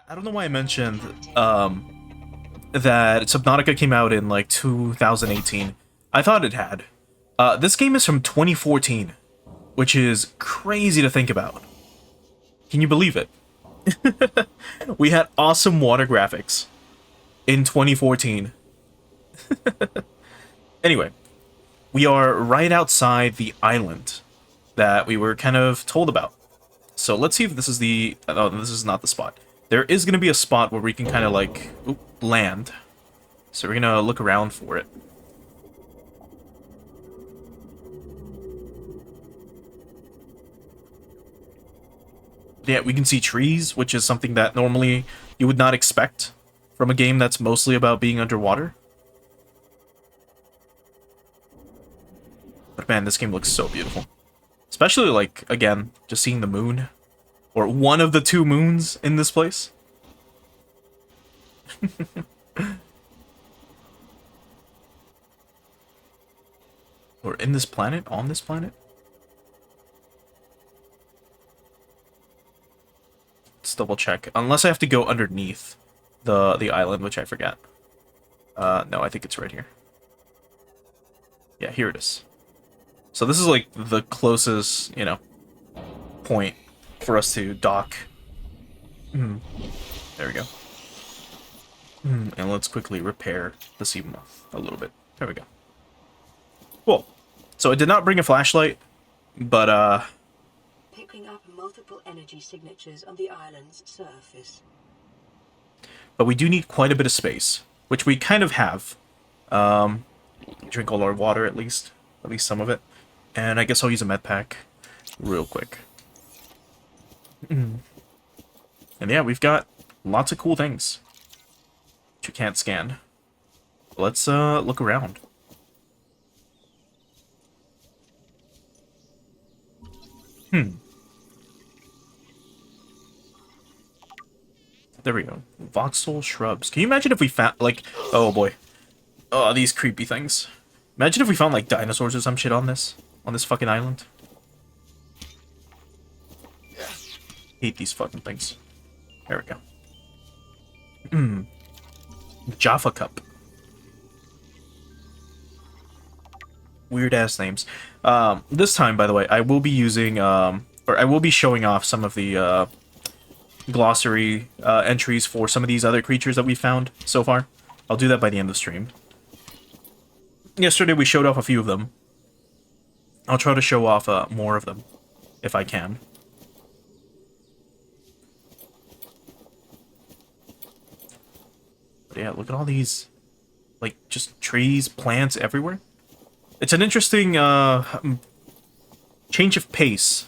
I don't know why I mentioned that Subnautica came out in like 2018. I thought it had. This game is from 2014, which is crazy to think about. Can you believe it? We had awesome water graphics in 2014. Anyway, we are right outside the island that we were kind of told about. So let's see if this is the... Oh, this is not the spot. There is going to be a spot where we can kind of like land. So we're going to look around for it. Yeah, we can see trees, which is something that normally you would not expect from a game that's mostly about being underwater. But man, this game looks so beautiful. Especially, like, again, just seeing the moon. Or one of the two moons in this place. Or in this planet? On this planet? Let's double check. Unless I have to go underneath the island, which I forget. No, I think it's right here. Yeah, here it is. So this is like the closest, you know, point for us to dock. There we go. And let's quickly repair the sea moth a little bit. There we go. Cool. So I did not bring a flashlight, but picking up multiple energy signatures on the island's surface. But we do need quite a bit of space, which we kind of have. Drink all our water at least some of it. And I guess I'll use a med pack real quick. And yeah, we've got lots of cool things which you can't scan. Let's look around. There we go. Voxel shrubs. Can you imagine if we found, like... Oh, boy. Oh, these creepy things. Imagine if we found, like, dinosaurs or some shit on this fucking island. Hate these fucking things. There we go. Jaffa Cup. Weird-ass names. This time, by the way, I will be using, or I will be showing off some of the, glossary entries for some of these other creatures that we found so far. I'll do that by the end of the stream. Yesterday we showed off a few of them. I'll try to show off more of them, if I can. But yeah, look at all these, like, just trees, plants everywhere. It's an interesting change of pace,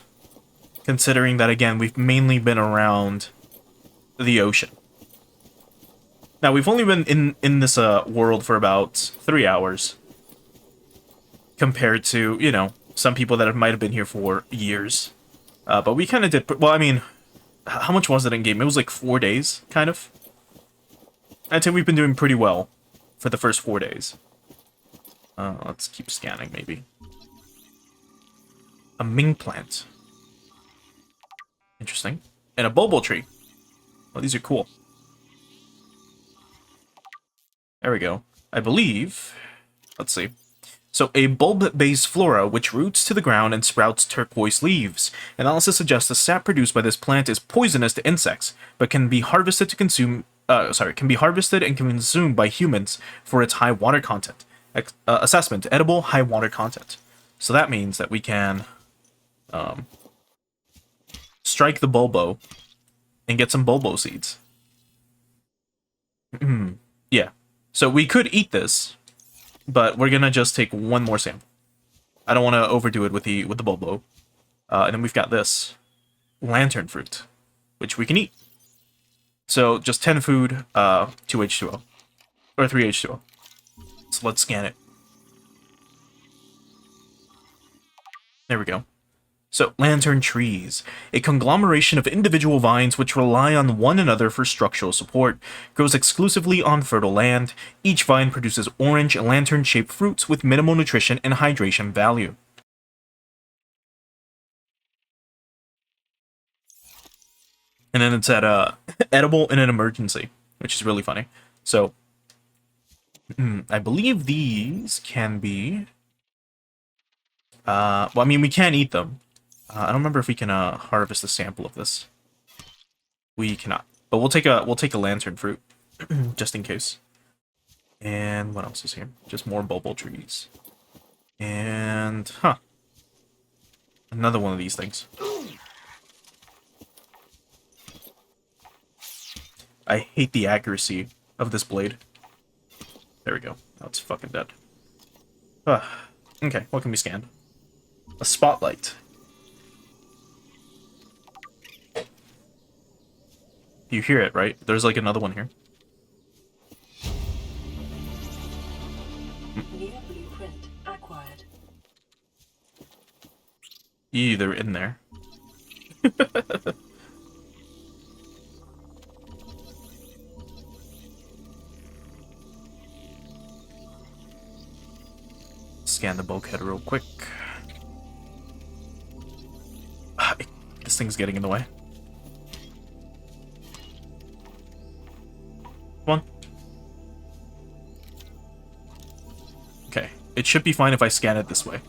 considering that, again, we've mainly been around the ocean. Now, we've only been in this world for about 3 hours, compared to, you know, some people that might have been here for years. But we kind of did... Well, I mean, how much was it in-game? It was like 4 days, kind of. I'd say we've been doing pretty well for the first 4 days. Let's keep scanning, maybe. A Ming plant. Interesting. And a bulbo tree. Oh, these are cool. There we go. I believe... Let's see. So, a bulb-based flora which roots to the ground and sprouts turquoise leaves. Analysis suggests the sap produced by this plant is poisonous to insects, but can be harvested to consume... can be harvested and consumed by humans for its high water content. Assessment, edible, high water content. So that means that we can strike the bulbo and get some bulbo seeds. Yeah. So we could eat this, but we're gonna just take one more sample. I don't want to overdo it with the bulbo. And then we've got this lantern fruit, which we can eat. So just 10 food, 2 H2O. Or 3 H2O. So let's scan it. There we go. So, lantern trees. A conglomeration of individual vines which rely on one another for structural support. Grows exclusively on fertile land. Each vine produces orange, lantern-shaped fruits with minimal nutrition and hydration value. And then it said edible in an emergency, which is really funny. So I believe these can be. Well, I mean, we can eat them. I don't remember if we can harvest a sample of this. We cannot, but we'll take a lantern fruit just in case. And what else is here? Just more bulbul trees. And another one of these things. I hate the accuracy of this blade. There we go. Now it's fucking dead. Okay, what can we scan? A spotlight. You hear it, right? There's like another one here. New blueprint acquired. They're in there. Scan the bulkhead real quick. This thing's getting in the way. Come on. Okay. It should be fine if I scan it this way.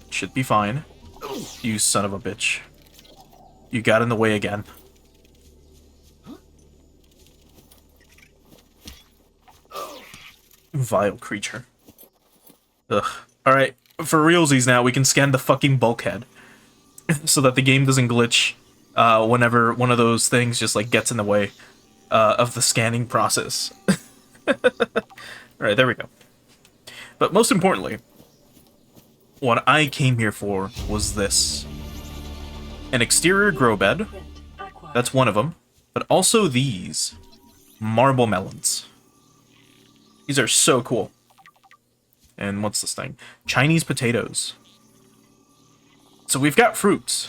Should be fine. You son of a bitch. You got in the way again. Vile creature. Ugh. Alright, for realsies now, we can scan the fucking bulkhead. So that the game doesn't glitch whenever one of those things just, like, gets in the way of the scanning process. Alright, there we go. But most importantly, what I came here for was this. An exterior grow bed. That's one of them. But also these. Marble melons. These are so cool. And what's this thing? Chinese potatoes. So we've got fruits.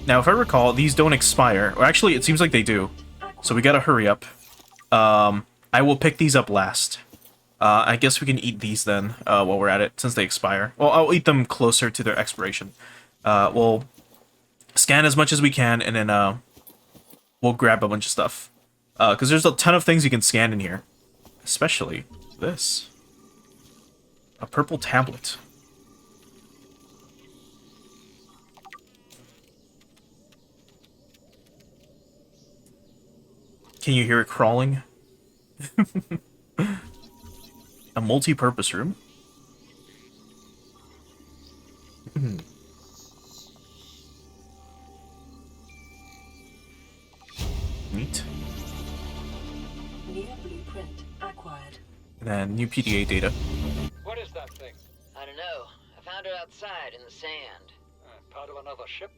Now, if I recall, these don't expire. Or actually, it seems like they do. So we gotta hurry up. I will pick these up last. I guess we can eat these then, while we're at it, since they expire. Well, I'll eat them closer to their expiration. We'll scan as much as we can, and then, we'll grab a bunch of stuff. Because there's a ton of things you can scan in here. Especially this. A purple tablet. Can you hear it crawling? A multi-purpose room. Neat. New blueprint acquired. And then new PDA data. What is that thing? I don't know. I found it outside in the sand. Part of another ship?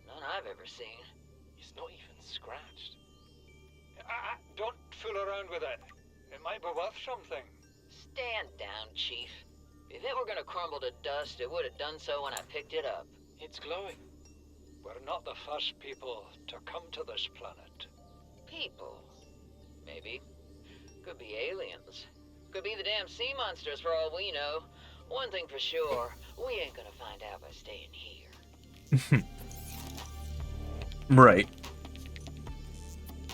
None I've ever seen. It's not even scratched. Don't fool around with it. It might be worth something. Stand down, Chief. If it were gonna crumble to dust, it would have done so when I picked it up. It's glowing. We're not the first people to come to this planet. People. Maybe. Could be aliens. Could be the damn sea monsters for all we know. One thing for sure, we ain't gonna find out by staying here. Right.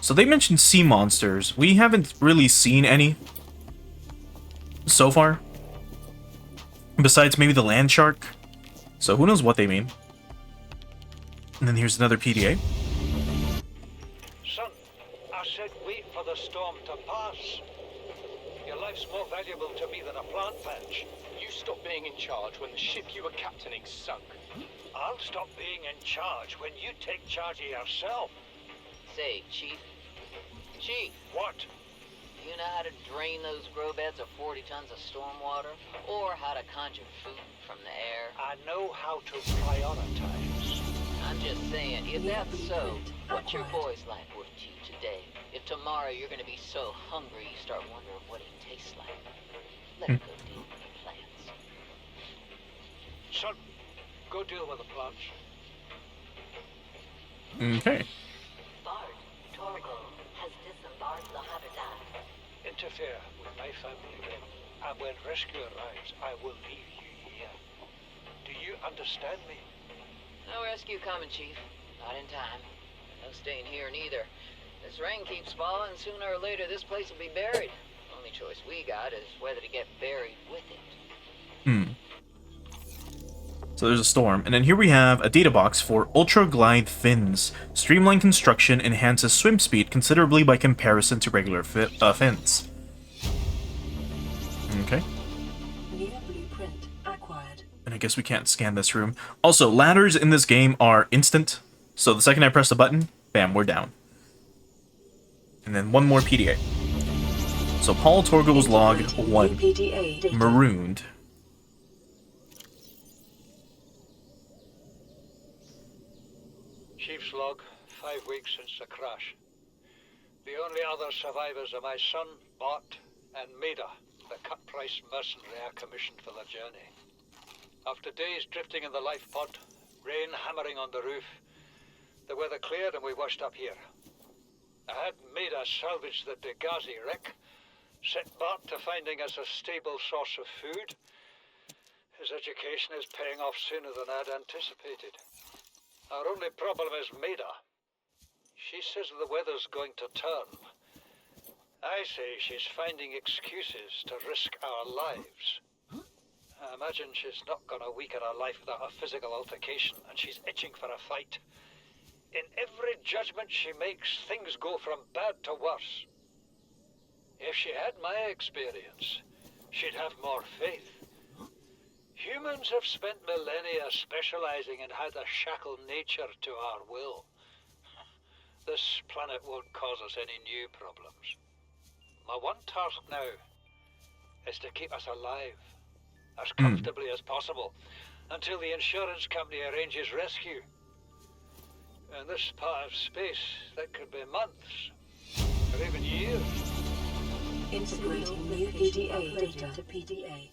So they mentioned sea monsters. We haven't really seen any so far. Besides maybe the land shark. So who knows what they mean. And then here's another PDA. Son, I said wait for the storm to pass. Your life's more valuable to me than a plant patch. You stopped being in charge when the ship you were captaining sunk. I'll stop being in charge when you take charge of yourself. Say, Chief. Chief, What? do you know how to drain those grow beds of 40 tons of stormwater? Or how to conjure food from the air? I know how to prioritize. I'm just saying, if that's so, what's your boy's life worth to you today? If tomorrow you're gonna be so hungry you start wondering what he tastes like. Let it go deep in the plants. Son, go deal with the plants. Okay. Bard, Torgal has disembarked the habitat. Interfere with my family again, and when rescue arrives, I will leave you here. Do you you understand me? No rescue coming, Chief. Not in time. No staying here neither. This rain keeps falling, sooner or later this place will be buried. Only choice we got is whether to get buried with it. So there's a storm. And then here we have a data box for Ultra Glide Fins. Streamlined construction enhances swim speed considerably by comparison to regular fins. Okay. New blueprint acquired. And I guess we can't scan this room. Also, ladders in this game are instant. So the second I press the button, bam, we're down. And then one more PDA. So Paul Torgo's log 1. PDA data. Marooned. Chief's log, 5 weeks since the crash. The only other survivors are my son, Bart, and Maida, the cut-price mercenary I commissioned for the journey. After days drifting in the life pod, rain hammering on the roof, the weather cleared and we washed up here. I had Maida salvage the Degazi wreck, set Bart to finding us a stable source of food. His education is paying off sooner than I'd anticipated. Our only problem is Maida. She says the weather's going to turn. I say she's finding excuses to risk our lives. I imagine she's not gonna weaken her life without a physical altercation, and she's itching for a fight. In every judgment she makes, things go from bad to worse. If she had my experience, she'd have more faith. Humans have spent millennia specializing in how to shackle nature to our will. This planet won't cause us any new problems. My one task now is to keep us alive, as comfortably as possible, until the insurance company arranges rescue. In this part of space, that could be months, or even years. Integrating new PDA data to PDA.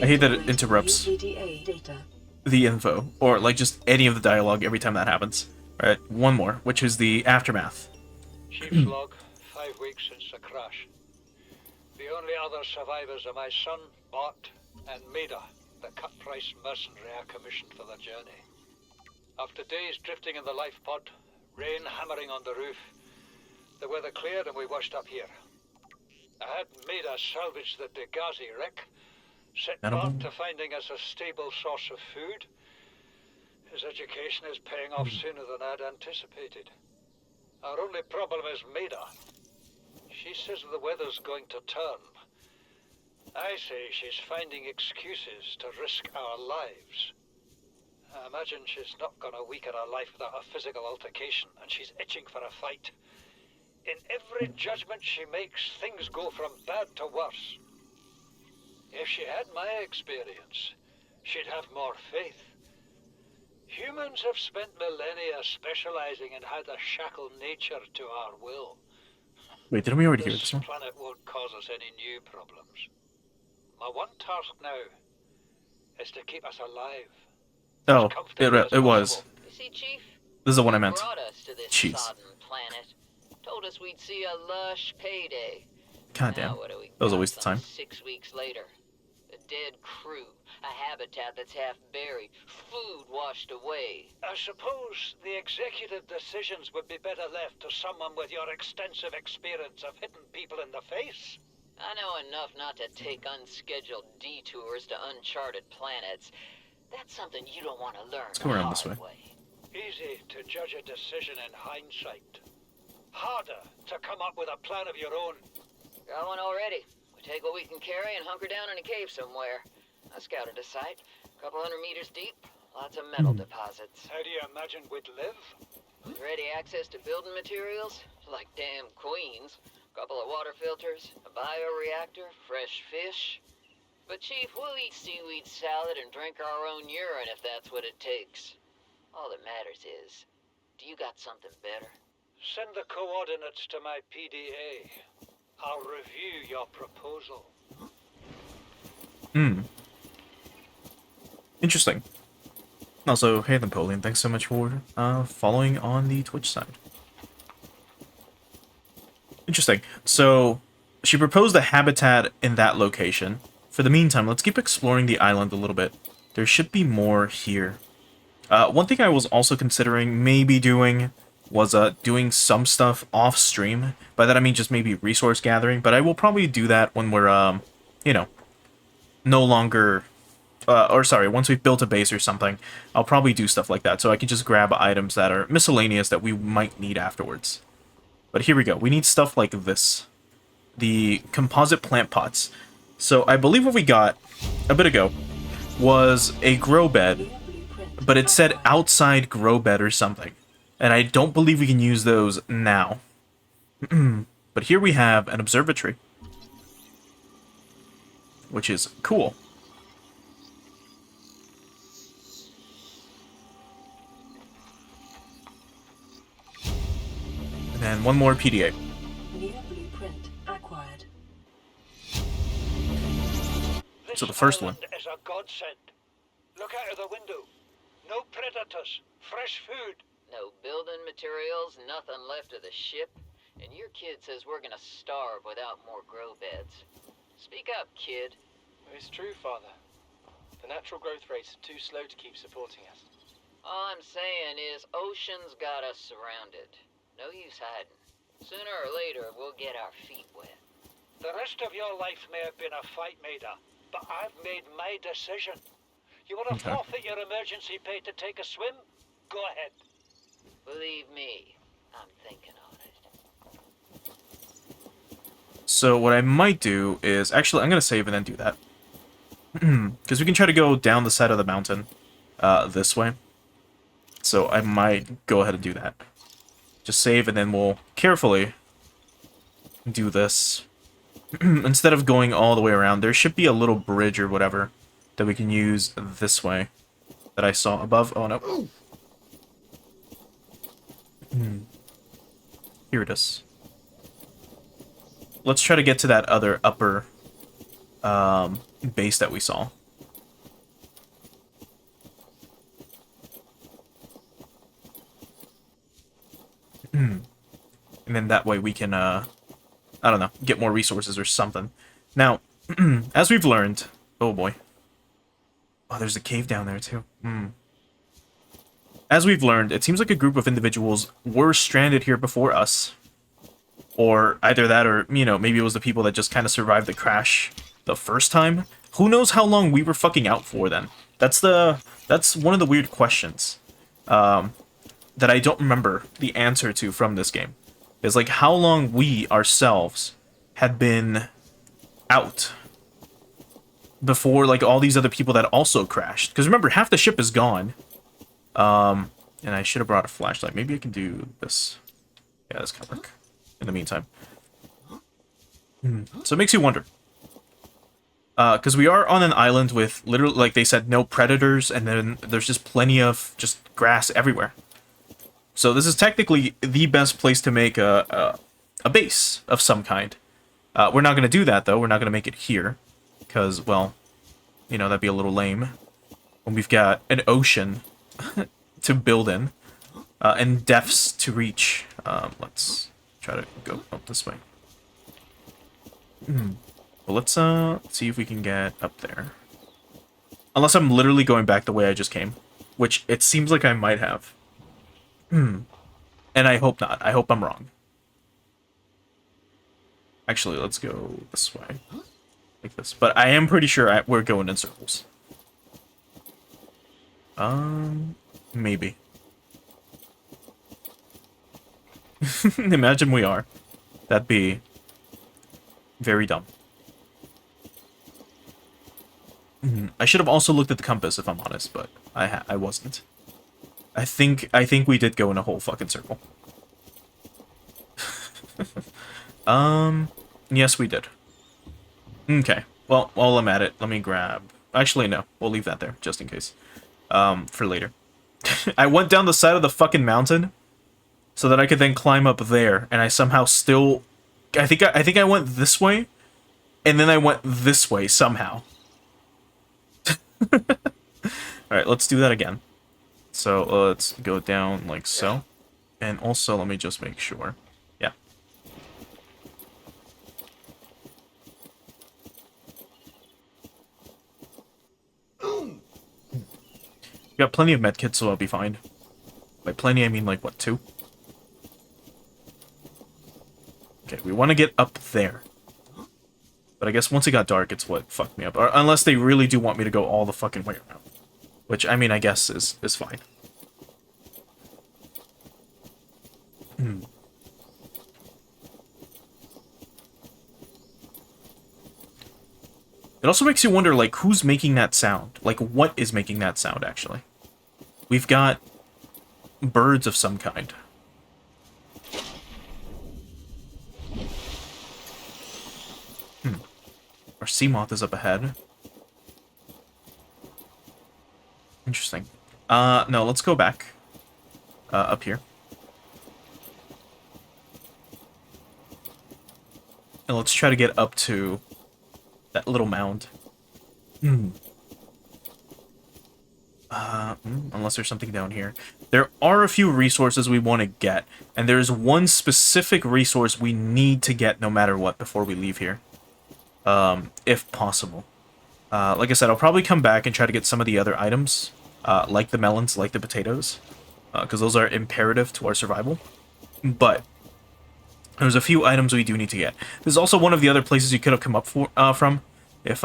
I hate that it interrupts PDA data. the info, or like just any of the dialogue every time that happens. Alright, one more, which is the aftermath. Chief's log, 5 weeks since the crash. The only other survivors are my son, Bart, and Maida, the cut-price mercenary I commissioned for the journey. After days drifting in the life pod, rain hammering on the roof, the weather cleared and we washed up here. I had Maida salvage the Degazi wreck, set Bart to finding us a stable source of food. His education is paying off sooner than I'd anticipated. Our only problem is Maida. She says the weather's going to turn. I say she's finding excuses to risk our lives. I imagine she's not gonna weaken her life without a physical altercation, and she's itching for a fight. In every judgment she makes, things go from bad to worse. If she had my experience, she'd have more faith. Humans have spent millennia specializing in how to shackle nature to our will. Wait, didn't we already hear This this one? planet won't cause us any new problems. My one task now is to keep us alive. Oh, it was. You see, Chief? This is what I meant. Brought us to this Jeez. sodden planet. Told us we'd see a lush payday. Goddamn. Now what do we That was a got waste of some time. 6 weeks later. A dead crew. A habitat that's half buried. Food washed away. I suppose the executive decisions would be better left to someone with your extensive experience of hitting people in the face. I know enough not to take unscheduled detours to uncharted planets. That's something you don't want to learn. Let's go around this the hard way. Easy to judge a decision in hindsight. Harder to come up with a plan of your own. Got one already. We take what we can carry and hunker down in a cave somewhere. I scouted a site, a couple 100 meters deep, lots of metal deposits. How do you imagine we'd live? With ready access to building materials, like damn queens, couple of water filters, a bioreactor, fresh fish. But Chief, we'll eat seaweed salad and drink our own urine if that's what it takes. All that matters is, do you got something better? Send the coordinates to my PDA. I'll review your proposal. Interesting. Also, hey Napoleon, thanks so much for following on the Twitch side. Interesting. So, she proposed a habitat in that location for the meantime, let's keep exploring the island a little bit. There should be more here. One thing I was also considering maybe doing was doing some stuff off stream. By that I mean just maybe resource gathering, but I will probably do that when we're you know, no longer or sorry, once we've built a base or something. I'll probably do stuff like that so I can just grab items that are miscellaneous that we might need afterwards. But here we go. We need stuff like this. The composite plant pots. So I believe what we got a bit ago was a grow bed, but it said outside grow bed or something. And I don't believe we can use those now. But here we have an observatory, which is cool. And then one more PDA. New blueprint acquired. So the first one. Is a godsend. Look out of the window. No predators. Fresh food. No building materials, nothing left of the ship, and your kid says we're gonna starve without more grow beds. Speak up, kid. It's true, Father. The natural growth rates are too slow to keep supporting us. All I'm saying is Ocean's got us surrounded. No use hiding. Sooner or later, we'll get our feet wet. The rest of your life may have been a fight, Maida, but I've made my decision. You want to forfeit your emergency pay to take a swim? Go ahead. Believe me, I'm thinking on it. So what I might do is... Actually, I'm going to save and then do that. Because we can try to go down the side of the mountain this way. So I might go ahead and do that. Just save and then we'll carefully do this. Instead of going all the way around, there should be a little bridge or whatever that we can use this way that I saw above. Oh no. Here it is. Let's try to get to that other upper base that we saw. And then that way we can, I don't know, get more resources or something. Now, as we've learned... Oh boy. Oh, there's a cave down there too. As we've learned, it seems like a group of individuals were stranded here before us. Or either that or, you know, maybe it was the people that just kind of survived the crash the first time. Who knows how long we were fucking out for then? That's one of the weird questions that I don't remember the answer to from this game. Is like how long we ourselves had been out before like all these other people that also crashed. Because remember, half the ship is gone. And I should have brought a flashlight. Maybe I can do this. Yeah, this can work. In the meantime. So it makes you wonder. Because we are on an island with literally, like they said, no predators, and then there's just plenty of just grass everywhere. So this is technically the best place to make a base of some kind. We're not going to do that, though. We're not going to make it here. Because, well, you know, that'd be a little lame. When we've got an ocean to build in. And depths to reach. Let's try to go up this way. Well, let's see if we can get up there. Unless I'm literally going back the way I just came. Which it seems like I might have. And I hope not. I hope I'm wrong. Actually, let's go this way. Like this. But I am pretty sure we're going in circles. Maybe. Imagine we are. That'd be very dumb. I should have also looked at the compass, if I'm honest, but I wasn't. I think we did go in a whole fucking circle. Yes, we did. Okay. Well, while I'm at it, let me grab... Actually, no. We'll leave that there, just in case. For later. I went down the side of the fucking mountain so that I could then climb up there, and I somehow still... I think I went this way, and then I went this way somehow. Alright, let's do that again. So, let's go down like so. And also, let me just make sure. Yeah. Got plenty of medkits, so I'll be fine. By plenty, I mean like, what, 2? Okay, we want to get up there. But I guess once it got dark, it's what fucked me up. Or, unless they really do want me to go all the fucking way around. Which, I mean, I guess is fine. It also makes you wonder, like, who's making that sound? Like, what is making that sound, actually? We've got birds of some kind. Our sea moth is up ahead. Interesting. No, let's go back. Up here. And let's try to get up to that little mound. Unless there's something down here. There are a few resources we want to get, and there's one specific resource we need to get no matter what before we leave here. If possible. Like I said, I'll probably come back and try to get some of the other items, like the melons, like the potatoes, because those are imperative to our survival. But there's a few items we do need to get. This is also one of the other places you could have come up from, if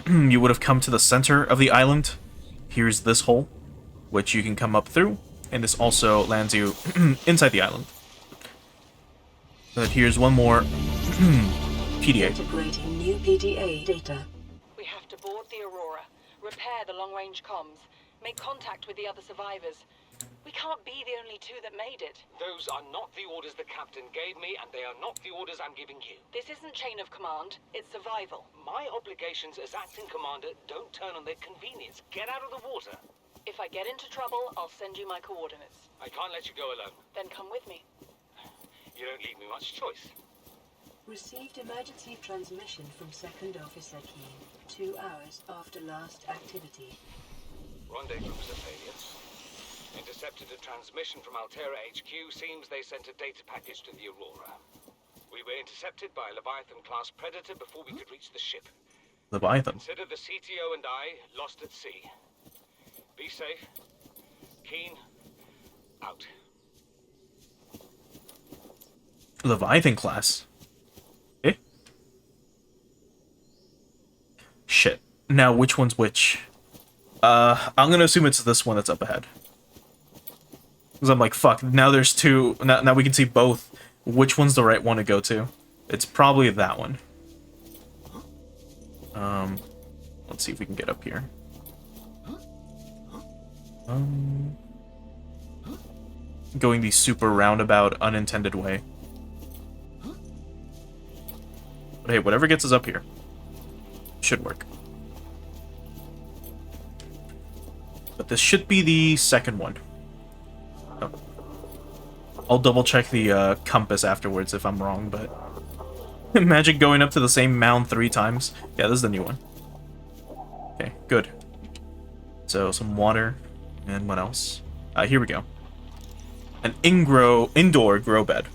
you would have come to the center of the island. Here's this hole, which you can come up through, and this also lands you inside the island. But here's one more PDA. Integrating new PDA data. We have to board the Aurora, repair the long-range comms, make contact with the other survivors. We can't be the only 2 that made it. Those are not the orders the captain gave me, and they are not the orders I'm giving you. This isn't chain of command, it's survival. My obligations as acting commander don't turn on their convenience. Get out of the water. If I get into trouble, I'll send you my coordinates. I can't let you go alone. Then come with me. You don't leave me much choice. Received emergency transmission from Second Officer Keen 2 hours after last activity. Rendezvous was a failure. Intercepted a transmission from Altera HQ. Seems they sent a data package to the Aurora. We were intercepted by a Leviathan-class predator before we could reach the ship. Leviathan. Consider the CTO and I lost at sea. Be safe. Keen. Out. Leviathan class. Eh? Shit. Now, which one's which? I'm gonna assume it's this one that's up ahead. Because I'm like, fuck, now there's 2. Now we can see both. Which one's the right one to go to? It's probably that one. Let's see if we can get up here. Going the super roundabout, unintended way. But hey, whatever gets us up here should work. But this should be the second one. Oh. I'll double check the compass afterwards if I'm wrong, but imagine going up to the same mound 3 times. Yeah, this is the new one. Okay, good. So some water, and what else? Here we go. An indoor grow bed.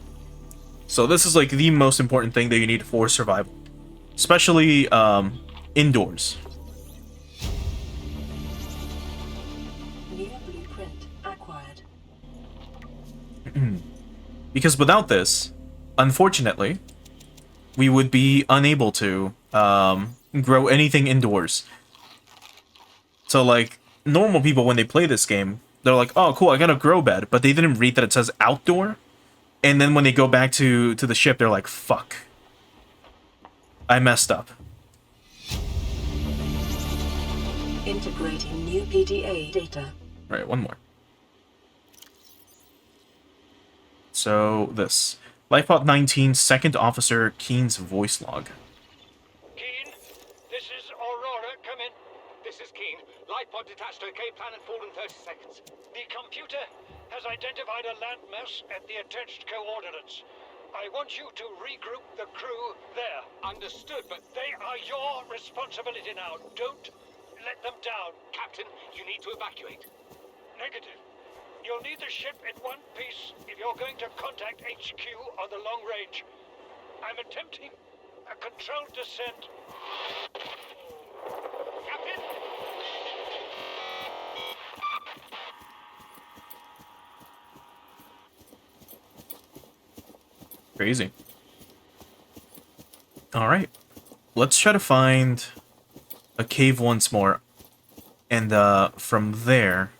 So this is like the most important thing that you need for survival, especially indoors. New blueprint acquired. Because without this, unfortunately, we would be unable to grow anything indoors. So, like, normal people, when they play this game, they're like, oh, cool, I got a grow bed, but they didn't read that it says outdoor. And then when they go back to the ship, they're like, fuck. I messed up. Integrating new PDA data. Alright, one more. So, this. Lifepod 19, Second Officer Keen's voice log. Keen, this is Aurora. Come in. This is Keen. Lifepod detached to a K planet fall in 30 seconds. The computer has identified a landmass at the attached coordinates. I want you to regroup the crew there. Understood, but they are your responsibility now. Don't let them down. Captain, you need to evacuate. Negative. You'll need the ship in one piece if you're going to contact HQ on the long range. I'm attempting a controlled descent. Captain? Crazy. Alright. Let's try to find a cave once more. And from there,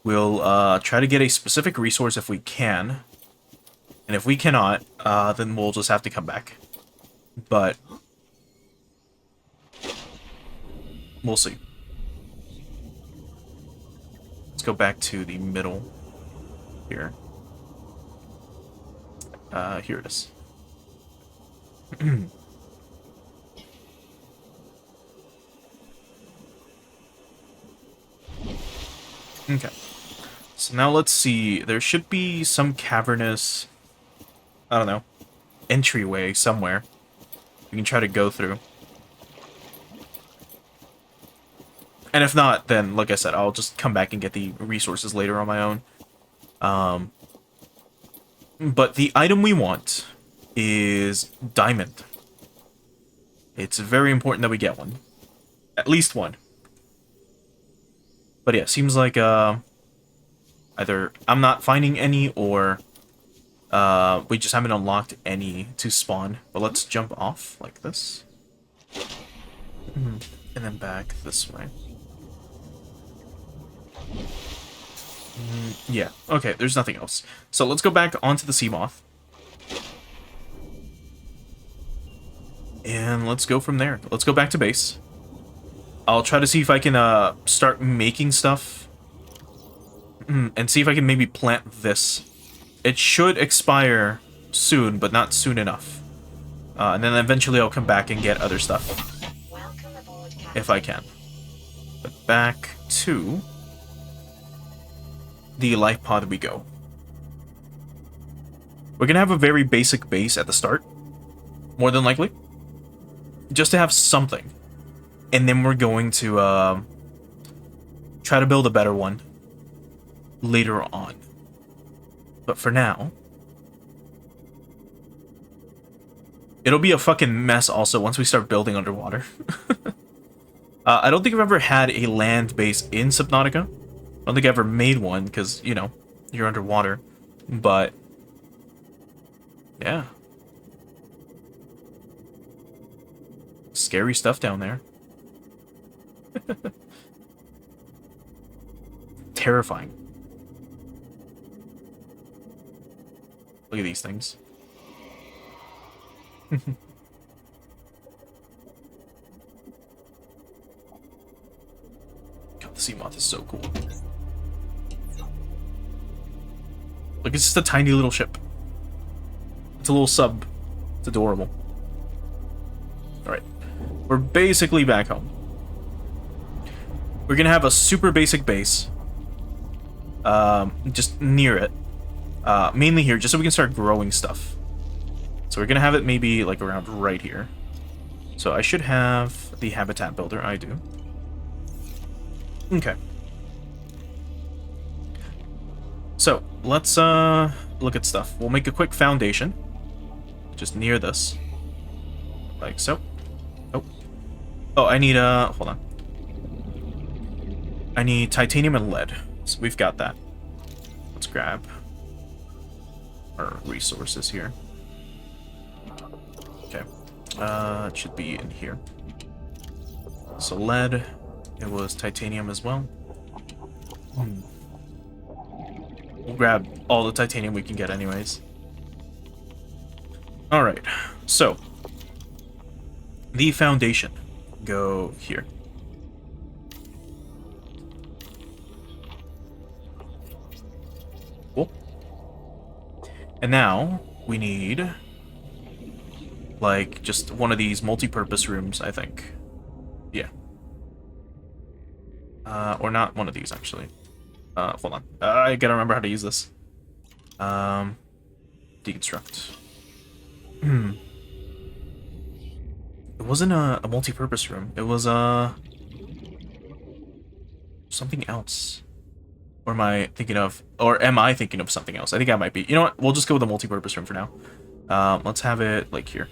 we'll try to get a specific resource if we can. And if we cannot, then we'll just have to come back. But we'll see. Let's go back to the middle here. Here it is. Okay. So now let's see. There should be some cavernous, I don't know, entryway somewhere we can try to go through. And if not, then, like I said, I'll just come back and get the resources later on my own. But the item we want is diamond. It's very important that we get one. At least one. But yeah, seems like either I'm not finding any or we just haven't unlocked any to spawn. But let's jump off like this. And then back this way. Yeah, okay, there's nothing else. So let's go back onto the Seamoth. And let's go from there. Let's go back to base. I'll try to see if I can start making stuff. And see if I can maybe plant this. It should expire soon, but not soon enough. And then eventually I'll come back and get other stuff. If I can. But back to the life pod we go. We're gonna have a very basic base at the start. More than likely. Just to have something. And then we're going to try to build a better one later on. But for now, it'll be a fucking mess also once we start building underwater. I don't think I've ever had a land base in Subnautica. I don't think I ever made one because, you know, you're underwater. But yeah. Scary stuff down there. Terrifying. Look at these things. God, the Seamoth is so cool. Look, it's just a tiny little ship. It's a little sub. It's adorable. Alright. We're basically back home. We're gonna have a super basic base. Just near it. Mainly here, just so we can start growing stuff. So we're gonna have it maybe like around right here. So I should have the habitat builder. I do. Okay. So let's look at stuff. We'll make a quick foundation. Just near this. Like so. Oh, I need hold on. I need titanium and lead. So we've got that. Let's grab our resources here. Okay. It should be in here. So lead. It was titanium as well. We'll grab all the titanium we can get anyways. Alright. So. The foundation. Go here. Cool. And now we need like just one of these multi-purpose rooms, I think. Yeah. Or not one of these actually. Hold on. I gotta remember how to use this. Deconstruct. It wasn't a multi-purpose room. It was something else. Or am I thinking of... Or am I thinking of something else? I think I might be. You know what? We'll just go with the multi-purpose room for now. Let's have it, like, here.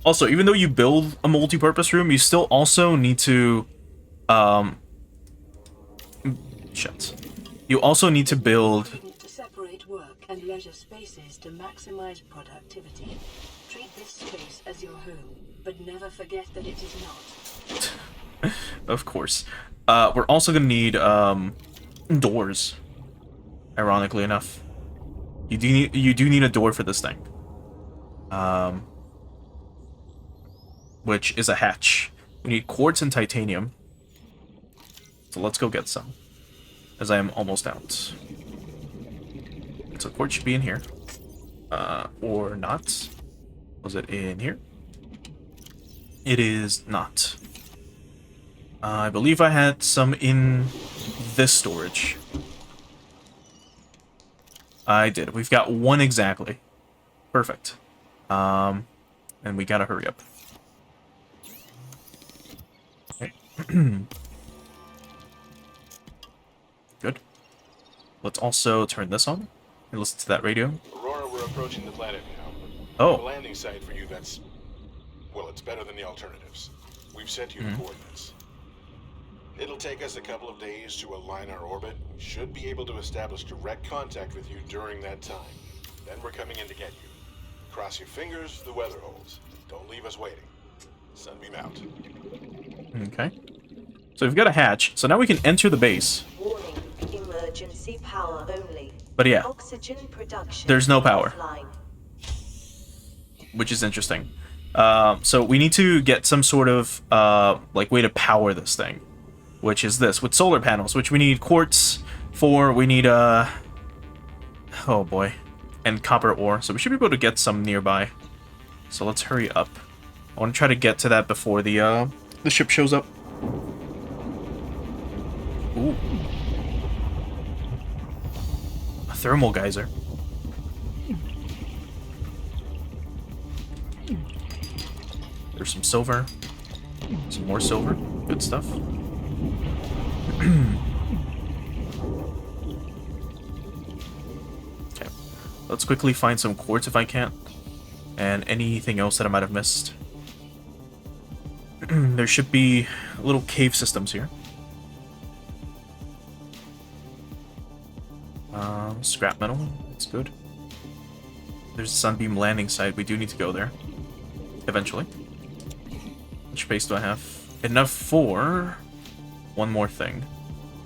Also, even though you build a multi-purpose room, you still also need to... Shit. You also need to build... To separate work and leisure spaces to maximize productivity. Treat this space as your home, but never forget that it is not. Of course. We're also gonna need doors. Ironically enough, you do need a door for this thing. Which is a hatch. We need quartz and titanium. So let's go get some, as I am almost out. So quartz should be in here, or not. Was it in here? It is not. I believe I had some in this storage. I did. We've got one exactly. Perfect. And we gotta hurry up. Okay. Good. Let's also turn this on and listen to that radio. Aurora, we're approaching the planet now. Oh. A landing site for you that's... well, it's better than the alternatives. We've sent you the coordinates. It'll take us a couple of days to align our orbit. We should be able to establish direct contact with you during that time. Then we're coming in to get you. Cross your fingers, the weather holds. Don't leave us waiting. Sunbeam out. Okay. So we've got a hatch, so now we can enter the base. Warning, emergency power only. But yeah, Oxygen production there's no power. offline. Which is interesting. So we need to get some sort of like way to power this thing, which is this with solar panels, which we need quartz for. We need oh boy, and copper ore. So we should be able to get some nearby. So let's hurry up. I want to try to get to that before the ship shows up. Ooh, a thermal geyser. There's some silver. Some more silver. Good stuff. Okay. Let's quickly find some quartz if I can. And anything else that I might have missed. There should be little cave systems here. Scrap metal. That's good. There's a Sunbeam landing site. We do need to go there. Eventually. How much space do I have? Enough for one more thing.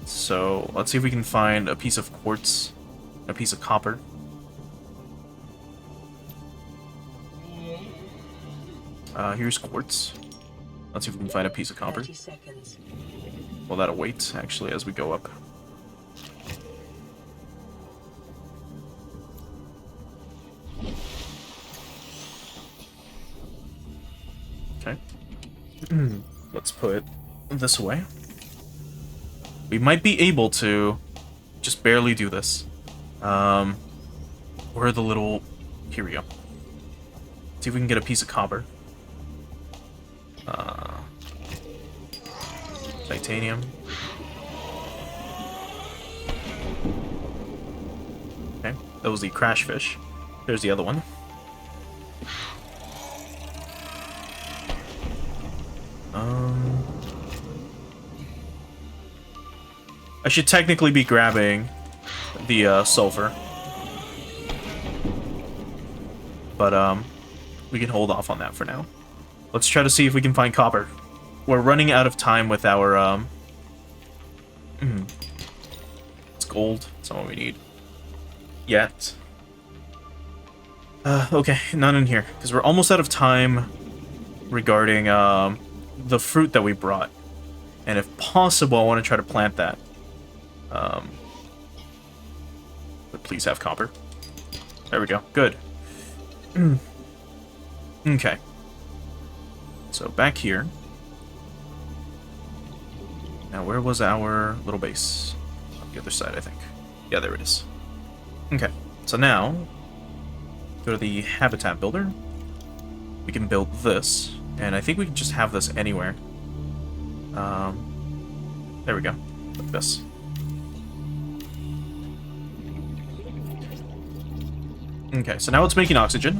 So let's see if we can find a piece of quartz, a piece of copper. Here's quartz. Let's see if we can find a piece of copper. 30 seconds. Well, that'll wait, actually, as we go up. Okay. Let's put this away. We might be able to just barely do this. Where are the little... Here we go. See if we can get a piece of copper. Titanium. Okay, that was the crash fish. There's the other one. I should technically be grabbing the sulfur, but we can hold off on that for now. Let's try to see if we can find copper. We're running out of time with our it's gold. That's not what we need yet. Okay, not in here because we're almost out of time regarding the fruit that we brought, and if possible, I want to try to plant that. But please have copper. There we go. Good. Okay. So back here. Now, where was our little base? On the other side, I think. Yeah, there it is. Okay. So now, go to the habitat builder. We can build this, and I think we can just have this anywhere. There we go. Like this. Okay, so now it's making oxygen.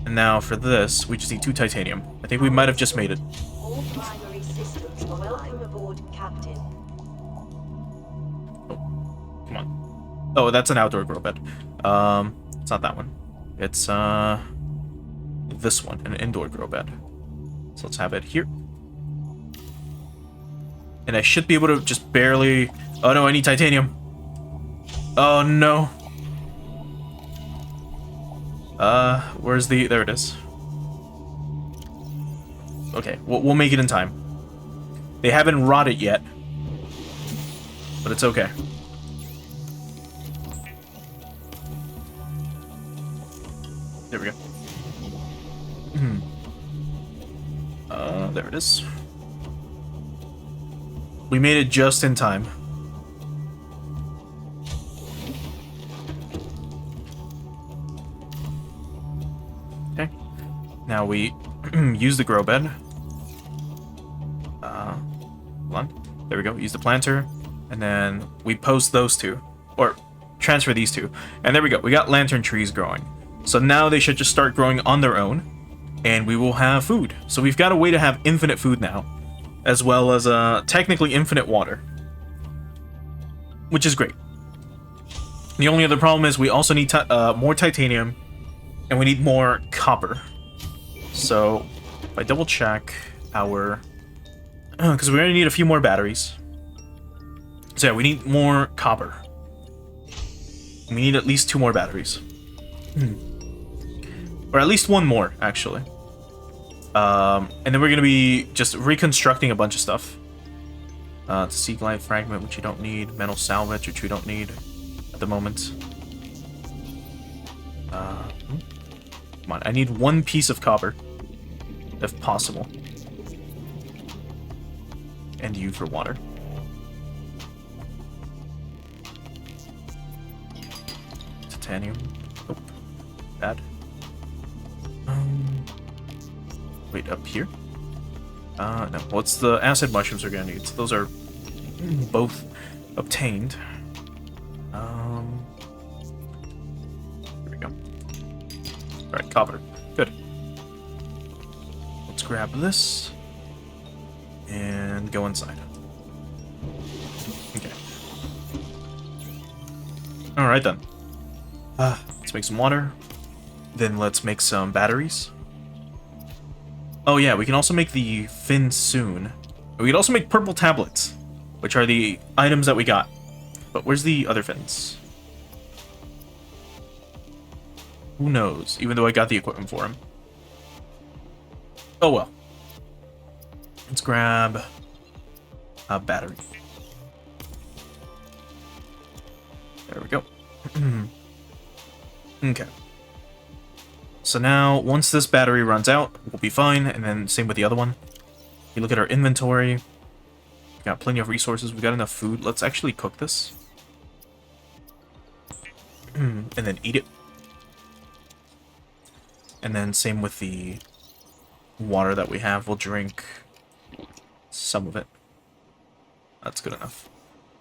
And now for this, we just need 2 titanium. I think we might have just made it. All primary systems are welcome aboard, Captain. Oh, come on. Oh, that's an outdoor grow bed. It's not that one. It's this one, an indoor grow bed. So let's have it here. And I should be able to just barely... Oh no, I need titanium. Oh no. Where's the... There it is. Okay, we'll make it in time. They haven't rotted yet. But it's okay. There we go. There it is. We made it just in time. Okay. Now we use the grow bed. Hold on. There we go. Use the planter. And then we post those two. Or transfer these two. And there we go. We got lantern trees growing. So now they should just start growing on their own. And we will have food. So we've got a way to have infinite food now. As well as technically infinite water. Which is great. The only other problem is we also need more titanium. And we need more copper. So if I double check our... Because we're going to need a few more batteries. So yeah, we need more copper. We need at least 2 more batteries. Or at least 1 more, actually. And then we're going to be just reconstructing a bunch of stuff. It's a sea glide fragment, which you don't need. Metal salvage, which we don't need at the moment. Come on, I need 1 piece of copper, if possible. And you for water. Titanium. Nope. Bad. Wait, up here? No. What's the acid mushrooms we're gonna need? So those are both obtained. Here we go. Alright, copper. Good. Let's grab this. And go inside. Okay. Alright then. Let's make some water. Then let's make some batteries. Oh yeah, we can also make the fin soon. We can also make purple tablets, which are the items that we got. But where's the other fins? Who knows, even though I got the equipment for them. Oh well. Let's grab a battery. There we go. Okay. So now, once this battery runs out, we'll be fine, and then same with the other one. If you look at our inventory, we've got plenty of resources, we've got enough food. Let's actually cook this. And then eat it. And then same with the water that we have, we'll drink some of it. That's good enough.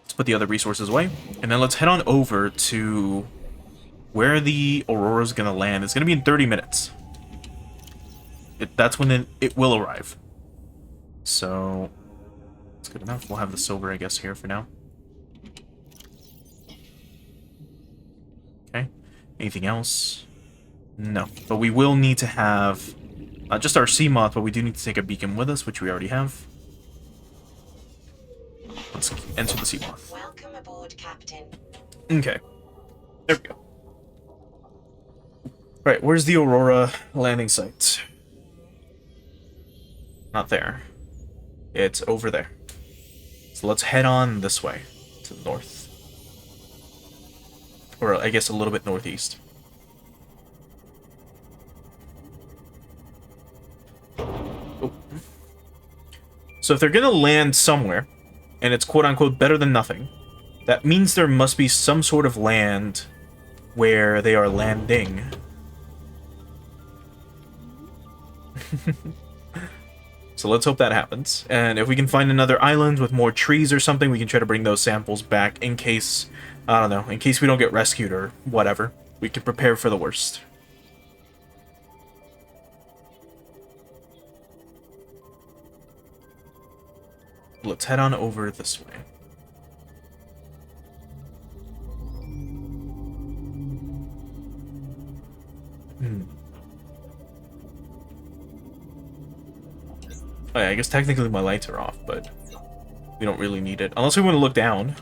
Let's put the other resources away, and then let's head on over to where the Aurora's gonna land. It's gonna be in 30 minutes. That's when it will arrive. So, that's good enough. We'll have the silver, I guess, here for now. Okay. Anything else? No. But we will need to have just our sea moth, but we do need to take a beacon with us, which we already have. Let's enter the sea moth. Welcome aboard, Captain. Okay. There we go. Right, where's the Aurora landing site? Not there. It's over there. So let's head on this way, to the north. Or I guess a little bit northeast. Oh. So if they're gonna land somewhere, and it's quote-unquote better than nothing, that means there must be some sort of land where they are landing. So let's hope that happens. And if we can find another island with more trees or something, we can try to bring those samples back in case, I don't know, in case we don't get rescued or whatever. We can prepare for the worst. Let's head on over this way. I guess technically my lights are off, but we don't really need it. Unless we want to look down.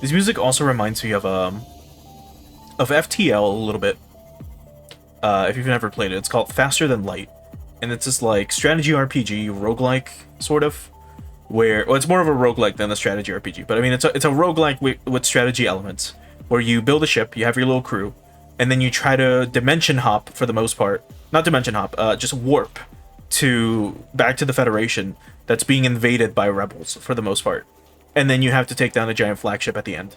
This music also reminds me of FTL a little bit. If you've never played it, it's called Faster Than Light. And it's this like strategy RPG, roguelike, sort of. Where, well, it's more of a roguelike than a strategy RPG, but I mean, it's a roguelike with strategy elements, where you build a ship, you have your little crew, and then you try to dimension hop for the most part. Not dimension hop, just warp back to the Federation that's being invaded by rebels for the most part. And then you have to take down a giant flagship at the end.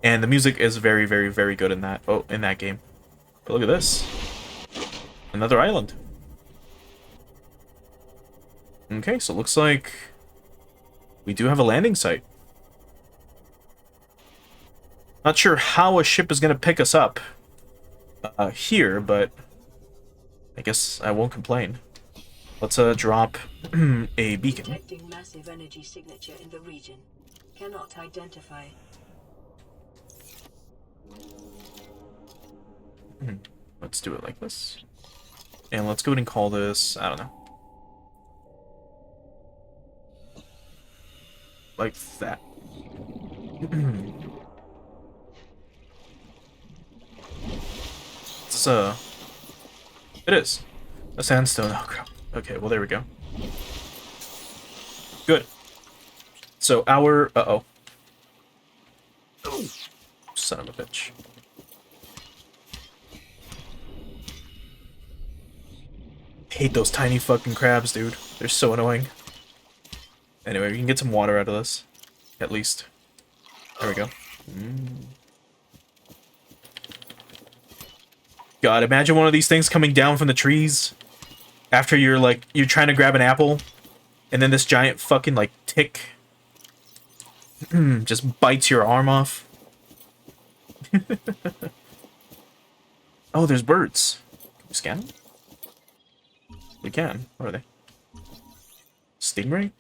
And the music is very, very, very good in that game. But look at this. Another island. Okay, so it looks like we do have a landing site. Not sure how a ship is going to pick us up here, but I guess I won't complain. Let's drop a beacon. Detecting massive energy signature in the region. Cannot identify. Let's do it like this. And let's go ahead and call this, I don't know. Like that. It's it is a sandstone. Oh crap. Okay, well there we go. Good. So our son of a bitch. Hate those tiny fucking crabs, dude. They're so annoying. Anyway, we can get some water out of this. At least. There we go. God, imagine one of these things coming down from the trees after you're trying to grab an apple, and then this giant fucking like tick just bites your arm off. Oh, there's birds. Can we scan them? We can. What are they? Stingray?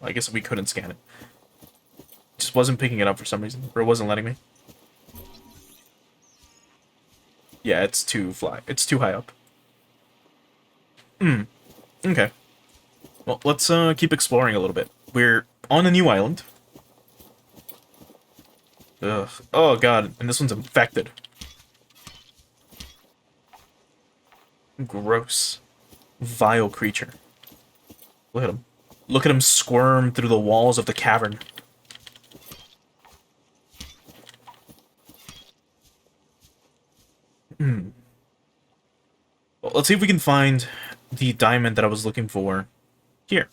I guess we couldn't scan it. Just wasn't picking it up for some reason, or it wasn't letting me. Yeah, it's too high up. Okay. Well, let's keep exploring a little bit. We're on a new island. Ugh. Oh god, and this one's infected. Gross. Vile creature. Look at him. Look at him squirm through the walls of the cavern. Well, let's see if we can find the diamond that I was looking for here.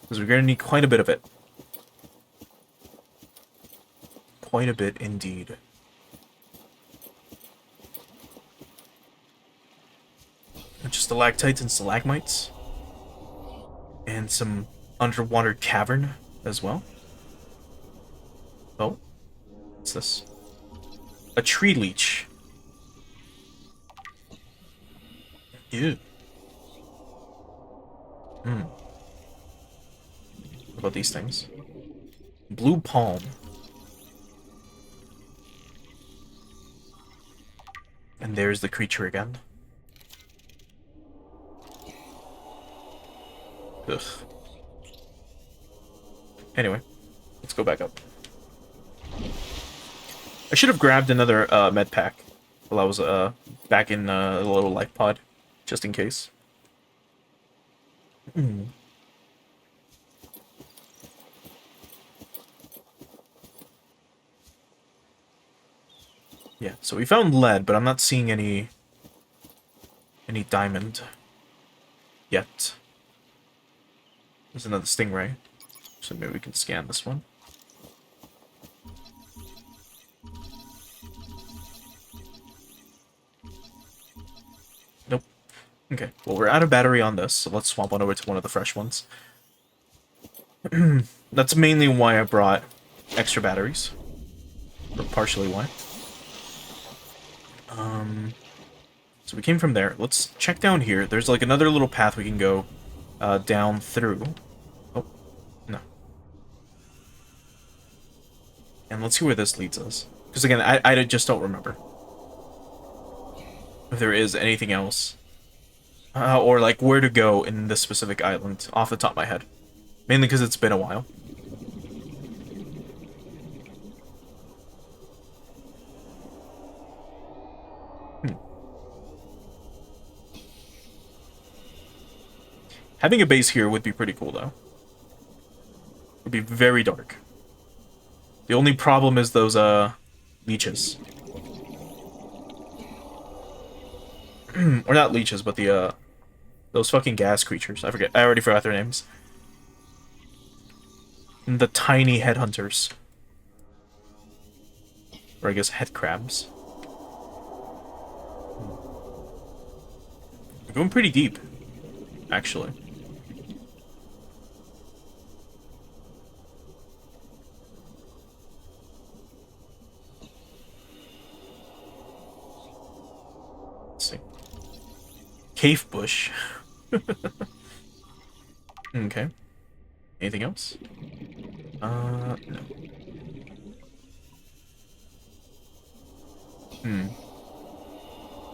Because we're going to need quite a bit of it. Quite a bit indeed. Just stalactites and stalagmites. And some underwater cavern as well. Oh. What's this? A tree leech. Ew. What about these things? Blue palm. And there's the creature again. Ugh. Anyway, let's go back up. I should have grabbed another med pack while I was back in the little life pod, just in case. Yeah, so we found lead, but I'm not seeing any diamond yet. There's another stingray, so maybe we can scan this one. Nope. Okay, well we're out of battery on this, so let's swap on over to one of the fresh ones. That's mainly why I brought extra batteries. Or partially why. So we came from there. Let's check down here. There's like another little path we can go down through. Oh, no. And let's see where this leads us. Because again, I just don't remember if there is anything else. Or like where to go in this specific island off the top of my head. Mainly because it's been a while. Having a base here would be pretty cool, though. It would be very dark. The only problem is those, leeches. Or not leeches, but the, those fucking gas creatures. I already forgot their names. And the tiny headhunters. Or I guess head crabs. We're going pretty deep, actually. Let's see. Cave bush. Okay. Anything else? No.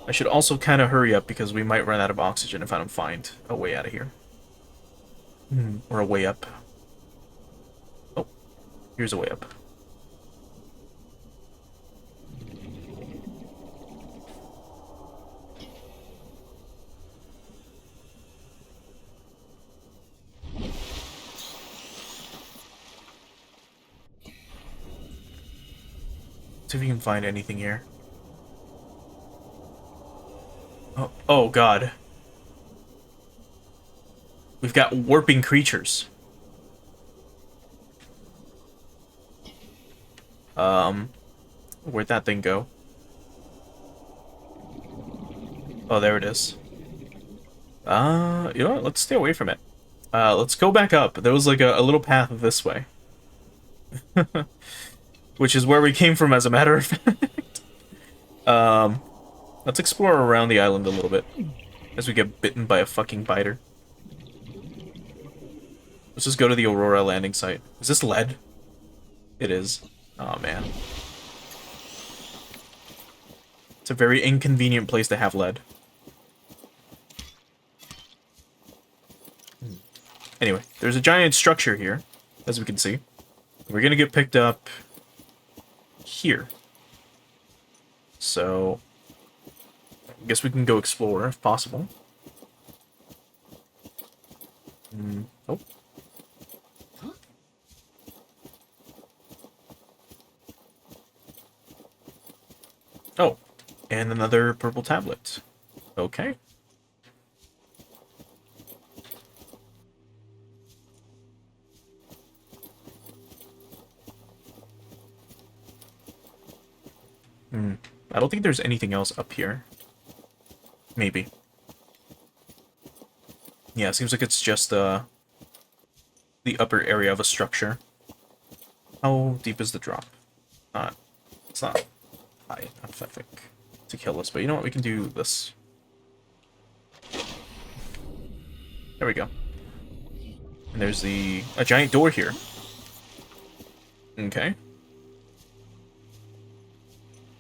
I should also kind of hurry up because we might run out of oxygen if I don't find a way out of here. Or a way up. Oh, here's a way up. See if we can find anything here. Oh god. We've got warping creatures. Where'd that thing go? Oh, there it is. You know what? Let's stay away from it. Let's go back up. There was like a little path this way. Which is where we came from, as a matter of fact. Let's explore around the island a little bit. As we get bitten by a fucking biter. Let's just go to the Aurora landing site. Is this lead? It is. Oh man. It's a very inconvenient place to have lead. Anyway, there's a giant structure here, as we can see. We're gonna get picked up here. So I guess we can go explore if possible. Oh. Oh, and another purple tablet. Okay. I don't think there's anything else up here. Maybe. Yeah, it seems like it's just the upper area of a structure. How deep is the drop? It's not high enough, I think, to kill us. But you know what? We can do this. There we go. And there's a giant door here. Okay.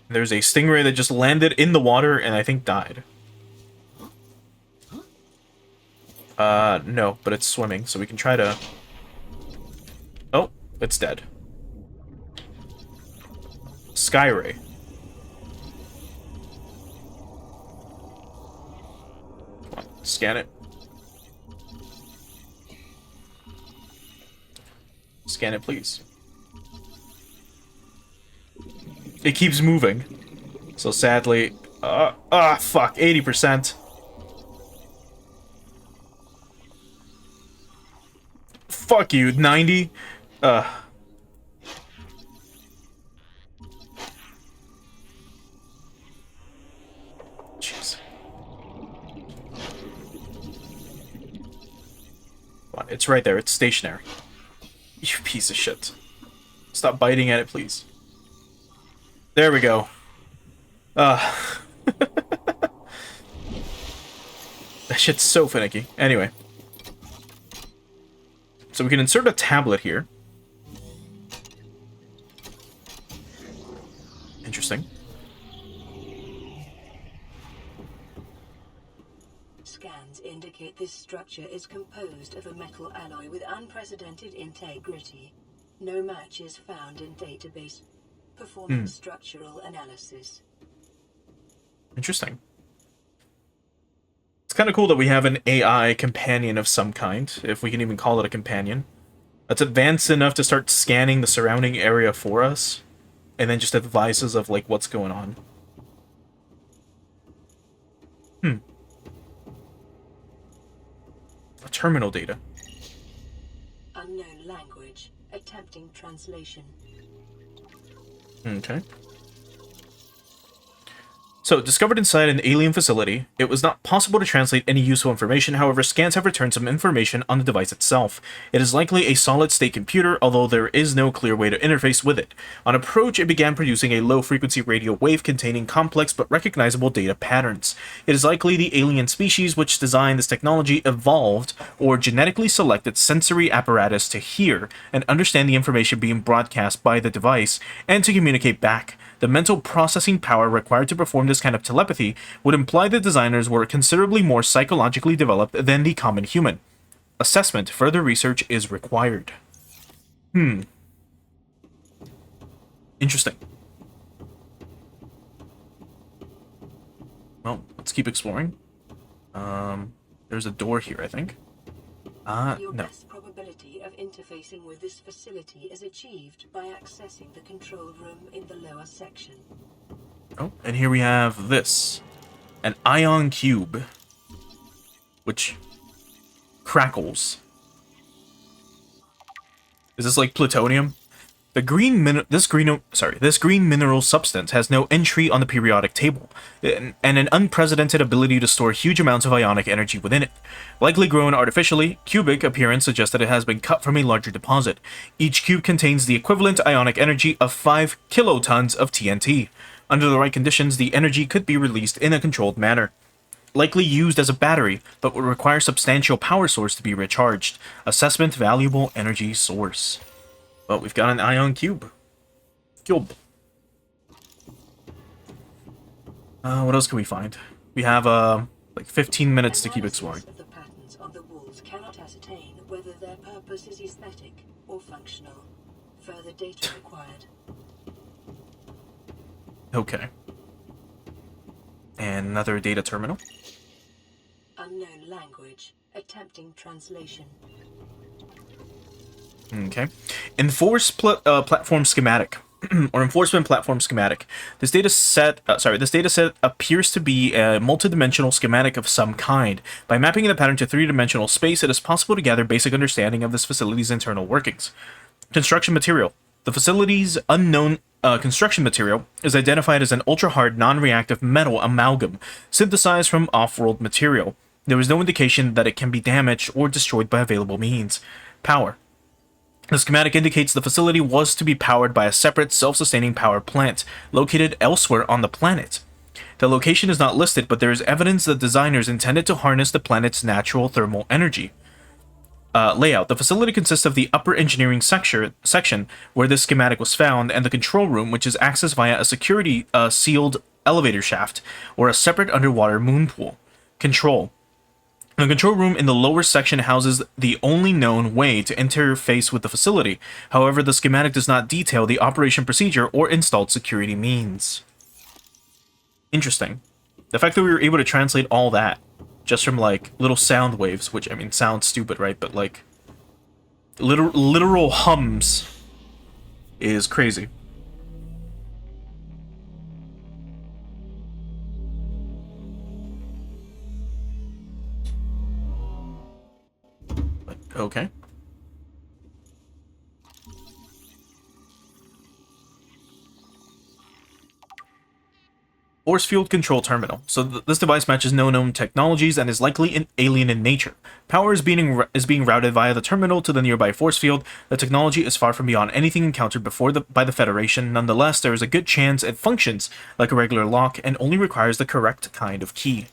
There's a stingray that just landed in the water and I think died. No, but it's swimming, so we can try to... Oh, it's dead. Skyray. Come on, scan it. Scan it, please. It keeps moving. So sadly... fuck, 80%. Fuck you, 90? Jeez. Come on, it's right there, it's stationary. You piece of shit. Stop biting at it, please. There we go. That shit's so finicky. Anyway. So we can insert a tablet here. Interesting. Scans indicate this structure is composed of a metal alloy with unprecedented integrity. No match is found in database. Performing structural analysis. Interesting. It's kind of cool that we have an AI companion of some kind, if we can even call it a companion. That's advanced enough to start scanning the surrounding area for us, and then just advises of, like, what's going on. Terminal data. Unknown language. Attempting translation. Okay. So, discovered inside an alien facility, it was not possible to translate any useful information. However, scans have returned some information on the device itself. It is likely a solid-state computer, although there is no clear way to interface with it. On approach, it began producing a low-frequency radio wave containing complex but recognizable data patterns. It is likely the alien species which designed this technology evolved or genetically selected sensory apparatus to hear and understand the information being broadcast by the device and to communicate back. The mental processing power required to perform this kind of telepathy would imply the designers were considerably more psychologically developed than the common human. Assessment, further research is required. Interesting. Well, let's keep exploring. There's a door here, I think. Your No. best probability of interfacing with this facility is achieved by accessing the control room in the lower section. Oh, and here we have this. An ion cube. Which crackles. Is this like plutonium? This green mineral substance has no entry on the periodic table, and an unprecedented ability to store huge amounts of ionic energy within it. Likely grown artificially, cubic appearance suggests that it has been cut from a larger deposit. Each cube contains the equivalent ionic energy of 5 kilotons of TNT. Under the right conditions, the energy could be released in a controlled manner. Likely used as a battery, but would require substantial power source to be recharged. Assessment, valuable energy source. Well, we've got an ion cube. What else can we find? We have, like 15 minutes to keep exploring. Analysis of the patterns on the walls cannot ascertain whether their purpose is aesthetic or functional. Further data required. Okay. And another data terminal. Unknown language. Attempting translation. Okay. Platform schematic. Or enforcement platform schematic. This data set appears to be a multidimensional schematic of some kind. By mapping the pattern to three-dimensional space, it is possible to gather basic understanding of this facility's internal workings. Construction material. The facility's unknown construction material is identified as an ultra-hard, non-reactive metal amalgam, synthesized from off-world material. There is no indication that it can be damaged or destroyed by available means. Power. The schematic indicates the facility was to be powered by a separate, self-sustaining power plant, located elsewhere on the planet. The location is not listed, but there is evidence that designers intended to harness the planet's natural thermal energy. Layout. The facility consists of the upper engineering section, where this schematic was found, and the control room, which is accessed via a security sealed elevator shaft, or a separate underwater moon pool. Control. The control room in the lower section houses the only known way to interface with the facility. However, the schematic does not detail the operation procedure or installed security means. Interesting. The fact that we were able to translate all that just from, like, little sound waves, which, I mean, sounds stupid, right? But, like, literal hums is crazy. Okay. Force field control terminal. So this device matches no known technologies and is likely alien in nature. Power is being routed via the terminal to the nearby force field. The technology is far from beyond anything encountered before by the Federation. Nonetheless, there is a good chance it functions like a regular lock and only requires the correct kind of key,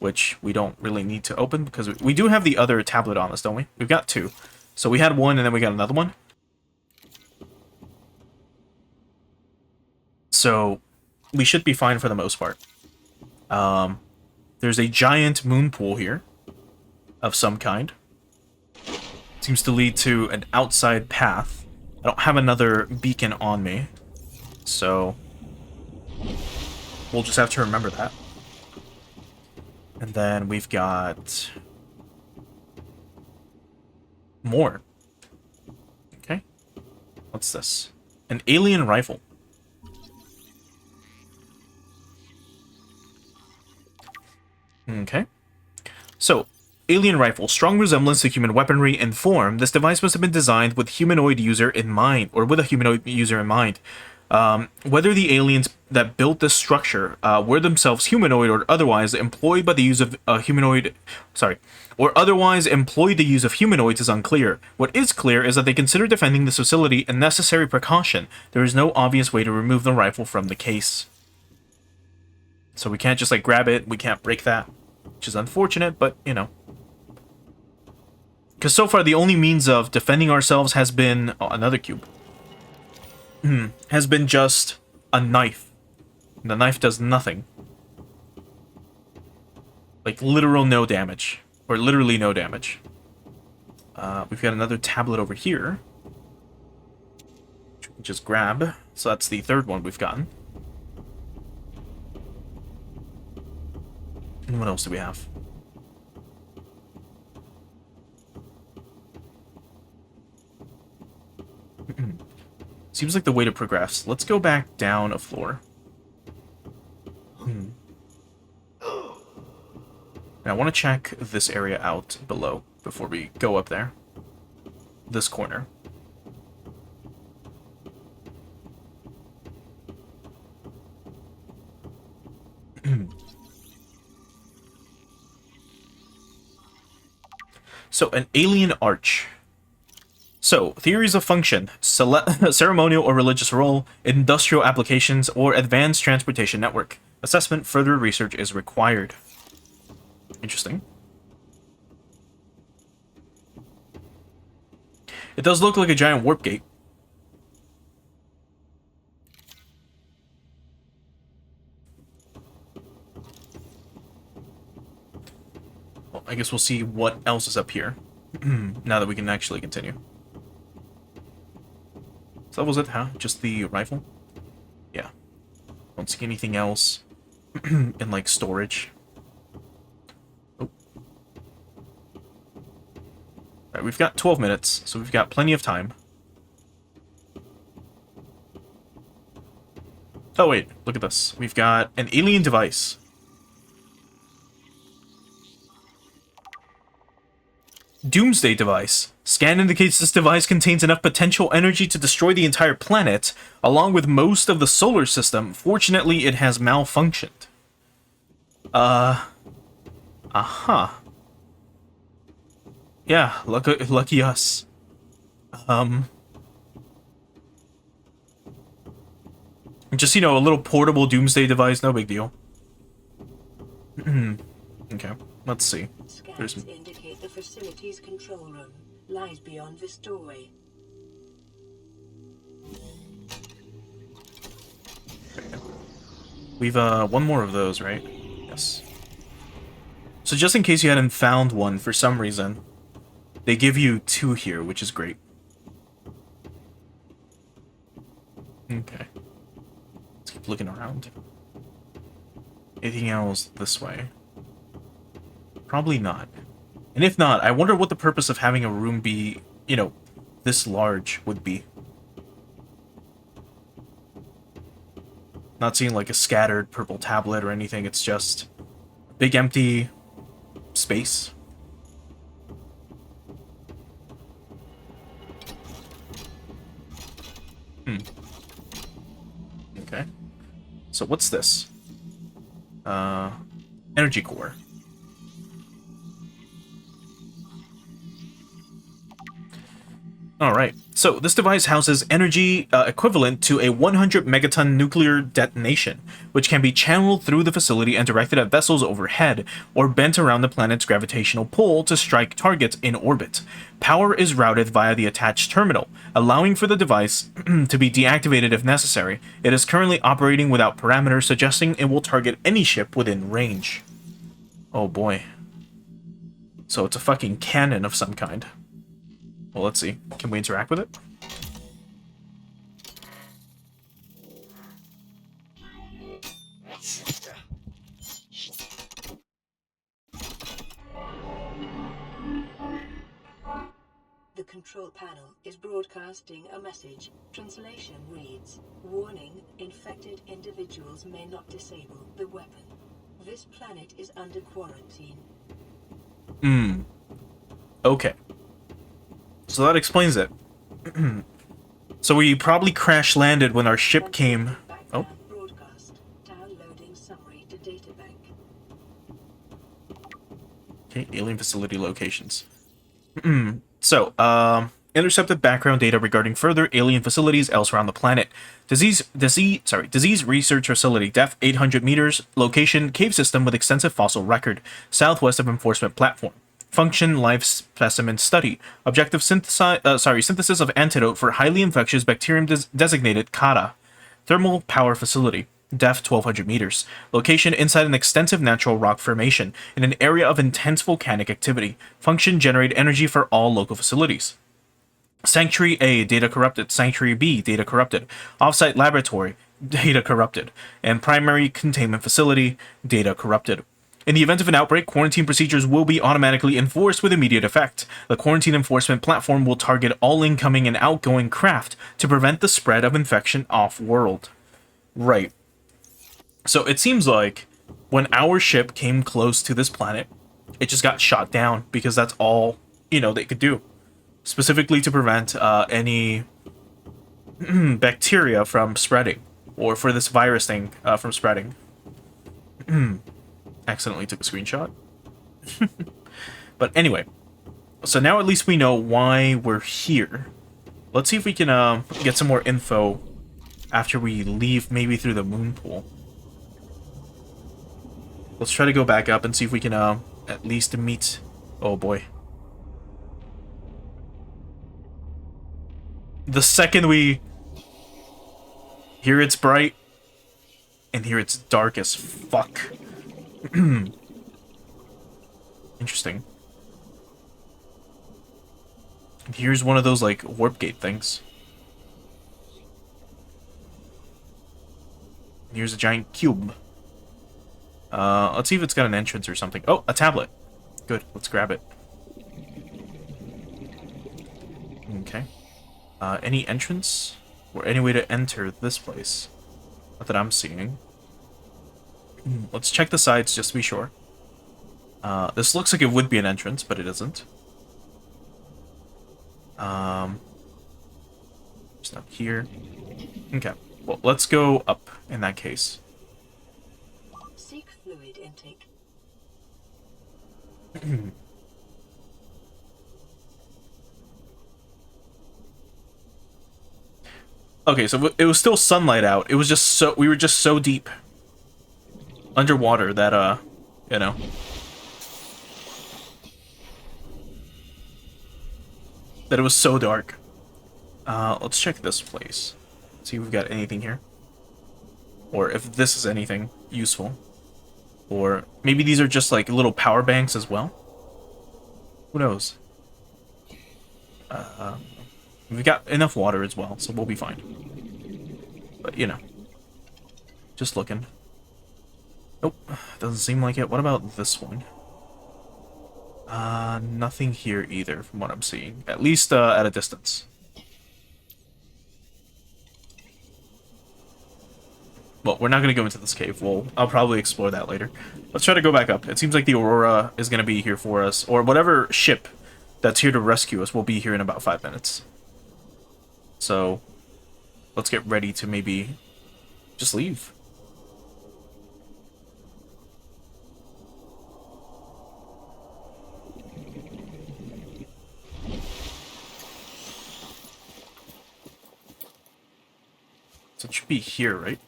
which we don't really need to open because we do have the other tablet on us, don't we? We've got two. So we had one, and then we got another one. So we should be fine for the most part. There's a giant moon pool here of some kind. Seems to lead to an outside path. I don't have another beacon on me, so we'll just have to remember that. And then we've got more. Okay. What's this? An alien rifle. Okay. So, alien rifle. Strong resemblance to human weaponry in form. This device must have been designed with humanoid user in mind, or with a humanoid user in mind. Whether the aliens that built this structure were themselves humanoid or otherwise employed by the use of or otherwise employed the use of humanoids is unclear. What is clear is that they consider defending this facility a necessary precaution. There is no obvious way to remove the rifle from the case. So we can't just, like, grab it. We can't break that. Which is unfortunate, but, you know. Because so far, the only means of defending ourselves has been... Oh, another cube. Has been just a knife. The knife does nothing. Like, literal no damage. Or literally no damage. We've got another tablet over here. Which we can just grab. So that's the third one we've gotten. And what else do we have? Seems like the way to progress. Let's go back down a floor. And I want to check this area out below before we go up there. This corner. So, an alien arch. So, theories of function, ceremonial or religious role, industrial applications, or advanced transportation network. Assessment, further research is required. Interesting. It does look like a giant warp gate. Well, I guess we'll see what else is up here. Now that we can actually continue. So that was it, huh? Just the rifle? Yeah. Don't see anything else in, like, storage. Oh. Alright, we've got 12 minutes, so we've got plenty of time. Oh, wait. Look at this. We've got an alien device. Doomsday device. Scan indicates this device contains enough potential energy to destroy the entire planet, along with most of the solar system. Fortunately, it has malfunctioned. Yeah, lucky us. Just, you know, a little portable doomsday device, no big deal. Okay, let's see. Scans indicate the facility's control room lies beyond this doorway. We've, one more of those, right? Yes. So just in case you hadn't found one for some reason, they give you 2 here, which is great. Okay. Let's keep looking around. Anything else this way? Probably not. And if not, I wonder what the purpose of having a room be, you know, this large would be. Not seeing like a scattered purple tablet or anything, it's just a big empty space. Okay. So what's this? Energy core. Alright. So, this device houses energy equivalent to a 100 megaton nuclear detonation, which can be channeled through the facility and directed at vessels overhead, or bent around the planet's gravitational pull to strike targets in orbit. Power is routed via the attached terminal, allowing for the device to be deactivated if necessary. It is currently operating without parameters, suggesting it will target any ship within range. Oh boy. So it's a fucking cannon of some kind. Well, let's see. Can we interact with it? The control panel is broadcasting a message. Translation reads, "Warning, infected individuals may not disable the weapon. This planet is under quarantine." Okay. So that explains it. So we probably crash-landed when our ship came... Oh. Background broadcast. Downloading summary to databank. Okay, alien facility locations. So, intercepted background data regarding further alien facilities elsewhere on the planet. Disease research facility, depth 800 meters, location cave system with extensive fossil record, southwest of enforcement platform. Function life specimen study. Objective synthesis of antidote for highly infectious bacterium designated Kata. Thermal power facility. Depth 1200 meters. Location inside an extensive natural rock formation in an area of intense volcanic activity. Function generate energy for all local facilities. Sanctuary A, data corrupted. Sanctuary B, data corrupted. Offsite laboratory, data corrupted. And primary containment facility, data corrupted. In the event of an outbreak, quarantine procedures will be automatically enforced with immediate effect. The quarantine enforcement platform will target all incoming and outgoing craft to prevent the spread of infection off-world. Right. So it seems like when our ship came close to this planet, it just got shot down because that's all, they could do. Specifically to prevent any bacteria from spreading, or for this virus thing from spreading. Accidentally took a screenshot. But anyway, so now at least we know why we're here. Let's see if we can get some more info after we leave, maybe through the moon pool. Let's try to go back up and see if we can at least meet... Oh boy. The second we... Here it's bright, and here it's dark as fuck. Interesting. Here's one of those, like, warp gate things. Here's a giant cube. Let's see if it's got an entrance or something. Oh, a tablet. Good, let's grab it. Okay. Any entrance? Or any way to enter this place? Not that I'm seeing. Let's check the sides just to be sure. This looks like it would be an entrance, but it isn't. It's not here. Okay. Well, let's go up in that case. Seek fluid intake. Okay, so it was still sunlight out. It was just so... We were just so deep underwater that, that it was so dark. Let's check this place. See if we've got anything here. Or if this is anything useful. Or maybe these are just like little power banks as well. Who knows? We've got enough water as well, so we'll be fine. But, just looking. Nope, doesn't seem like it. What about this one? Nothing here either, from what I'm seeing. At least, at a distance. Well, we're not going to go into this cave. I'll probably explore that later. Let's try to go back up. It seems like the Aurora is going to be here for us. Or whatever ship that's here to rescue us will be here in about 5 minutes. So, let's get ready to maybe just leave. So it should be here, right?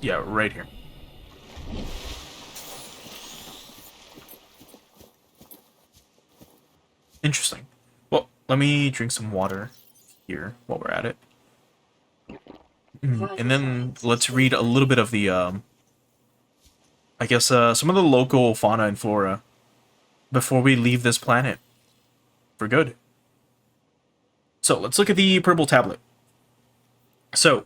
Yeah, right here. Interesting. Well, let me drink some water here while we're at it. And then let's read a little bit of the, I guess, some of the local fauna and flora before we leave this planet for good. So let's look at the purple tablet. So,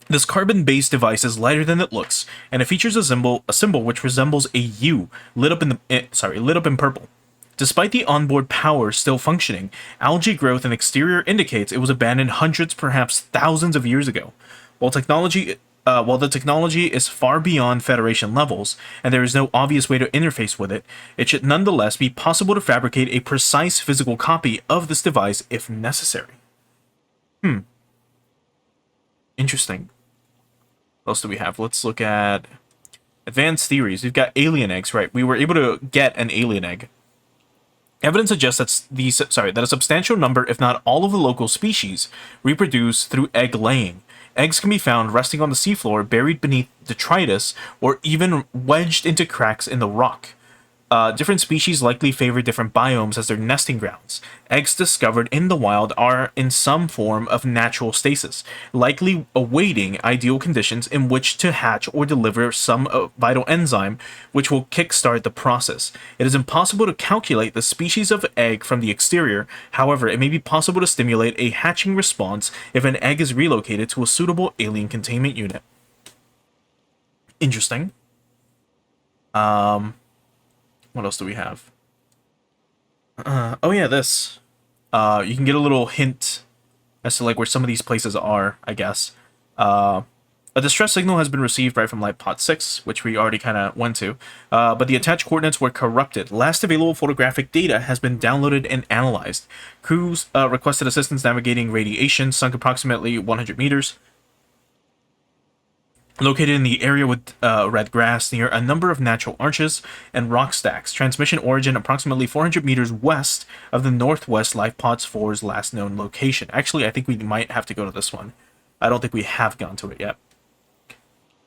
this carbon-based device is lighter than it looks, and it features a symbol which resembles a U lit up in purple. Despite the onboard power still functioning, algae growth in the exterior indicates it was abandoned hundreds, perhaps thousands of years ago. While the technology is far beyond Federation levels, and there is no obvious way to interface with it, it should nonetheless be possible to fabricate a precise physical copy of this device if necessary. Interesting. What else do we have? Let's look at advanced theories. We've got alien eggs, right? We were able to get an alien egg. Evidence suggests that a substantial number, if not all of the local species, reproduce through egg laying. Eggs can be found resting on the seafloor, buried beneath detritus, or even wedged into cracks in the rock. Different species likely favor different biomes as their nesting grounds. Eggs discovered in the wild are in some form of natural stasis, likely awaiting ideal conditions in which to hatch or deliver some vital enzyme which will kickstart the process. It is impossible to calculate the species of egg from the exterior. However, it may be possible to stimulate a hatching response if an egg is relocated to a suitable alien containment unit. Interesting. What else do we have? Oh yeah, this. You can get a little hint as to like where some of these places are, I guess. A distress signal has been received right from Pod 6, which we already kind of went to, but the attached coordinates were corrupted. Last available photographic data has been downloaded and analyzed. Crews requested assistance navigating radiation, sunk approximately 100 meters. Located in the area with red grass near a number of natural arches and rock stacks. Transmission origin approximately 400 meters west of the Northwest LifePods 4's last known location. Actually, I think we might have to go to this one. I don't think we have gone to it yet.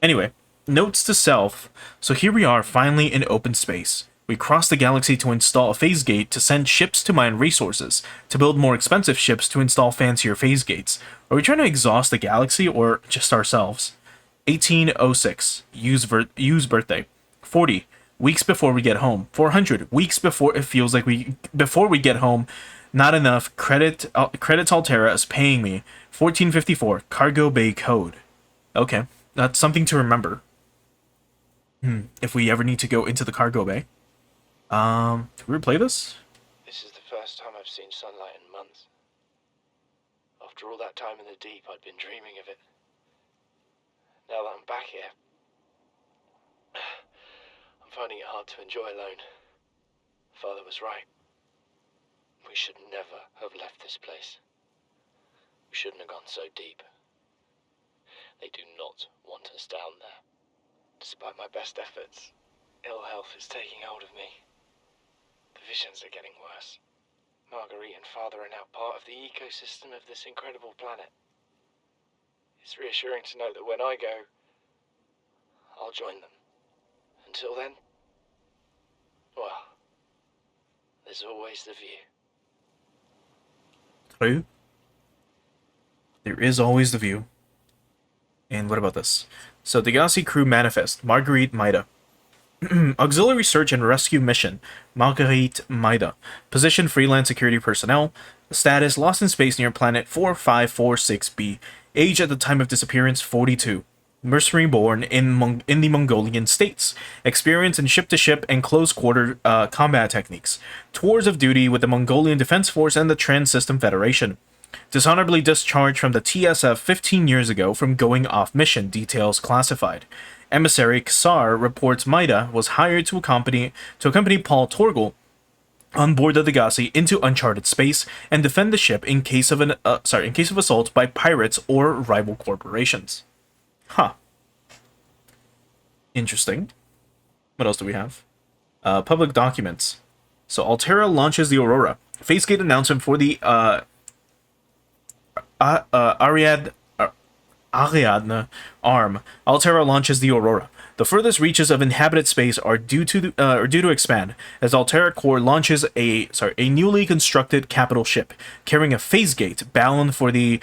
Anyway, notes to self. So here we are, finally in open space. We crossed the galaxy to install a phase gate to send ships to mine resources, to build more expensive ships to install fancier phase gates. Are we trying to exhaust the galaxy or just ourselves? 1806, Yu's birthday. 40, weeks before we get home. 400, weeks before it feels like before we get home. Not enough. Credits Altera is paying me. 1454, cargo bay code. Okay, that's something to remember. If we ever need to go into the cargo bay. Can we replay this? This is the first time I've seen sunlight in months. After all that time in the deep, I'd been dreaming of it. Now that I'm back here, I'm finding it hard to enjoy alone. Father was right. We should never have left this place. We shouldn't have gone so deep. They do not want us down there. Despite my best efforts, ill health is taking hold of me. The visions are getting worse. Marguerite and Father are now part of the ecosystem of this incredible planet. It's reassuring to know that when I go, I'll join them. Until then, well, there's always the view. True. There is always the view. And what about this? So, the Galaxy Crew Manifest, Marguerite Maida. Auxiliary Search and Rescue Mission, Marguerite Maida. Position Freelance Security Personnel. Status Lost in Space near Planet 4546b. Age at the time of disappearance 42. Mercenary born in the Mongolian states. Experience in ship-to-ship and close-quarter combat techniques. Tours of duty with the Mongolian Defense Force and the Trans-System Federation. Dishonorably discharged from the TSF 15 years ago from going off mission. Details classified. Emissary Kassar reports Maida was hired to accompany Paul Torgal on board the Degassi into uncharted space and defend the ship in case of assault by pirates or rival corporations. Huh. Interesting. What else do we have? Public documents. So Altera launches the Aurora. Phase gate announcement for the Ariadne arm. Altera launches the Aurora. The furthest reaches of inhabited space are due to expand as Altera Core launches a newly constructed capital ship carrying a phase gate bound for the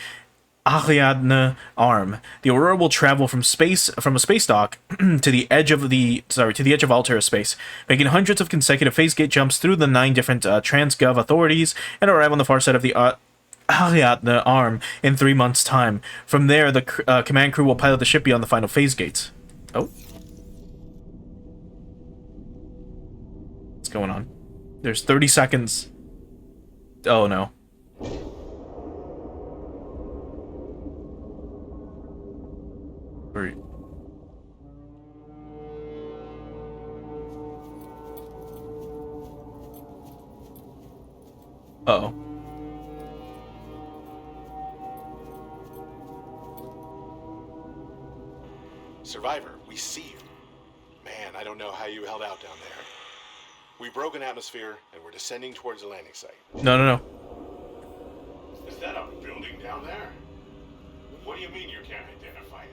Ariadne arm. The Aurora will travel from a space dock to the edge of Altera space, making hundreds of consecutive phase gate jumps through the 9 different Transgov authorities and arrive on the far side of the Ariadne arm in 3 months' time. From there, the command crew will pilot the ship beyond the final phase gates. Oh. What's going on? There's 30 seconds. Oh no. Hurry. Uh-oh. Survivor, we see you. Man, I don't know how you held out down there. We broke an atmosphere, and we're descending towards the landing site. No. Is that a building down there? What do you mean you can't identify it?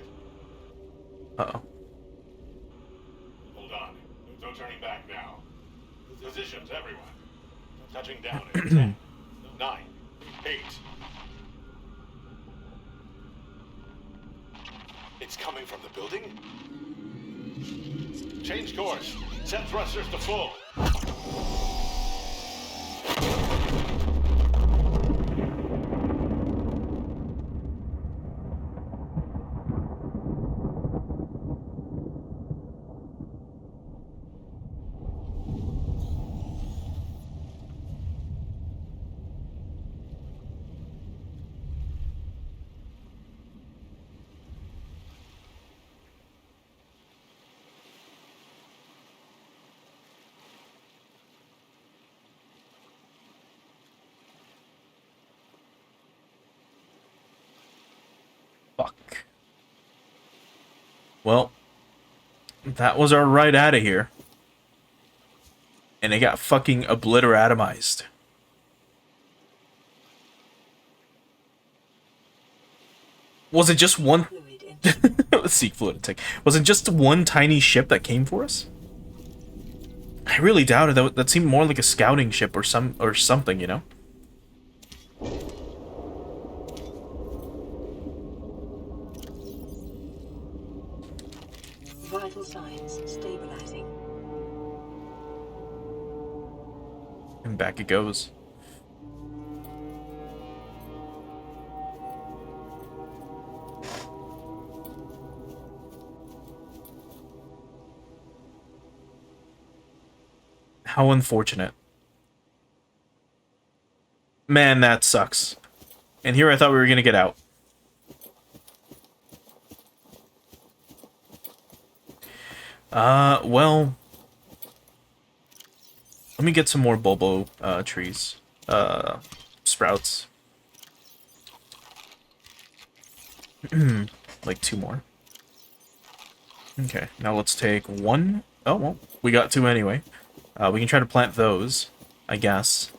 Uh-oh. Hold on. No turning back now. Positions, everyone. Touching down in 10, 9, 8. It's coming from the building? Change course. Set thrusters to full. Fuck. Well, that was our ride out of here. And it got fucking obliteratomized. Was it just one... Seek fluid intake. Was it just one tiny ship that came for us? I really doubted that. That seemed more like a scouting ship or something, you know? Vital signs stabilizing. And back it goes. How unfortunate. Man, that sucks. And here I thought we were gonna get out. Well... Let me get some more bulbo, trees. Sprouts. Like 2 more. Okay, now let's take 1. Oh, well, we got 2 anyway. We can try to plant those, I guess.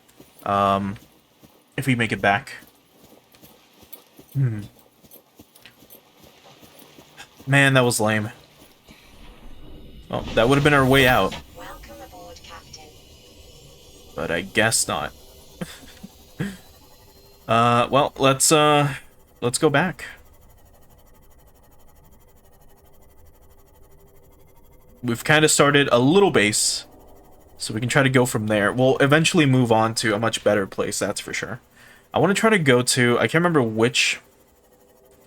If we make it back. Man, that was lame. Well, that would have been our way out. Welcome aboard, Captain. But I guess not. Well, let's go back. We've kind of started a little base, so we can try to go from there. We'll eventually move on to a much better place, that's for sure. I want to try to go to... I can't remember which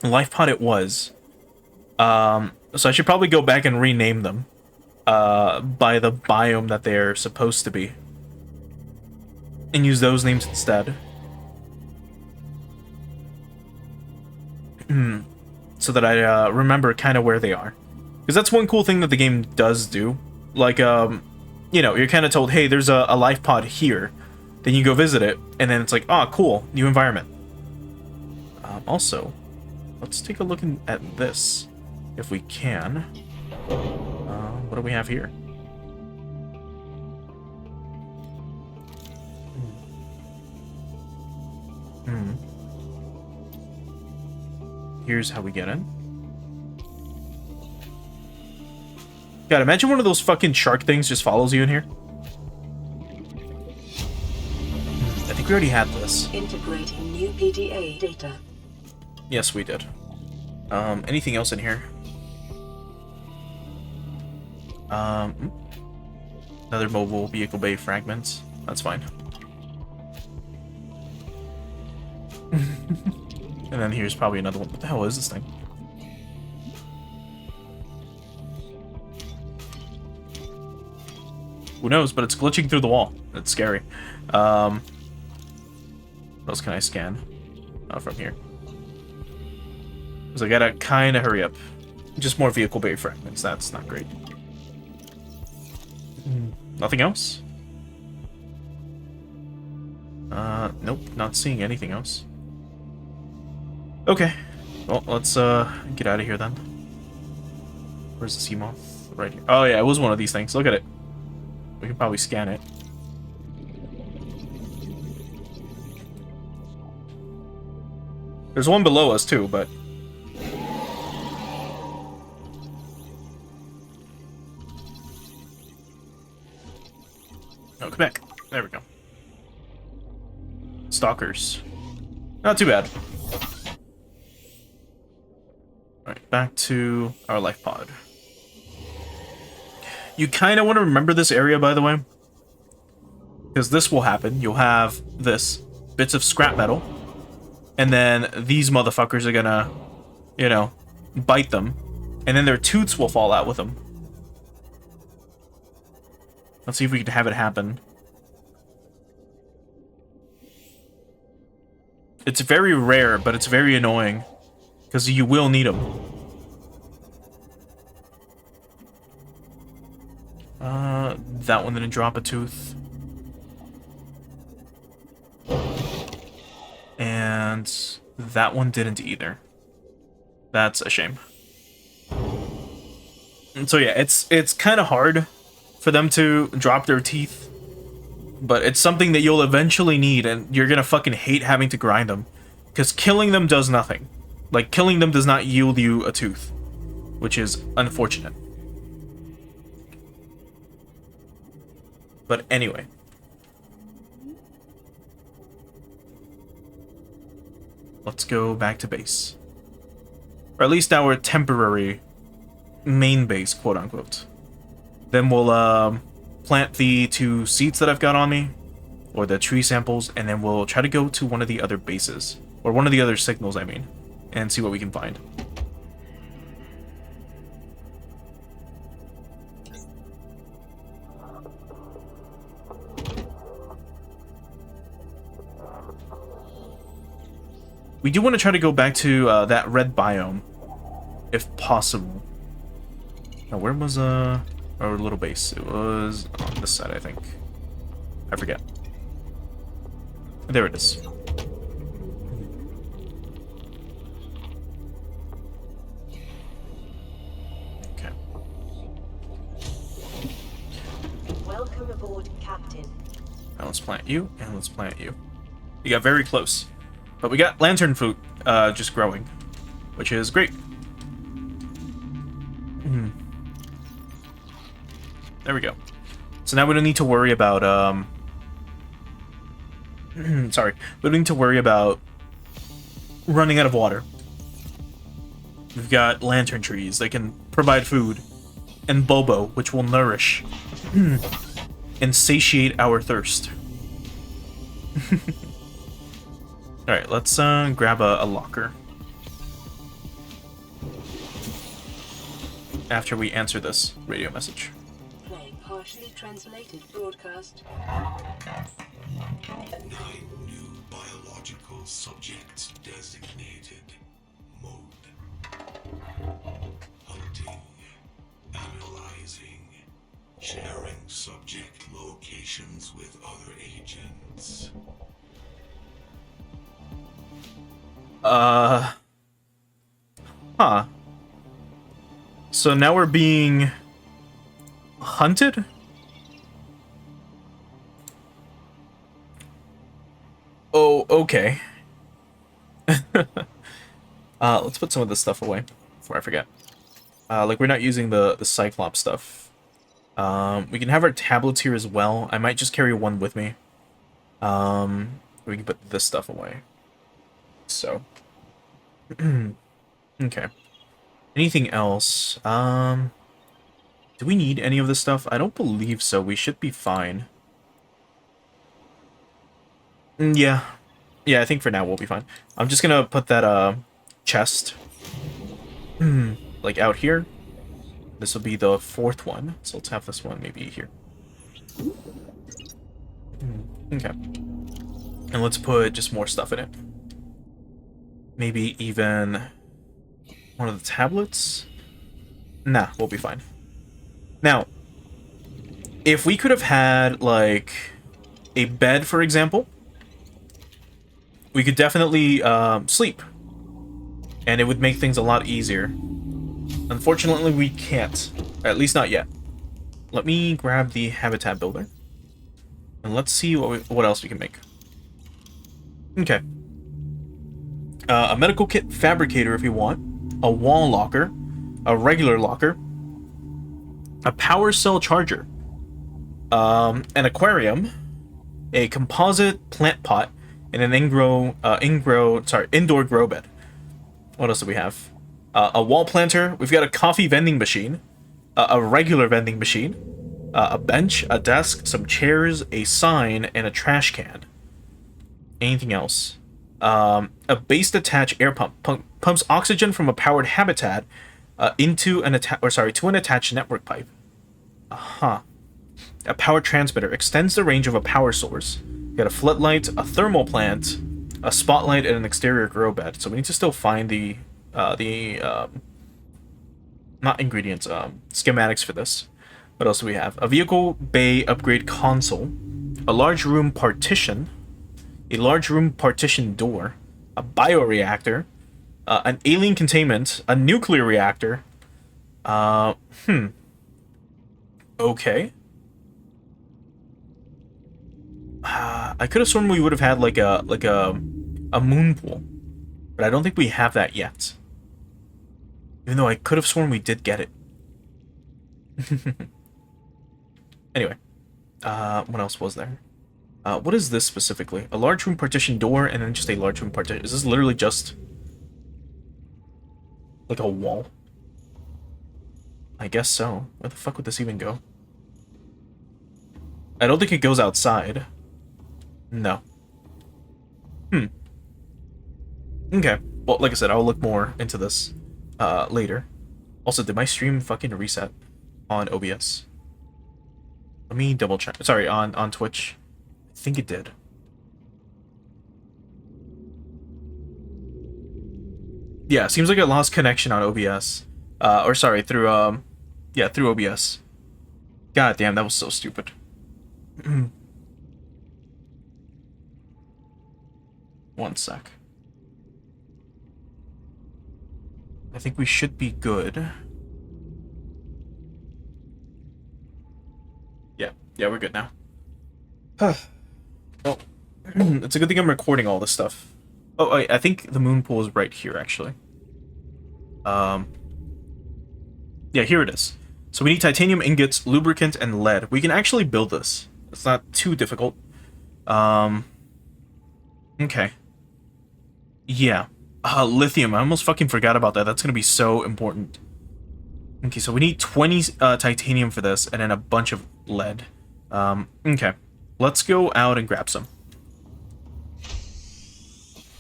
life pod it was. So I should probably go back and rename them. By the biome that they're supposed to be. And use those names instead. So that I remember kind of where they are. Because that's one cool thing that the game does do. Like, you know, you're kind of told, hey, there's a life pod here. Then you go visit it, and then it's like, oh, cool, new environment. Also, let's take a look at this, if we can. What do we have here? Hmm. Here's how we get in. God, imagine one of those fucking shark things just follows you in here. I think we already had this. Integrating new PDA data. Yes, we did. Anything else in here? Another mobile vehicle bay fragments. That's fine. And then here's probably another one. What the hell is this thing? Who knows, but it's glitching through the wall. It's scary. What else can I scan? From here. Because I gotta kind of hurry up. Just more vehicle bay fragments. That's not great. Nothing else? Nope. Not seeing anything else. Okay. Well, let's get out of here then. Where's the sea moth? Right here. Oh yeah, it was one of these things. Look at it. We can probably scan it. There's one below us too, but... Oh, come back. There we go. Stalkers. Not too bad. Alright, back to our life pod. You kind of want to remember this area, by the way. Because this will happen. You'll have this. Bits of scrap metal. And then these motherfuckers are gonna, you know, bite them. And then their tooths will fall out with them. Let's see if we can have it happen. It's very rare, but it's very annoying. Because you will need them. That one didn't drop a tooth. And that one didn't either. That's a shame. And so yeah, it's kind of hard for them to drop their teeth. But it's something that you'll eventually need, and you're gonna fucking hate having to grind them. Because killing them does nothing. Like, killing them does not yield you a tooth. Which is unfortunate. But anyway. Let's go back to base. Or at least our temporary main base, quote-unquote. Then we'll plant the 2 seeds that I've got on me. Or the tree samples. And then we'll try to go to one of the other bases. Or one of the other signals, I mean. And see what we can find. We do want to try to go back to that red biome, if possible. Now, where was our little base? It was on this side, I think. I forget. There it is. Okay. Welcome aboard, Captain. Now let's plant you, and let's plant you. You got very close. But we got lantern fruit just growing, which is great. There we go. So now we don't need to worry about, sorry. We don't need to worry about running out of water. We've got lantern trees. They can provide food. And Bobo, which will nourish and satiate our thirst. Alright, let's grab a locker. After we answer this radio message. Playing partially translated broadcast. 9 new biological subjects designated. Mode. Hunting. Analyzing. Sharing subject locations with other agents. Huh. So now we're being hunted? Oh, okay. Let's put some of this stuff away before I forget. Like, we're not using the Cyclops stuff. We can have our tablets here as well. I might just carry one with me. We can put this stuff away. So. Okay. Anything else? Do we need any of this stuff? I don't believe so. We should be fine. Yeah. Yeah, I think for now we'll be fine. I'm just gonna put that, chest, like, out here. This will be the 4th one. So let's have this one maybe here. Okay. And let's put just more stuff in it. Maybe even one of the tablets? Nah, we'll be fine. Now, if we could have had, like, a bed, for example, we could definitely sleep. And it would make things a lot easier. Unfortunately, we can't. At least not yet. Let me grab the habitat builder. And let's see what else we can make. Okay. A medical kit fabricator if you want. A wall locker. A regular locker. A power cell charger. An aquarium. A composite plant pot. And an indoor grow bed. What else do we have? A wall planter. We've got a coffee vending machine. A regular vending machine. A bench, a desk, some chairs, a sign, and a trash can. Anything else? A base-attached air pump. Pumps oxygen from a powered habitat to an attached network pipe. A power transmitter extends the range of a power source. Got a floodlight, a thermal plant, a spotlight, and an exterior grow bed. So we need to still find the not ingredients, schematics for this. What else do we have? A vehicle bay upgrade console, a large room partition, a large room partition door, a bioreactor, an alien containment, a nuclear reactor. Okay. I could have sworn we would have had like a moon pool, but I don't think we have that yet. Even though I could have sworn we did get it. Anyway, what else was there? What is this specifically? A large room partition door and then just a large room partition. Is this literally just like a wall? I guess so. Where the fuck would this even go? I don't think it goes outside. No. Okay. Well, like I said, I'll look more into this later. Also, did my stream fucking reset on OBS? Let me double check. Sorry, on Twitch. I think it did. Yeah, seems like it lost connection on OBS. Or sorry, through yeah, through OBS. God damn, that was so stupid. One sec. I think we should be good. Yeah, we're good now. Well, it's a good thing I'm recording all this stuff. Oh, I think the moon pool is right here, actually. Yeah, here it is. So we need titanium ingots, lubricant, and lead. We can actually build this. It's not too difficult. Okay. Yeah. Lithium. I almost fucking forgot about that. That's gonna be so important. Okay, so we need 20 titanium for this, and then a bunch of lead. Okay. Let's go out and grab some.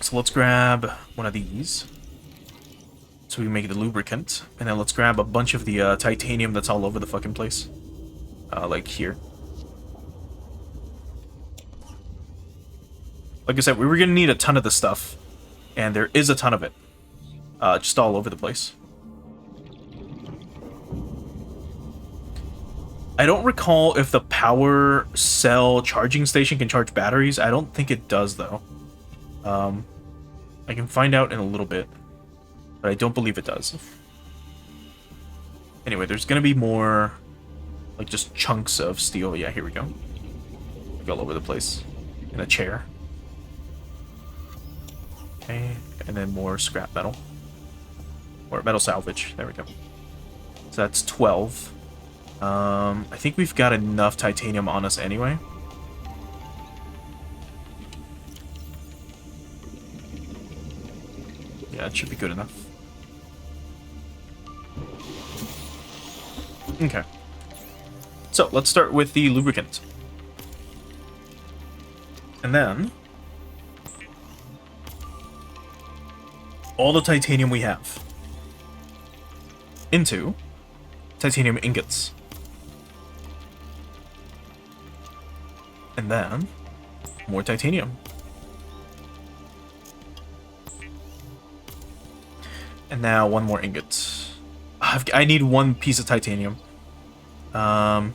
So let's grab one of these. So we can make the lubricant. And then let's grab a bunch of the titanium that's all over the fucking place. Like here. Like I said, we were gonna need a ton of this stuff. And there is a ton of it. Just all over the place. I don't recall if the power cell charging station can charge batteries. I don't think it does, though. I can find out in a little bit. But I don't believe it does. Anyway, there's gonna be more, like, just chunks of steel. Yeah, here we go. Like all over the place. In a chair. Okay, and then more scrap metal. Or metal salvage. There we go. So that's 12. I think we've got enough titanium on us anyway. Yeah, it should be good enough. Okay. So, let's start with the lubricant. And then all the titanium we have into titanium ingots. And then more titanium. And now one more ingot. I need one piece of titanium. I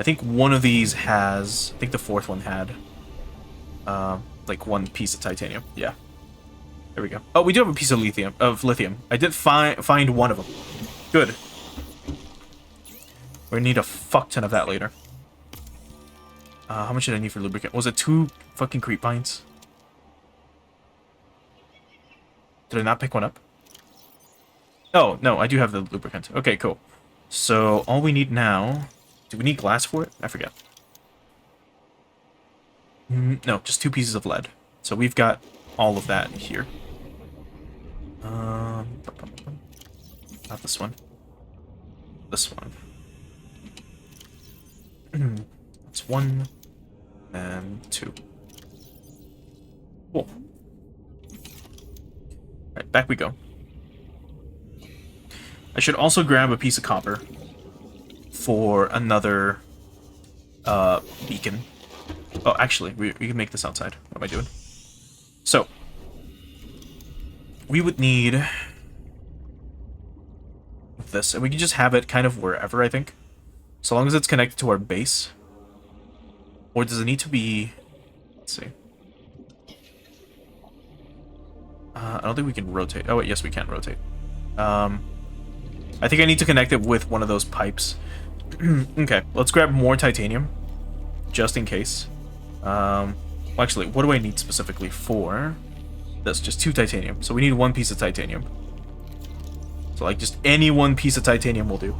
think one of these has... I think the fourth one had... like one piece of titanium. Yeah. There we go. Oh, we do have a piece of lithium. I did find one of them. Good. We need a fuck ton of that later. How much did I need for lubricant? Was it 2 fucking creep vines? Did I not pick one up? Oh, no, I do have the lubricant. Okay, cool. So, all we need now... Do we need glass for it? I forget. No, just 2 pieces of lead. So we've got all of that here. Not this one. This one. That's 1 and 2. Cool. Alright, back we go. I should also grab a piece of copper for another beacon. Oh, actually, we can make this outside. What am I doing? So, we would need this, and we can just have it kind of wherever, I think. So long as it's connected to our base. Or does it need to be... Let's see. I don't think we can rotate. Oh, wait, yes, we can rotate. I think I need to connect it with one of those pipes. Okay, let's grab more titanium. Just in case. Well, actually, what do I need specifically for? That's just 2 titanium. So we need 1 piece of titanium. So, like, just any 1 piece of titanium will do.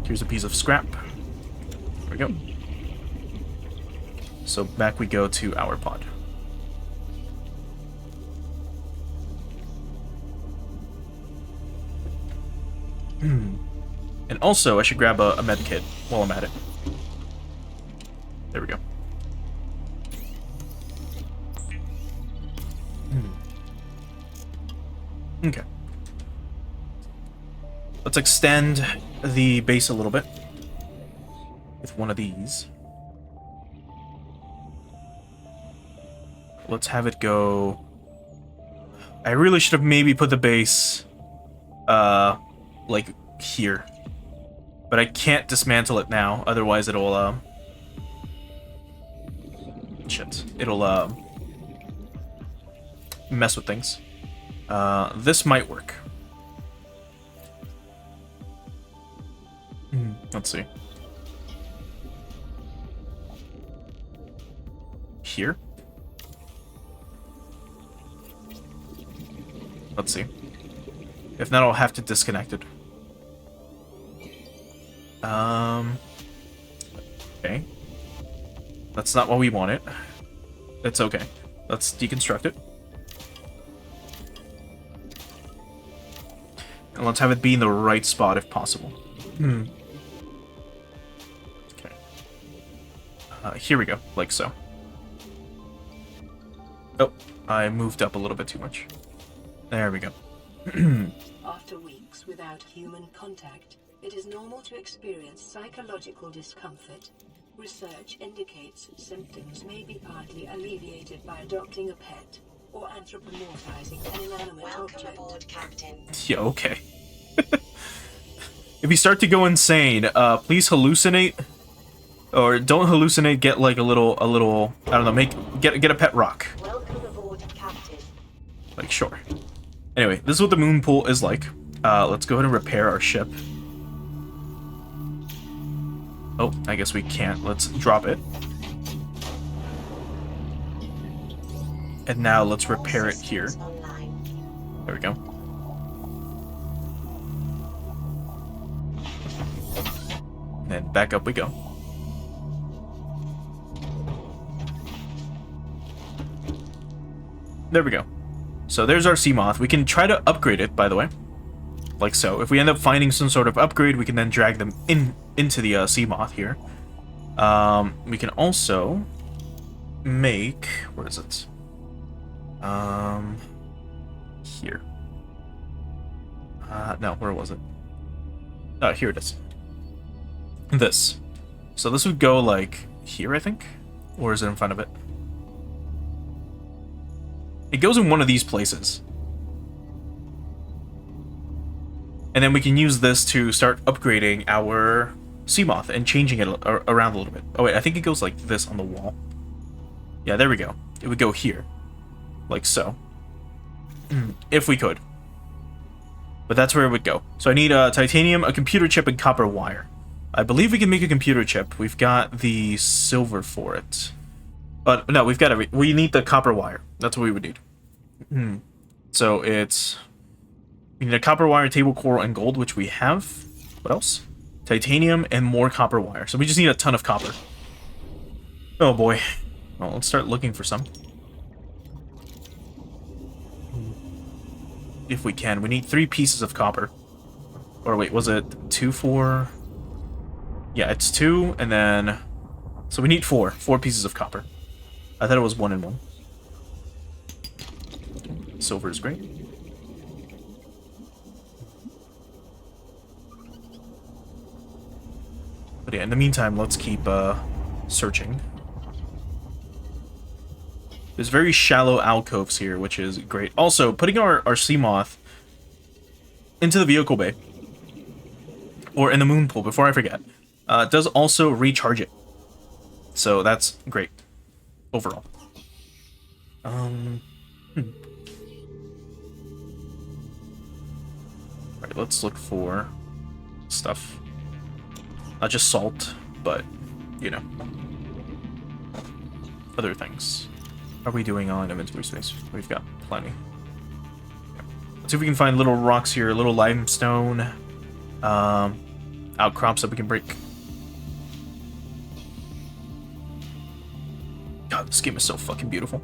Here's a piece of scrap. There we go. So back we go to our pod. And also, I should grab a med kit while I'm at it. There we go. Okay. Let's extend the base a little bit with one of these. Let's have it go... I really should have maybe put the base, like, here. But I can't dismantle it now, otherwise it'll, shit. It'll, mess with things. This might work. Let's see. Here? Let's see. If not, I'll have to disconnect it. Okay. That's not what we wanted. It's okay. Let's deconstruct it. And let's have it be in the right spot if possible. Okay. Here we go, like so. Oh, I moved up a little bit too much. There we go. After weeks without human contact, it is normal to experience psychological discomfort. Research indicates symptoms may be partly alleviated by adopting a pet or anthropomorphizing an inanimate Welcome object. aboard, Captain. Yeah, okay. If you start to go insane, please hallucinate. Or don't hallucinate, get like a little, I don't know, get a pet rock. Welcome aboard, Captain. Like, sure. Anyway, this is what the moon pool is like. Let's go ahead and repair our ship. Oh, I guess we can't. Let's drop it. And now let's repair it here. Systems online. There we go. And then back up we go. There we go. So there's our Seamoth. We can try to upgrade it, by the way. Like so. If we end up finding some sort of upgrade, we can then drag them into the Seamoth here. We can also make... Where is it? Here. No, where was it? Oh, here it is. This. So this would go, like, here, I think? Or is it in front of it? It goes in one of these places. And then we can use this to start upgrading our Seamoth and changing it around a little bit. Oh wait, I think it goes like this on the wall. Yeah, there we go. It would go here. Like so. If we could. But that's where it would go. So I need titanium, a computer chip, and copper wire. I believe we can make a computer chip. We've got the silver for it. But no, we need the copper wire. That's what we would need. So it's... We need a copper wire, table coral, and gold, which we have. What else? Titanium and more copper wire. So we just need a ton of copper. Oh boy. Well, let's start looking for some. If we can. We need 3 pieces of copper. Or wait, was it 2, 4? Yeah, it's 2, and then... So we need 4. 4 pieces of copper. I thought it was 1 and 1. Silver is great. But yeah, in the meantime, let's keep searching. There's very shallow alcoves here, which is great. Also, putting our Seamoth into the vehicle bay, or in the moon pool, before I forget, does also recharge it. So that's great, overall. Alright, let's look for stuff. Not just salt, but, you know, other things. How are we doing on inventory space? We've got plenty. Let's see if we can find little rocks here, little limestone, outcrops that we can break. God, this game is so fucking beautiful.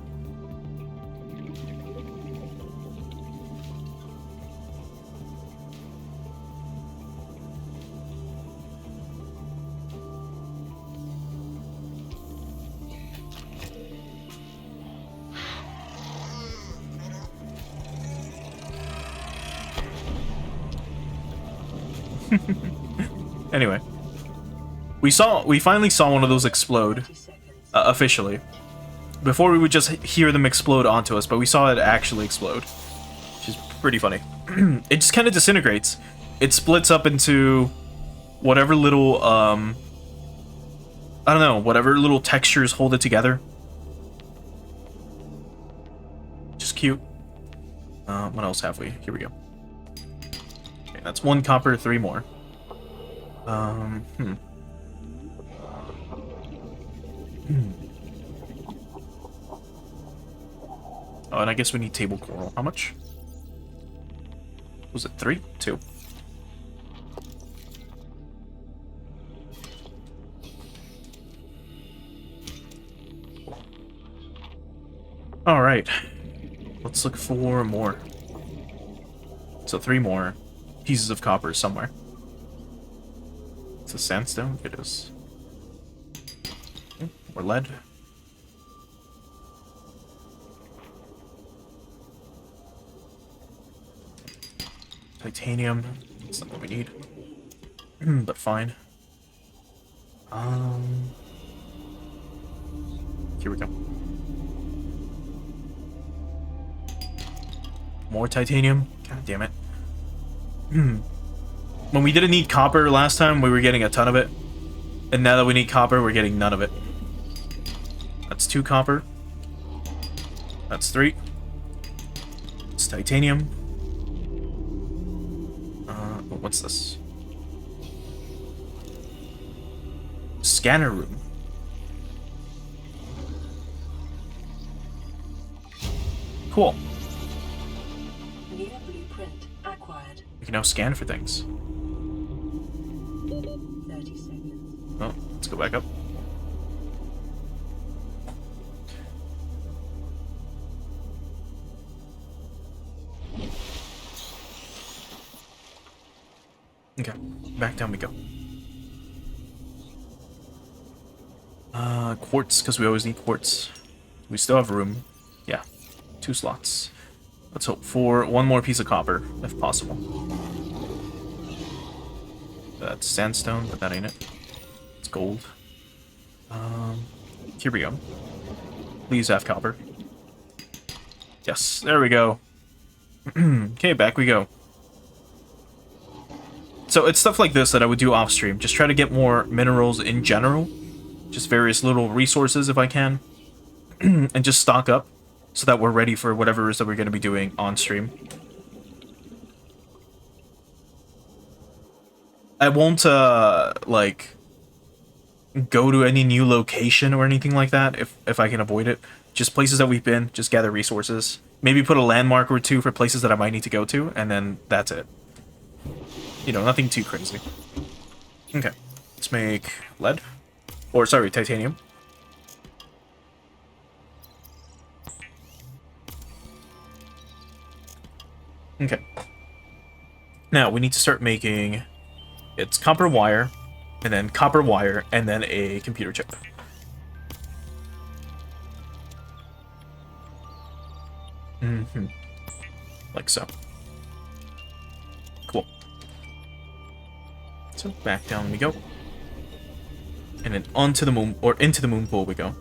Anyway, we finally saw one of those explode, officially. Before we would just hear them explode onto us, but we saw it actually explode, which is pretty funny. It just kind of disintegrates. It splits up into whatever little, I don't know, whatever little textures hold it together. Just cute. What else have we? Here we go. Okay, that's 1 copper, 3 more. Oh, and I guess we need table coral. How much? Was it 3? 2. Alright. Let's look for more. So 3 more pieces of copper somewhere. It's a sandstone? It is. Or lead. Titanium. That's not what we need. But fine. Here we go. More titanium? God damn it. When we didn't need copper last time, we were getting a ton of it. And now that we need copper, we're getting none of it. That's 2 copper. That's 3. It's titanium. What's this? Scanner room. Cool. New blueprint acquired. We can now scan for things. 30 seconds. Oh, let's go back up. Okay, back down we go. Quartz, because we always need quartz. We still have room. Yeah, 2 slots. Let's hope for 1 more piece of copper, if possible. That's sandstone, but that ain't it. It's gold. Here we go. Please have copper. Yes, there we go. Okay, back we go. So it's stuff like this that I would do off stream. Just try to get more minerals in general. Just various little resources if I can. And just stock up so that we're ready for whatever it is that we're going to be doing on stream. I won't, like, go to any new location or anything like that if I can avoid it. Just places that we've been, just gather resources. Maybe put a landmark or 2 for places that I might need to go to, and then that's it. You know, nothing too crazy. Okay, let's make lead. Or, sorry, titanium. Okay. Now, we need to start making... It's copper wire, and then copper wire, and then a computer chip. Mm-hmm. Like so. Cool. So back down we go. And then onto the moon, or into the moon pool we go.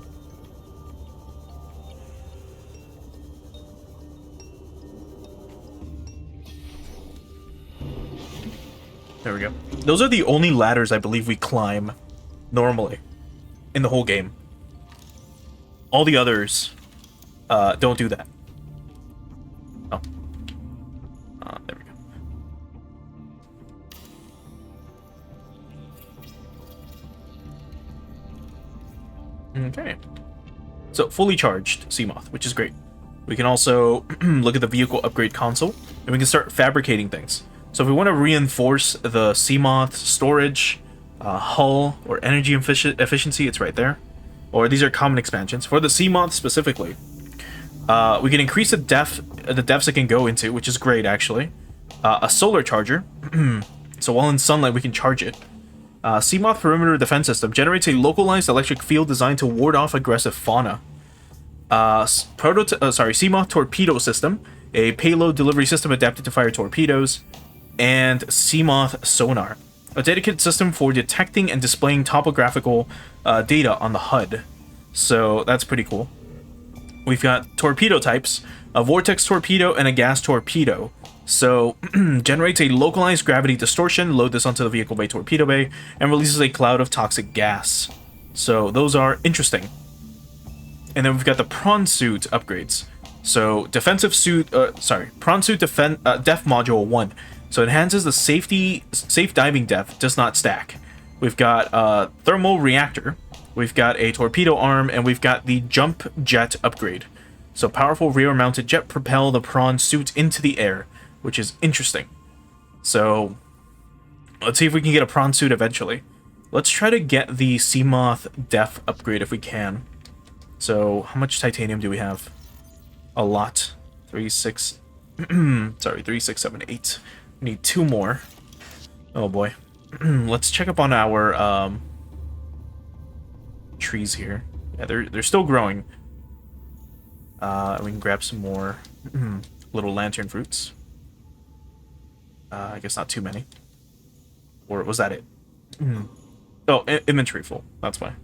There we go. Those are the only ladders I believe we climb normally in the whole game. All the others don't do that. Oh. There we go. Okay. So, fully charged Seamoth, which is great. We can also look at the vehicle upgrade console, and we can start fabricating things. So if we want to reinforce the Seamoth storage, hull, or energy efficiency, it's right there. Or these are common expansions. For the Seamoth specifically, we can increase the depths it can go into, which is great actually. A solar charger, so while in sunlight we can charge it. Seamoth perimeter defense system generates a localized electric field designed to ward off aggressive fauna. Seamoth torpedo system, a payload delivery system adapted to fire torpedoes. And Seamoth sonar, a dedicated system for detecting and displaying topographical data on the HUD. So that's pretty cool. We've got torpedo types, a vortex torpedo and a gas torpedo. So generates a localized gravity distortion, load this onto the vehicle bay torpedo bay, and releases a cloud of toxic gas. So those are interesting. And then we've got the prawn suit upgrades. So defensive suit, prawn suit def module 1. So it enhances the safe diving depth, does not stack. We've got a thermal reactor, we've got a torpedo arm, and we've got the jump jet upgrade. So powerful rear-mounted jet propel the prawn suit into the air, which is interesting. So let's see if we can get a prawn suit eventually. Let's try to get the Seamoth def upgrade if we can. So how much titanium do we have? A lot. 3, 6... sorry, 3, 6, 7, 8. We need 2 more. Oh boy. Let's check up on our trees here. Yeah, they're still growing. We can grab some more little lantern fruits. I guess not too many. Or was that it? Oh, inventory full. That's why.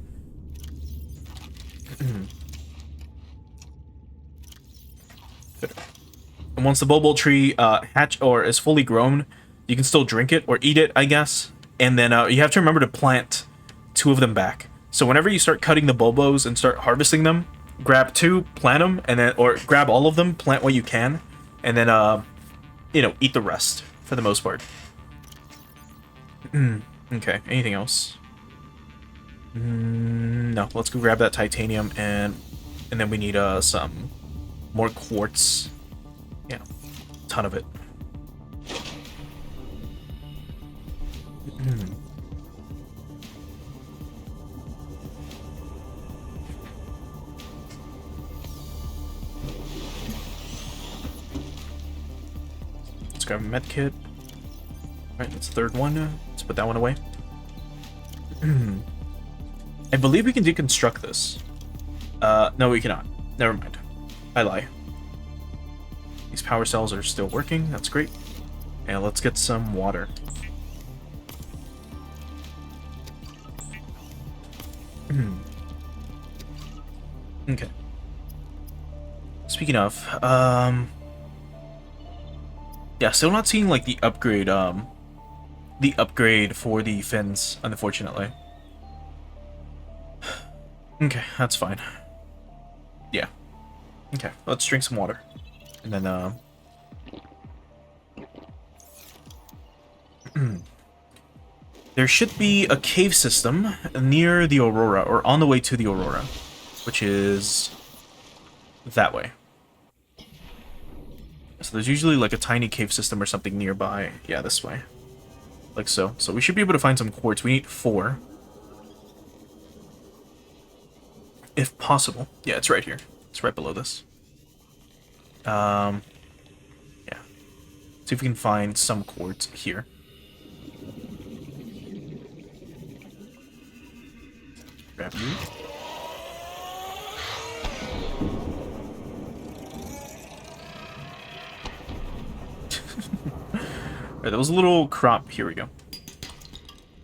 Good. And once the bulbul tree is fully grown, you can still drink it or eat it, I guess. And then you have to remember to plant 2 of them back. So whenever you start cutting the bulbos and start harvesting them, grab 2, plant them, and then grab all of them, plant what you can, and then eat the rest for the most part. Okay. Anything else? No. Let's go grab that titanium and then we need some More quartz. Yeah, ton of it. Let's grab a med kit. Alright, that's the third one. Let's put that one away. I believe we can deconstruct this. No, we cannot. Never mind. I lie. These power cells are still working. That's great. And let's get some water. Okay. Speaking of, yeah, still not seeing like the upgrade for the fins, unfortunately. Okay, that's fine. Yeah. Okay, let's drink some water. And then, there should be a cave system near the Aurora, or on the way to the Aurora, which is that way. So there's usually like a tiny cave system or something nearby. Yeah, this way. Like so. So we should be able to find some quartz. We need 4. If possible. Yeah, it's right here. It's right below this. Yeah. See if we can find some quartz here. Grab you. Alright, that was a little crop. Here we go.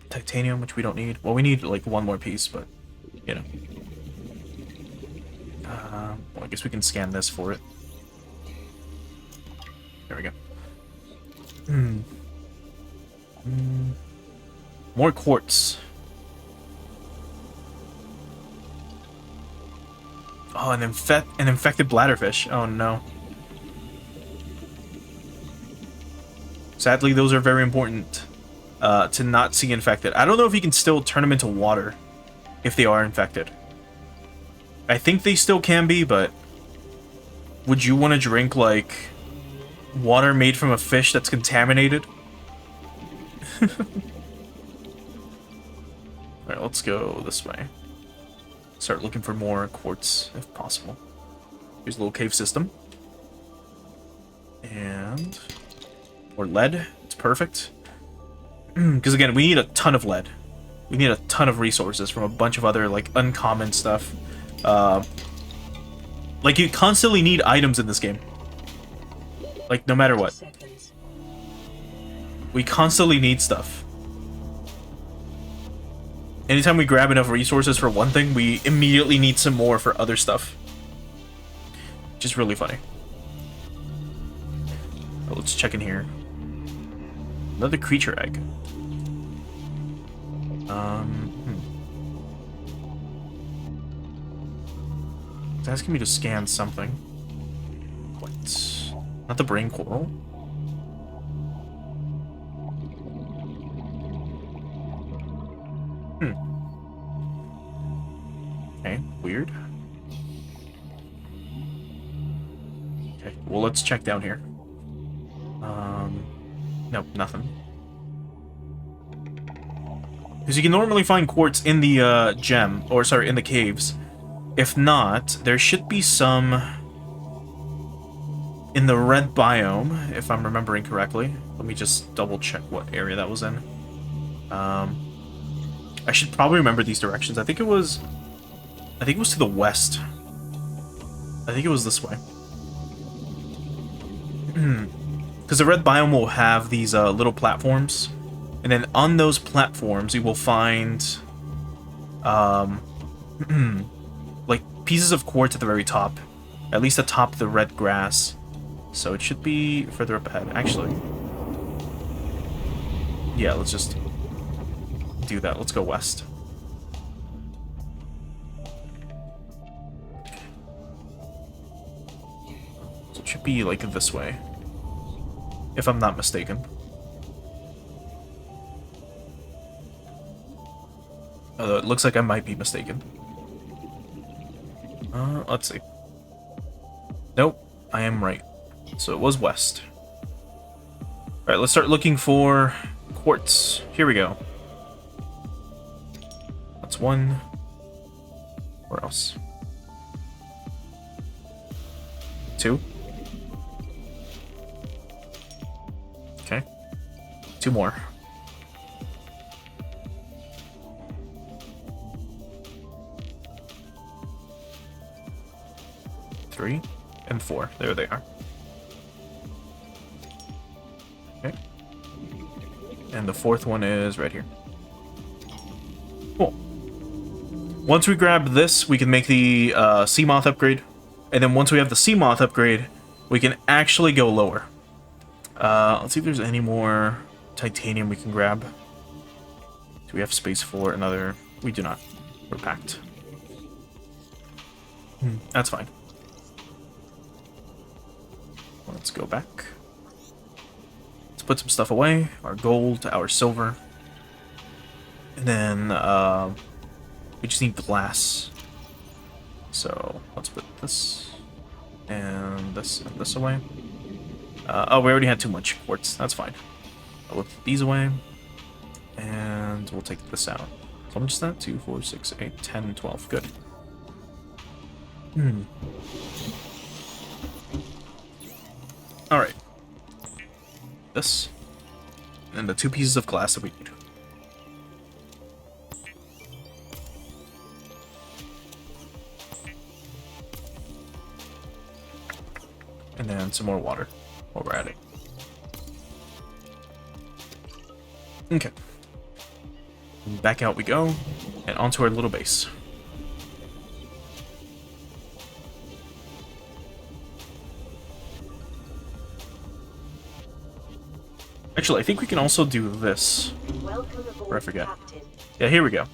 Titanium, which we don't need. Well, we need like 1 more piece, but you know. Well, I guess we can scan this for it. There we go. More quartz. Oh, an infected bladderfish. Oh no. Sadly, those are very important to not see infected. I don't know if you can still turn them into water if they are infected. I think they still can be, but would you want to drink, like, water made from a fish that's contaminated? Alright, let's go this way. Start looking for more quartz, if possible. Here's a little cave system. And more lead. It's perfect. Because again, we need a ton of lead. We need a ton of resources from a bunch of other, like, uncommon stuff. Like, you constantly need items in this game. Like, no matter what. We constantly need stuff. Anytime we grab enough resources for one thing, we immediately need some more for other stuff. Which is really funny. Oh, let's check in here. Another creature egg. It's asking me to scan something. What? Not the brain coral? Okay, weird. Okay, well, let's check down here. Nope, nothing. Because you can normally find quartz in the gem, or sorry, in the caves. If not, there should be some in the red biome, if I'm remembering correctly. Let me just double check what area that was in. I should probably remember these directions. I think it was to the west. I think it was this way. Because the red biome will have these little platforms, and then on those platforms you will find like pieces of quartz at the very top, at least atop the red grass. So it should be further up ahead. Actually, yeah, let's just do that. Let's go west. So it should be like this way, if I'm not mistaken. Although it looks like I might be mistaken. Let's see. Nope, I am right. So it was west. Alright, let's start looking for quartz. Here we go. That's one. Where else? Two. Okay. Two more. Three and four. There they are. Okay. And the fourth one is right here. Cool. Once we grab this, we can make the sea moth upgrade. And then once we have the sea moth upgrade, we can actually go lower. Let's see if there's any more titanium we can grab. Do we have space for another? We do not. We're packed. That's fine. Let's go back. Let's put some stuff away. Our gold, our silver. And then we just need glass. So let's put this and this away. Oh, we already had too much quartz. That's fine. I'll put these away. And we'll take this out. So how much is that? 2, 4, 6, 8, 10, 12. Good. Alright. This. And the 2 pieces of glass that we need. And then some more water while we're at it. Okay. Back out we go, and onto our little base. Actually, I think we can also do this. Welcome aboard, Or I forget. Captain. Yeah, here we go.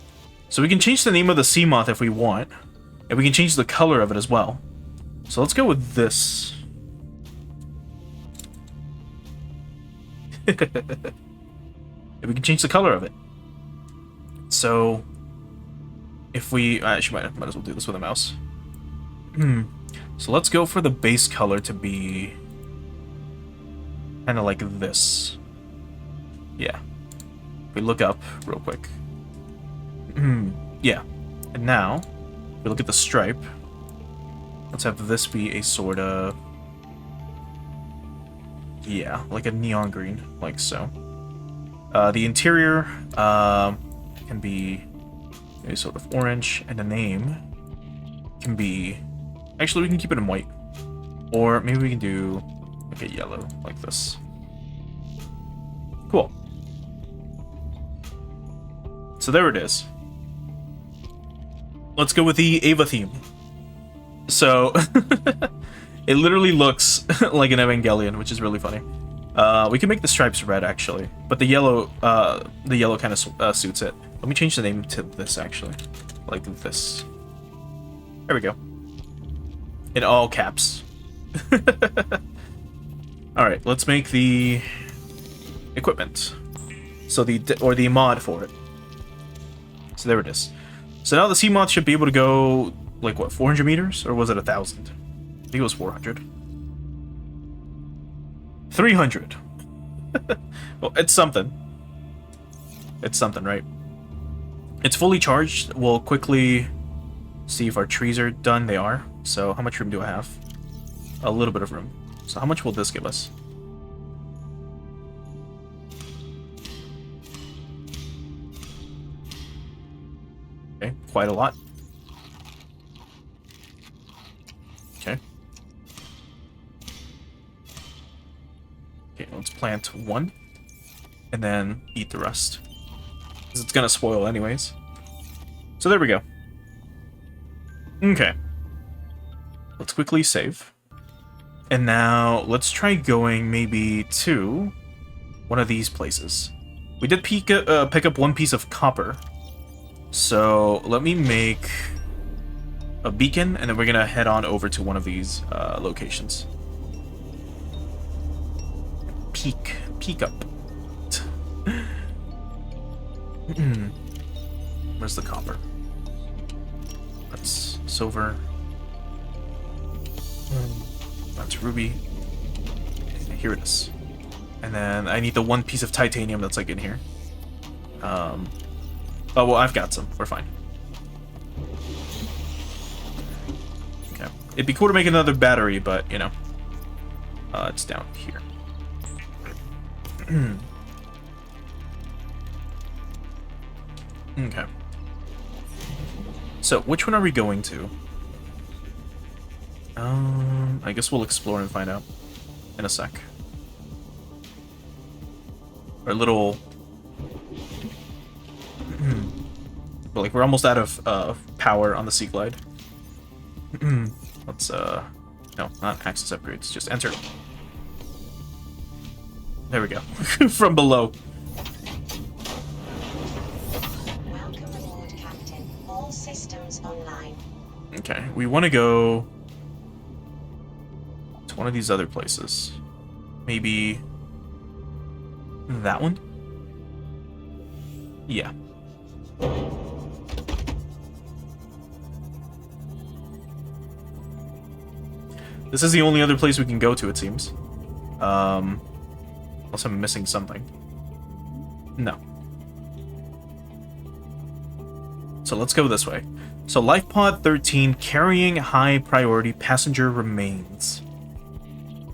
So we can change the name of the sea moth if we want, and we can change the color of it as well. So let's go with this. We can change the color of it. So if we actually might as well do this with a mouse. So let's go for the base color to be kind of like this. Yeah. If we look up real quick. Yeah. And now, if we look at the stripe, let's have this be a sort of, yeah, like a neon green, like so. The interior can be a sort of orange, and the name can be... Actually, we can keep it in white. Or maybe we can do like a yellow, like this. Cool. So there it is. Let's go with the Ava theme. So, it literally looks like an Evangelion, which is really funny. We can make the stripes red, actually, but the yellow kind of suits it. Let me change the name to this, actually, like this. There we go. In all caps. All right, let's make the equipment. So the mod for it. So there it is. So now the sea moth should be able to go like what, 400 meters, or was it 1,000? I think it was 400. 300. Well, it's something. It's something, right? It's fully charged. We'll quickly see if our trees are done. They are. So how much room do I have? A little bit of room. So how much will this give us? Okay, quite a lot. Okay. Okay, let's plant one. And then eat the rest. Because it's gonna spoil anyways. So there we go. Okay. Let's quickly save. And now let's try going maybe to one of these places. We did pick up one piece of copper. So let me make a beacon, and then we're gonna head on over to one of these locations. Peek up. Where's the copper? That's silver. That's ruby. Here it is. And then I need the one piece of titanium that's like in here. Oh, well, I've got some. We're fine. Okay. It'd be cool to make another battery, but, you know. It's down here. Okay. So, which one are we going to? I guess we'll explore and find out in a sec. Our little... But, like, we're almost out of power on the Sea Glide. Let's, no, not access upgrades, just enter. There we go. From below. Welcome aboard, Captain. All systems online. Okay, we want to go to one of these other places. Maybe that one? Yeah. This is the only other place we can go to, it seems. Unless I'm missing something. No. So let's go this way. So Life Pod 13, carrying high priority passenger remains.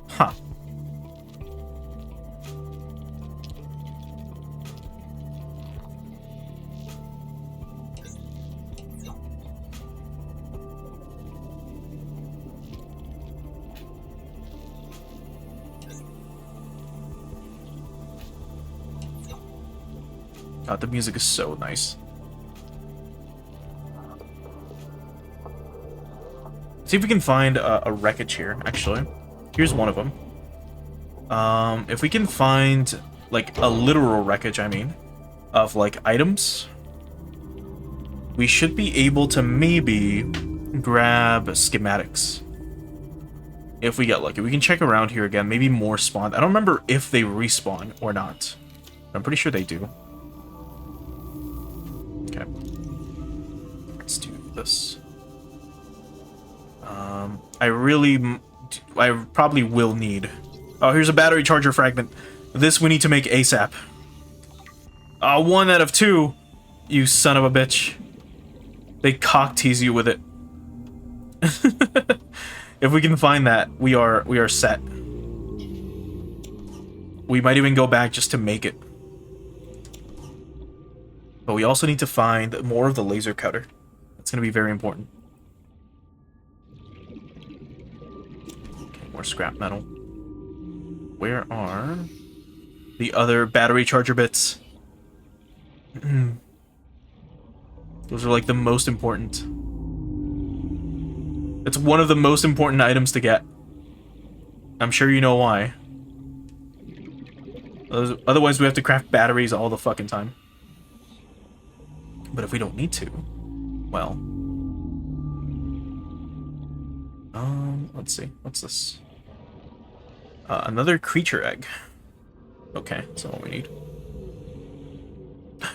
Huh. God, the music is so nice. See if we can find a wreckage here, actually. Here's one of them. If we can find, like, a literal wreckage, I mean, of, like, items, we should be able to maybe grab schematics. If we get lucky. We can check around here again. Maybe more spawn. I don't remember if they respawn or not. I'm pretty sure they do. Okay. Let's do this. I probably will need... Oh, here's a battery charger fragment. This we need to make ASAP. 1 out of 2. You son of a bitch. They cock tease you with it. If we can find that, we are set. We might even go back just to make it. But we also need to find more of the laser cutter. That's going to be very important. Okay, more scrap metal. Where are the other battery charger bits? Those are like the most important. It's one of the most important items to get. I'm sure you know why. Otherwise we have to craft batteries all the fucking time. But if we don't need to, well... let's see. What's this? Another creature egg. Okay, that's all we need.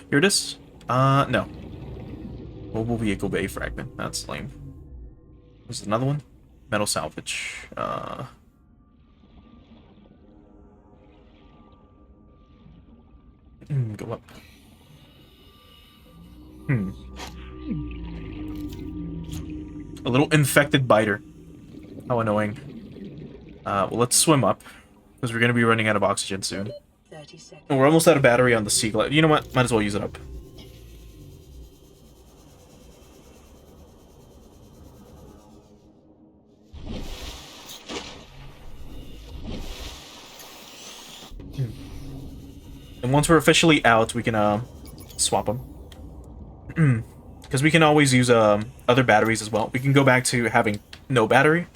Here it is? No. Mobile vehicle bay fragment. That's lame. There's another one. Metal salvage. Go up. A little infected biter. How annoying. Well, let's swim up, because we're going to be running out of oxygen soon. 30 seconds. And we're almost out of battery on the Sea Glide. You know what? Might as well use it up. And once we're officially out, we can swap them. Because we can always use other batteries as well. We can go back to having no battery,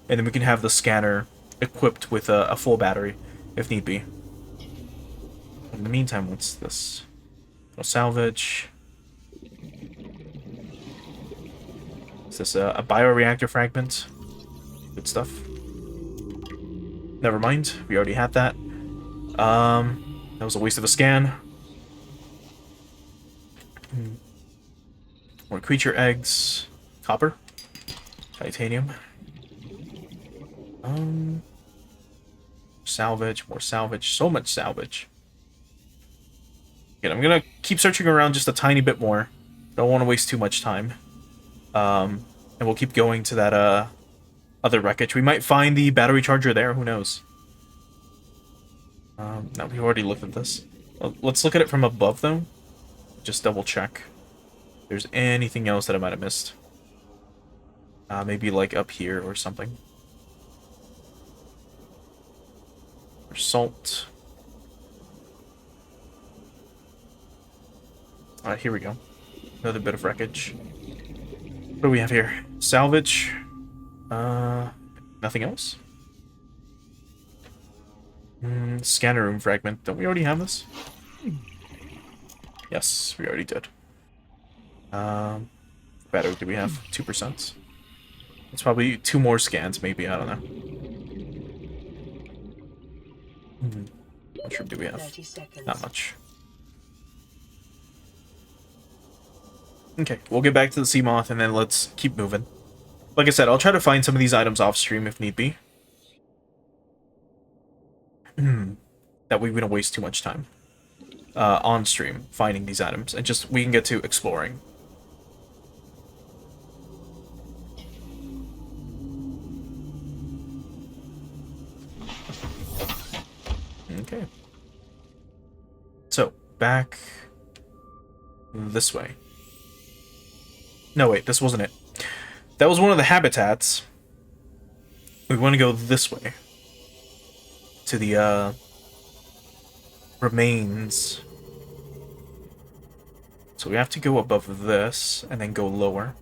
and then we can have the scanner equipped with a full battery, if need be. In the meantime, what's this? No salvage. Is this a bioreactor fragment? Good stuff. Never mind, we already had that. That was a waste of a scan. More creature eggs. Copper. Titanium. Salvage, more salvage, so much salvage. Again, I'm gonna keep searching around just a tiny bit more. Don't want to waste too much time. And we'll keep going to that other wreckage. We might find the battery charger there, who knows? No, we've already looked at this. Let's look at it from above, though. Just double check. If there's anything else that I might have missed. Maybe like up here or something. Or salt. Alright, here we go. Another bit of wreckage. What do we have here? Salvage. Nothing else? Scanner room fragment. Don't we already have this? Yes, we already did. Battery do we have? 2%. It's probably 2 more scans, maybe. I don't know. How much room do we have? 30 seconds. Not much. Okay, we'll get back to the sea moth and then let's keep moving. Like I said, I'll try to find some of these items off stream if need be. That way we don't waste too much time on stream finding these items, and just we can get to exploring. Okay. So, back this way. No, wait, this wasn't it. That was one of the habitats. We want to go this way. To the, remains. So we have to go above this, and then go lower.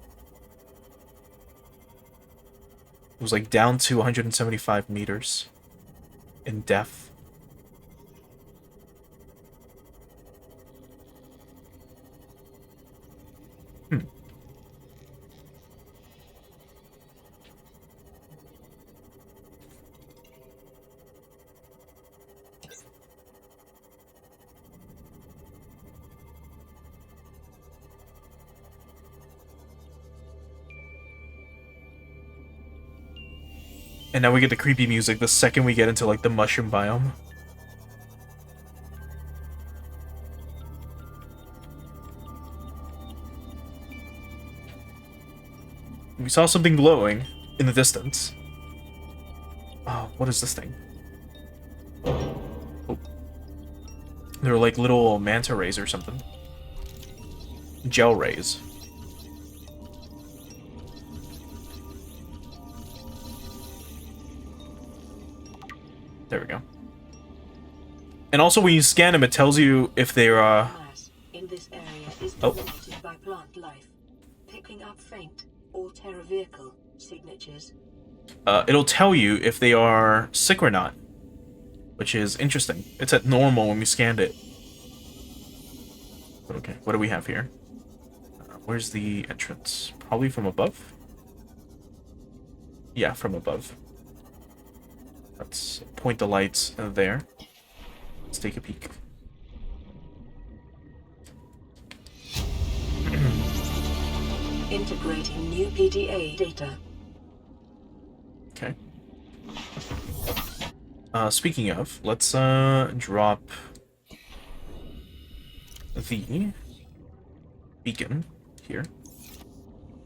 It was like down to 175 meters in depth. And now we get the creepy music the second we get into, like, the mushroom biome. We saw something glowing in the distance. Oh, what is this thing? Oh. They're like little manta rays or something. Gel rays. There we go. And also when you scan them, it tells you if they're Mass in this area is Oh. dominated by plant life, picking up faint or terror vehicle signatures. It'll tell you if they are sick or not, which is interesting. It's at normal when we scanned it. Okay, what do we have here? Where's the entrance? Probably from above? Yeah, from above. Let's point the lights there. Let's take a peek. Integrating new PDA data. Okay. Speaking of, let's drop the beacon here.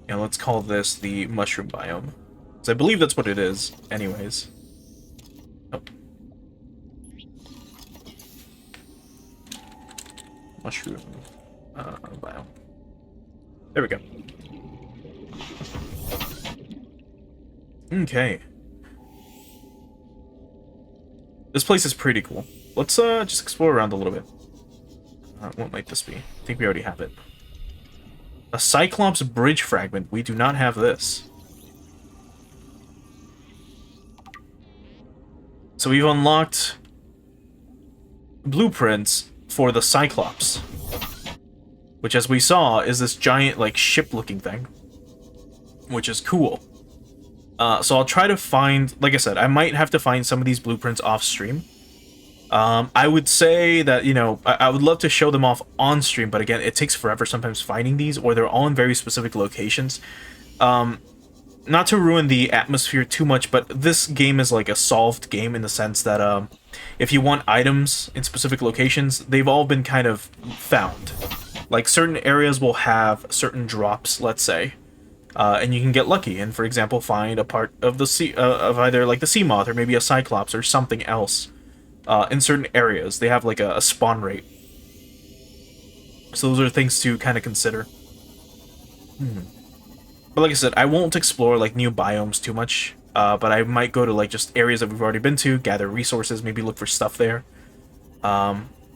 And let's call this the mushroom biome. Because I believe that's what it is, anyways. Oh. Mushroom biome. There we go. Okay. This place is pretty cool. Let's just explore around a little bit. What might this be? I think we already have it. A Cyclops bridge fragment. We do not have this. So we've unlocked blueprints for the Cyclops, which, as we saw, is this giant, like, ship-looking thing, which is cool. So I'll try to find, like I said, I might have to find some of these blueprints off-stream. I would say that, you know, I would love to show them off on-stream, but again, it takes forever sometimes finding these, or they're all in very specific locations. not to ruin the atmosphere too much, but this game is like a solved game in the sense that if you want items in specific locations, they've all been kind of found. Like certain areas will have certain drops, let's say, and you can get lucky and, for example, find a part of the sea of either like the sea moth or maybe a cyclops or something else. In certain areas, they have like a spawn rate. So those are things to kind of consider. But like I said, I won't explore like new biomes too much. But I might go to like just areas that we've already been to, gather resources, maybe look for stuff there,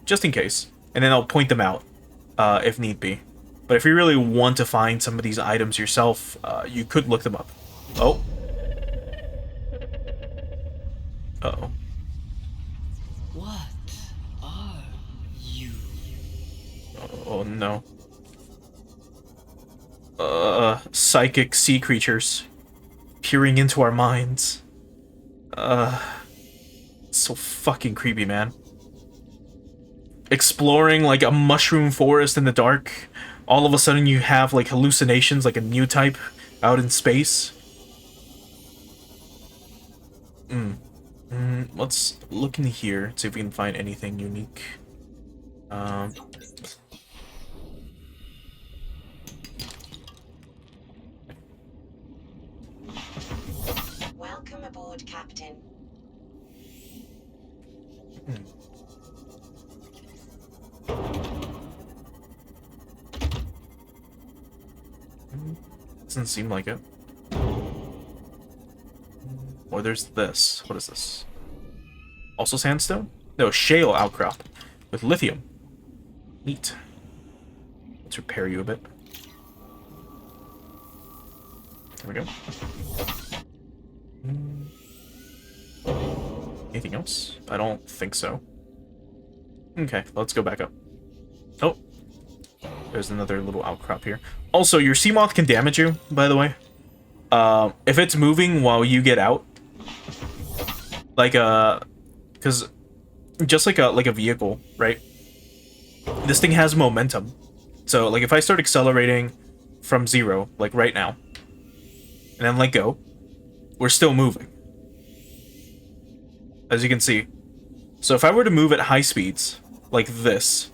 just in case. And then I'll point them out if need be. But if you really want to find some of these items yourself, you could look them up. Oh. Uh-oh. What are you? Oh no. Psychic sea creatures peering into our minds. It's so fucking creepy, man. Exploring like a mushroom forest in the dark. All of a sudden you have like hallucinations, like a new type out in space. Let's look in here, see if we can find anything unique. Welcome aboard, Captain. Doesn't seem like it. Or there's this. What is this? Also sandstone? No, shale outcrop with lithium. Neat. Let's repair you a bit. There we go. Anything else? I don't think so. Okay, let's go back up. Oh. There's another little outcrop here. Also, your sea moth can damage you, by the way. If it's moving while you get out, like because just like a vehicle, right? This thing has momentum. So like if I start accelerating from 0, like right now, and then let go, we're still moving. As you can see. So if I were to move at high speeds, like this,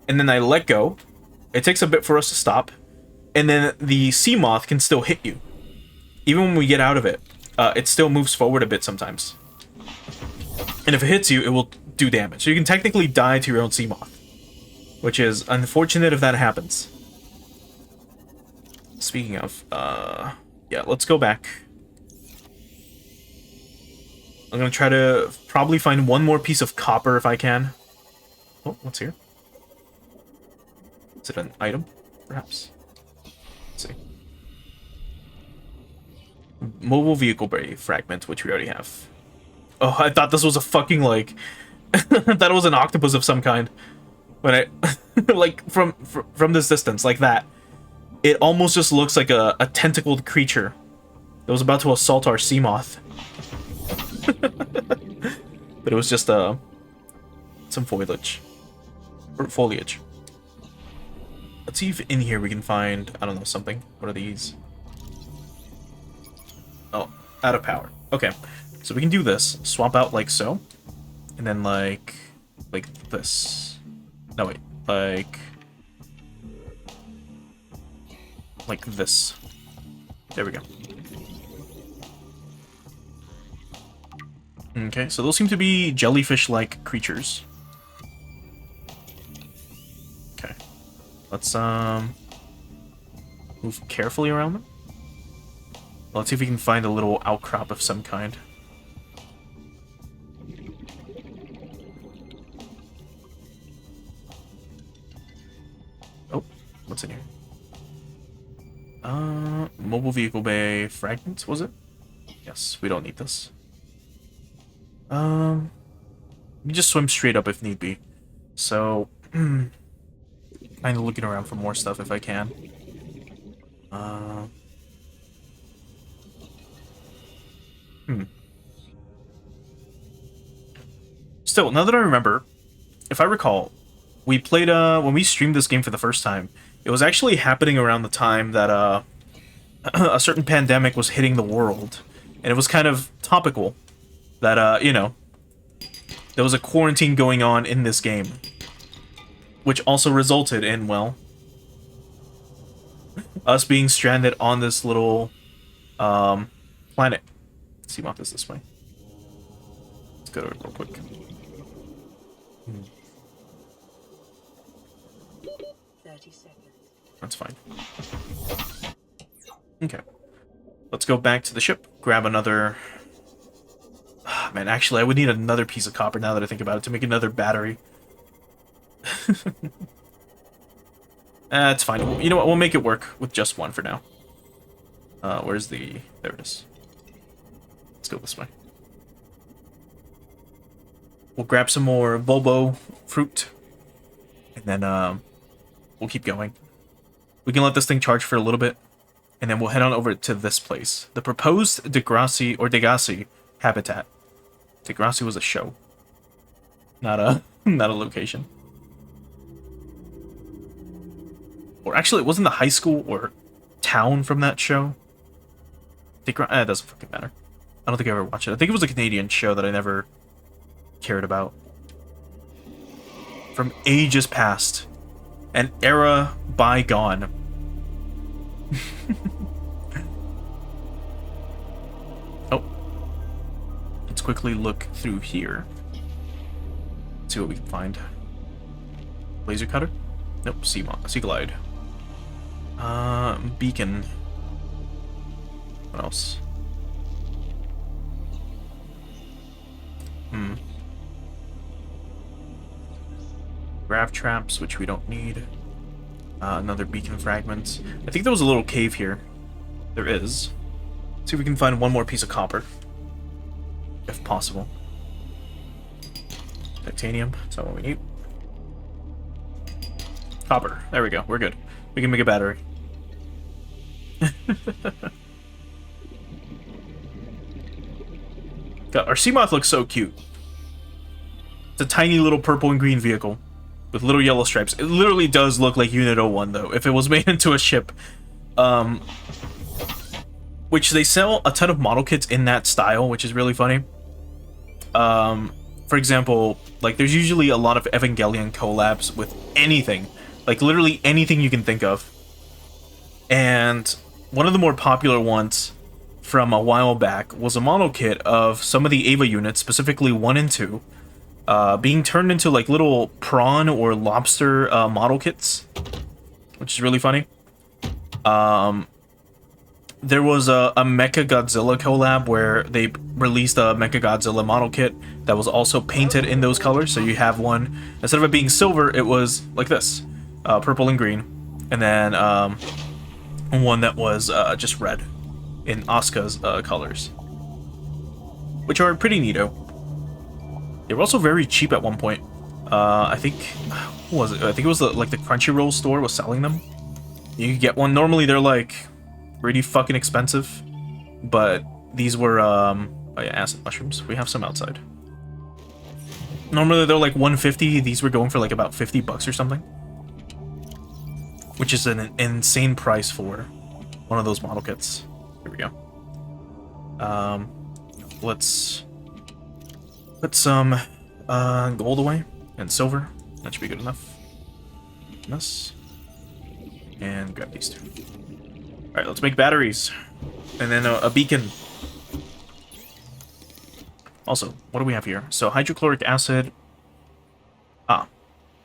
and then I let go, it takes a bit for us to stop, and then the sea moth can still hit you. Even when we get out of it, it still moves forward a bit sometimes. And if it hits you, it will do damage. So you can technically die to your own sea moth, which is unfortunate if that happens. Speaking of, yeah, let's go back. I'm gonna try to probably find one more piece of copper if I can. Oh, what's here? Is it an item, perhaps? Let's see. Mobile vehicle bay fragment, which we already have. Oh, I thought this was a fucking, like... I thought it was an octopus of some kind. When I... like, from this distance, like that. It almost just looks like a tentacled creature that was about to assault our sea moth. But it was just, some foliage. Or foliage. Let's see if in here we can find, I don't know, something. What are these? Oh, out of power. Okay, so we can do this. Swap out like so. And then like this. No, wait. Like this. There we go. Okay, so those seem to be jellyfish-like creatures. Okay. Let's, move carefully around them. Let's see if we can find a little outcrop of some kind. Oh, what's in here? Mobile vehicle bay fragments, was it? Yes, we don't need this. You just swim straight up if need be. So, kind of looking around for more stuff if I can. Still, now that I remember, if I recall, we played, when we streamed this game for the first time, it was actually happening around the time that, a certain pandemic was hitting the world, and it was kind of topical that, you know, there was a quarantine going on in this game, which also resulted in, well, us being stranded on this little, planet. Let's see what this way. Let's go to it real quick. 30 seconds. That's fine. Okay. Let's go back to the ship, grab another... Man, actually, I would need another piece of copper now that I think about it to make another battery. It's fine. You know what? We'll make it work with just one for now. Where's the... There it is. Let's go this way. We'll grab some more Bulbo fruit. And then, we'll keep going. We can let this thing charge for a little bit. And then we'll head on over to this place. The proposed Degrassi habitat. Degrassi was a show. Not a location. Or actually, it wasn't the high school or town from that show. It doesn't fucking matter. I don't think I ever watched it. I think it was a Canadian show that I never cared about. From ages past. An era bygone. Oh. Let's quickly look through here. See what we can find. Laser cutter? Nope, sea glide. Beacon. What else? Grav traps, which we don't need. Another beacon fragment. I think there was a little cave here. There is. Let's see if we can find one more piece of copper. If possible. Titanium, that's not what we need. Copper. There we go. We're good. We can make a battery. God, our Seamoth looks so cute. It's a tiny little purple and green vehicle with little yellow stripes. It literally does look like Unit 01, though, if it was made into a ship. Which they sell a ton of model kits in that style, which is really funny. For example, like, there's usually a lot of Evangelion collabs with anything. Like, literally anything you can think of. And one of the more popular ones from a while back was a model kit of some of the Ava units, specifically 1 and 2, being turned into, like, little prawn or lobster model kits, which is really funny. There was a Mecha Godzilla collab where they released a Mecha Godzilla model kit that was also painted in those colors. So you have one, instead of it being silver, it was like this, purple and green. And then one that was just red in Asuka's colors, which are pretty neato. They were also very cheap at one point. I think, what was it? I think it was like the Crunchyroll store was selling them. You could get one. Normally they're like pretty fucking expensive, but these were oh yeah, acid mushrooms. We have some outside. Normally they're like 150. These were going for like about $50 or something, which is an insane price for one of those model kits. Here we go. Let's put some gold away and silver. That should be good enough. This. And grab these two. Alright, let's make batteries. And then a beacon. Also, what do we have here? So, hydrochloric acid.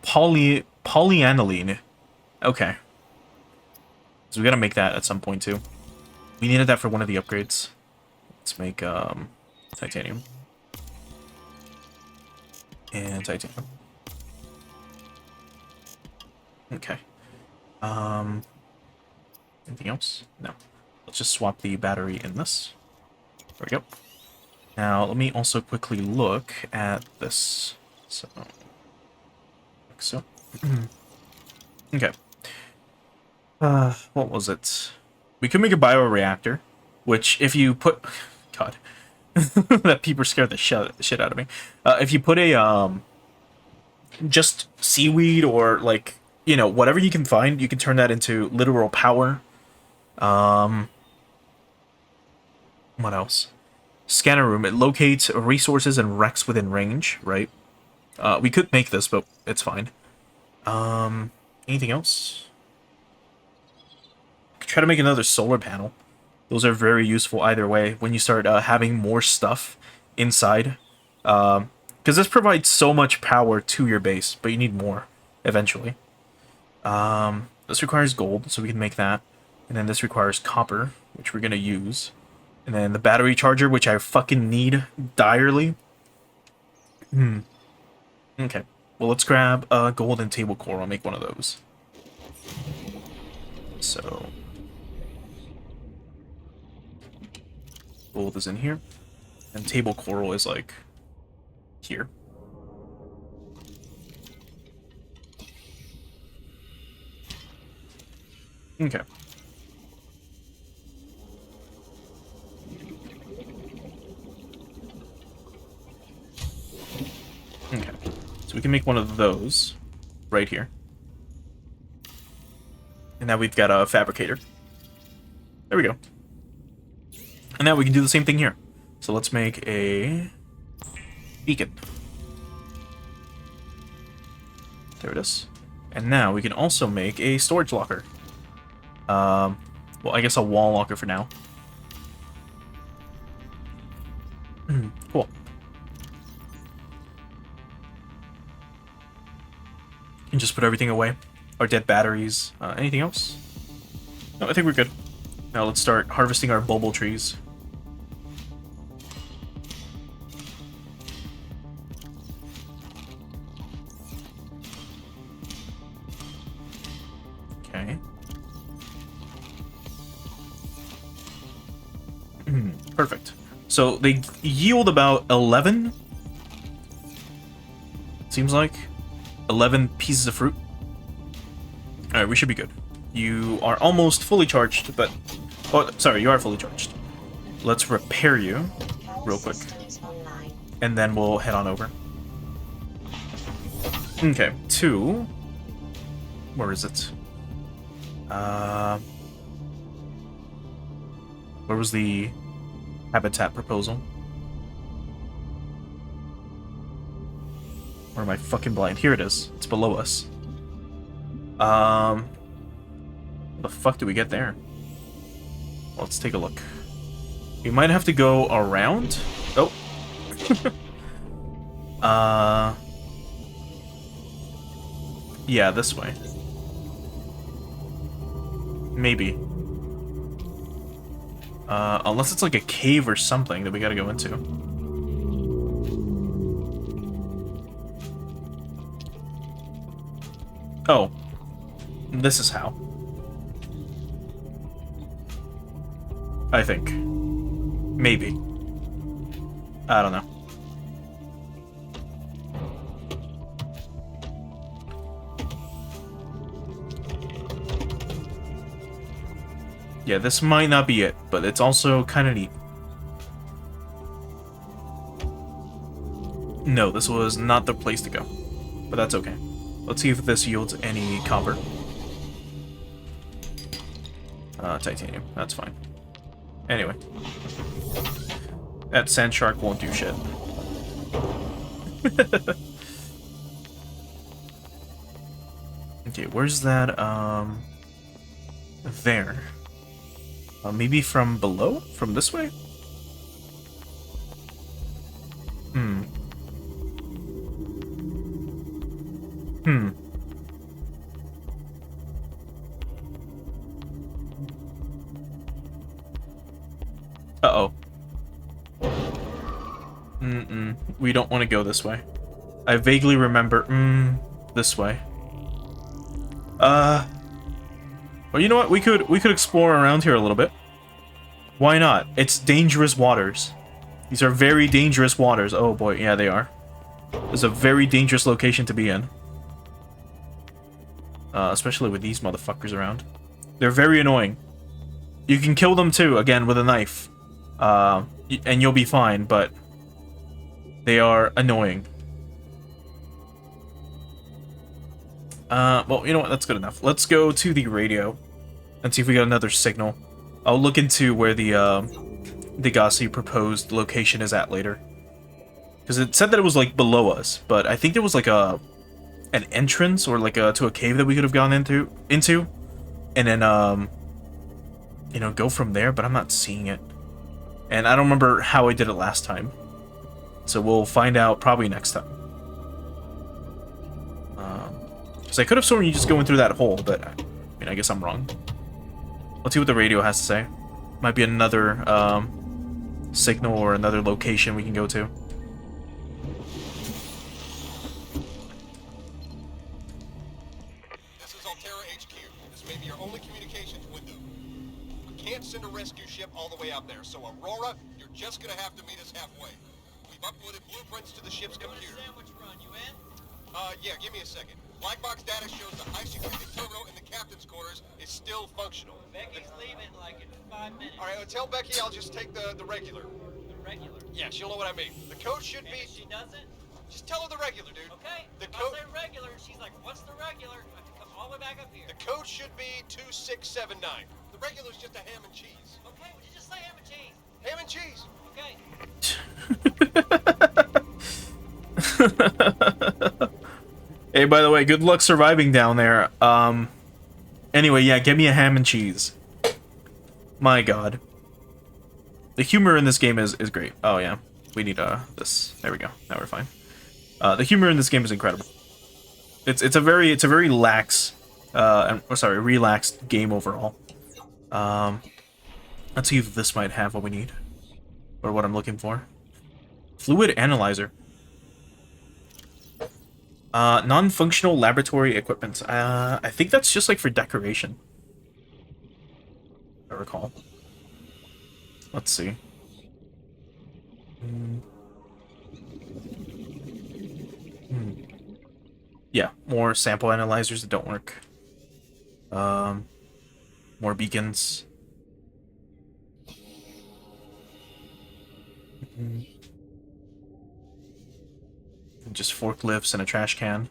Polyaniline. Okay. So we gotta make that at some point, too. We needed that for one of the upgrades. Let's make, titanium. And titanium. Okay. Anything else? No. Let's just swap the battery in this. There we go. Now, let me also quickly look at this. So. Like so. Okay. What was it? We could make a bioreactor, which if you put... God. That peeper scared the shit out of me. If you put a, just seaweed or, like, you know, whatever you can find, you can turn that into literal power. What else? Scanner room. It locates resources and wrecks within range, right? We could make this, but it's fine. Anything else? Could try to make another solar panel. Those are very useful either way when you start having more stuff inside. Because this provides so much power to your base, but you need more eventually. This requires gold, so we can make that. And then this requires copper, which we're going to use. And then the battery charger, which I fucking need direly. Okay. Well, let's grab gold and table core. I'll make one of those. So... gold is in here. And table coral is, like, here. Okay. Okay. So we can make one of those right here. And now we've got a fabricator. There we go. And now we can do the same thing here. So let's make a beacon. There it is. And now we can also make a storage locker. Well, I guess a wall locker for now. Cool. And just put everything away. Our dead batteries. Anything else? No, I think we're good. Now let's start harvesting our bulbul trees. Okay. Perfect. So they yield about 11. Seems like 11 pieces of fruit. All right, we should be good. You are almost fully charged, but oh, sorry, you are fully charged. Let's repair you real quick, and then we'll head on over. Okay, to where is it? Where was the habitat proposal? Or am I fucking blind? Here it is. It's below us. How the fuck do we get there? Let's take a look. We might have to go around. Oh. Yeah, this way. Maybe. Unless it's like a cave or something that we gotta go into. Oh. This is how. I think. Maybe. I don't know. Yeah, this might not be it, but it's also kind of neat. No, this was not the place to go. But that's okay. Let's see if this yields any copper. Titanium. That's fine. Anyway. That sand shark won't do shit. Okay, where's that, there. Maybe from below? From this way? Uh-oh. We don't want to go this way. I vaguely remember, this way. Well, you know what? We could explore around here a little bit. Why not? It's dangerous waters. These are very dangerous waters. Oh boy, yeah, they are. It's a very dangerous location to be in. Especially with these motherfuckers around. They're very annoying. You can kill them too, again, with a knife. And you'll be fine, but they are annoying. Well, you know what? That's good enough. Let's go to the radio and see if we got another signal. I'll look into where the Degassi proposed location is at later. Because it said that it was like below us, but I think there was like an entrance or like to a cave that we could have gone into, and then you know, go from there. But I'm not seeing it, and I don't remember how I did it last time. So we'll find out probably next time. Because I could have sworn you just go in through that hole, but I mean, I guess I'm wrong. Let's see what the radio has to say. Might be another signal or another location we can go to. This is Altera HQ. This may be your only communications window. We can't send a rescue ship all the way out there, so Aurora, you're just gonna have to meet us halfway. We've uploaded blueprints to the ship's computer. Sandwich run, you in? Yeah, give me a second. Black box data shows the high security terminal in the captain's quarters is still functional. Becky's leaving like in 5 minutes. All right, tell Becky I'll just take the regular. The regular. Yeah, she'll know what I mean. The code should And be... if she doesn't, Just tell her the regular, dude. okay. The If code... I say regular, she's like, what's the regular? I have to come all the way back up here. The code should be 2679. The regular's just a ham and cheese. Okay, would you just say ham and cheese? Ham and cheese. Okay. Hey, by the way, good luck surviving down there. Anyway, yeah, get me a ham and cheese. My god. The humor in this game is great. Oh, yeah. We need, this. There we go. Now we're fine. The humor in this game is incredible. It's a very lax, relaxed game overall. Let's see if this might have what we need. Or what I'm looking for. Fluid analyzer. Non-functional laboratory equipment. I think that's just like for decoration. I recall. Let's see. Yeah, more sample analyzers that don't work. More beacons. Just forklifts and a trash can.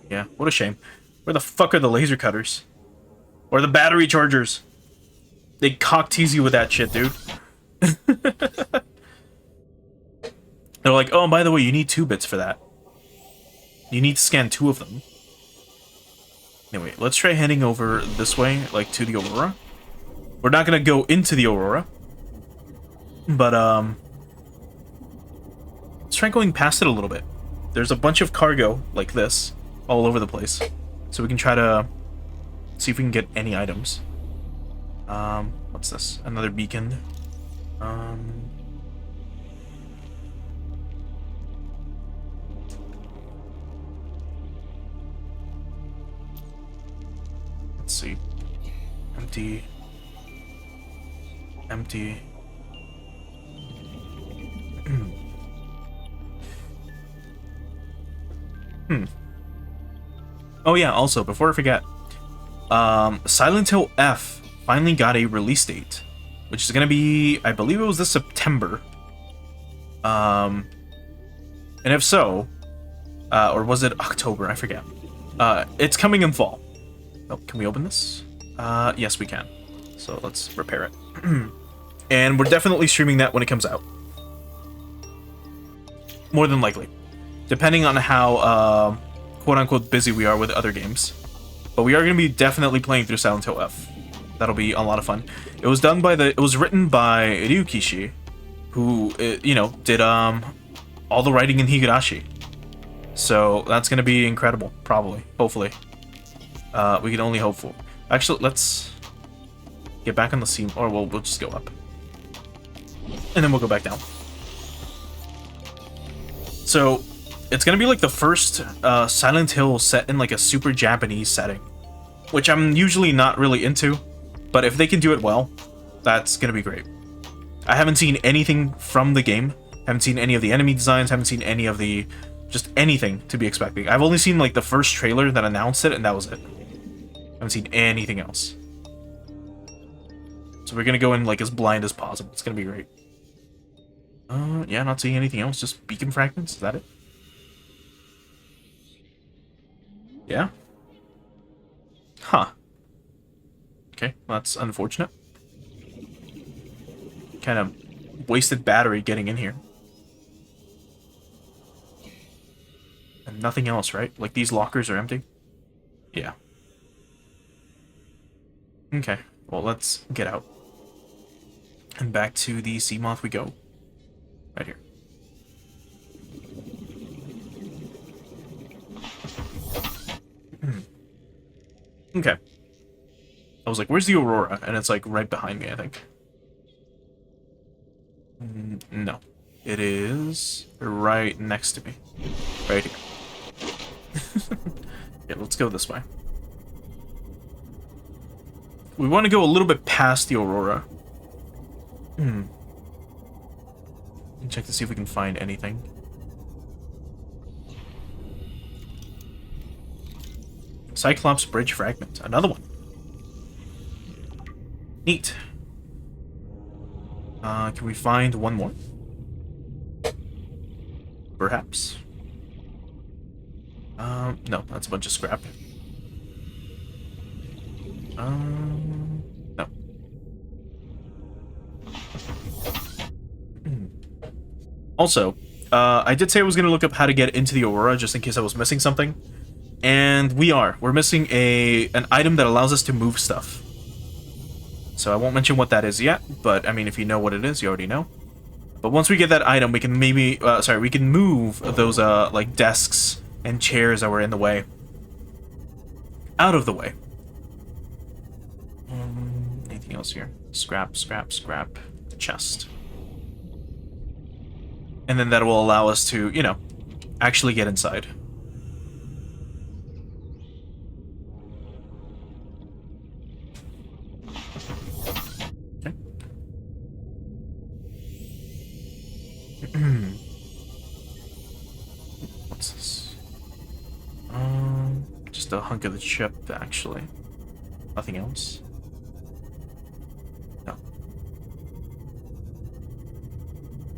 Yeah, what a shame. Where the fuck are the laser cutters? Or the battery chargers? They cock tease you with that shit, dude. They're like, oh, and by the way, you need 2 bits for that. You need to scan 2 of them. Anyway, let's try heading over this way, like, to the Aurora. We're not gonna go into the Aurora. But, let's try going past it a little bit. There's a bunch of cargo, like this, all over the place. So we can try to see if we can get any items. What's this? Another beacon. Let's see. Empty. Empty. Oh yeah, also, before I forget, Silent Hill F finally got a release date, which is gonna be, I believe it was this September. And if so, or was it October? I forget. It's coming in fall. Oh, can we open this? Yes, we can. So let's repair it. And we're definitely streaming that when it comes out. More than likely. Depending on how, quote-unquote, busy we are with other games. But we are going to be definitely playing through Silent Hill F. That'll be a lot of fun. It was done by it was written by Ryukishi, who, you know, did, all the writing in Higurashi. So, that's going to be incredible, probably, hopefully. We can only hope for. Actually, let's get back on the scene, or we'll just go up. And then we'll go back down. So, it's gonna be like the first Silent Hill set in like a super Japanese setting, which I'm usually not really into, but if they can do it well, that's gonna be great. I haven't seen anything from the game, haven't seen any of the enemy designs, haven't seen any of the, just anything to be expecting. I've only seen like the first trailer that announced it, and that was it. Haven't seen anything else. So we're gonna go in like as blind as possible. It's gonna be great. Yeah, not seeing anything else, just beacon fragments, is that it? Yeah? Huh. Okay, well, that's unfortunate. kind of wasted battery getting in here. And nothing else, right? Like, these lockers are empty? Yeah. Okay, well, let's get out. And back to the sea moth we go. Right here. Okay. I was like, where's the Aurora? And it's like right behind me, I think. No. It is right next to me. Right here. Yeah, let's go this way. We want to go a little bit past the Aurora. Check to see if we can find anything. Cyclops Bridge Fragment. Another one. Neat. Can we find one more? Perhaps. No, that's a bunch of scrap. No. Also, I did say I was going to look up how to get into the Aurora, just in case I was missing something. And we are. We're missing an item that allows us to move stuff. So I won't mention what that is yet, but, I mean, if you know what it is, you already know. But once we get that item, we can maybe, we can move those, like, desks and chairs that were in the way. Out of the way. Anything else here? Scrap, scrap, scrap. Chest. And then that will allow us to, you know, actually get inside. Okay. What's this? Just a hunk of the chip, actually. Nothing else? No.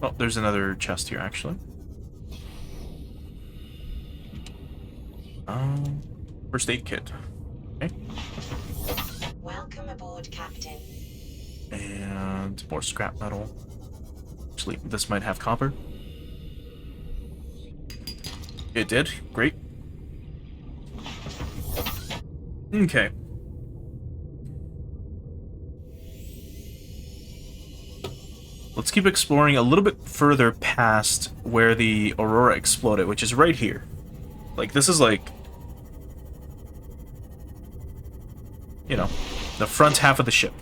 Oh, there's another chest here, actually. First aid kit. Okay. Welcome aboard, Captain. And more scrap metal. Actually, this might have copper. It did. Great. Okay. Let's keep exploring a little bit further past where the Aurora exploded, which is right here. Like, this is like, you know, the front half of the ship.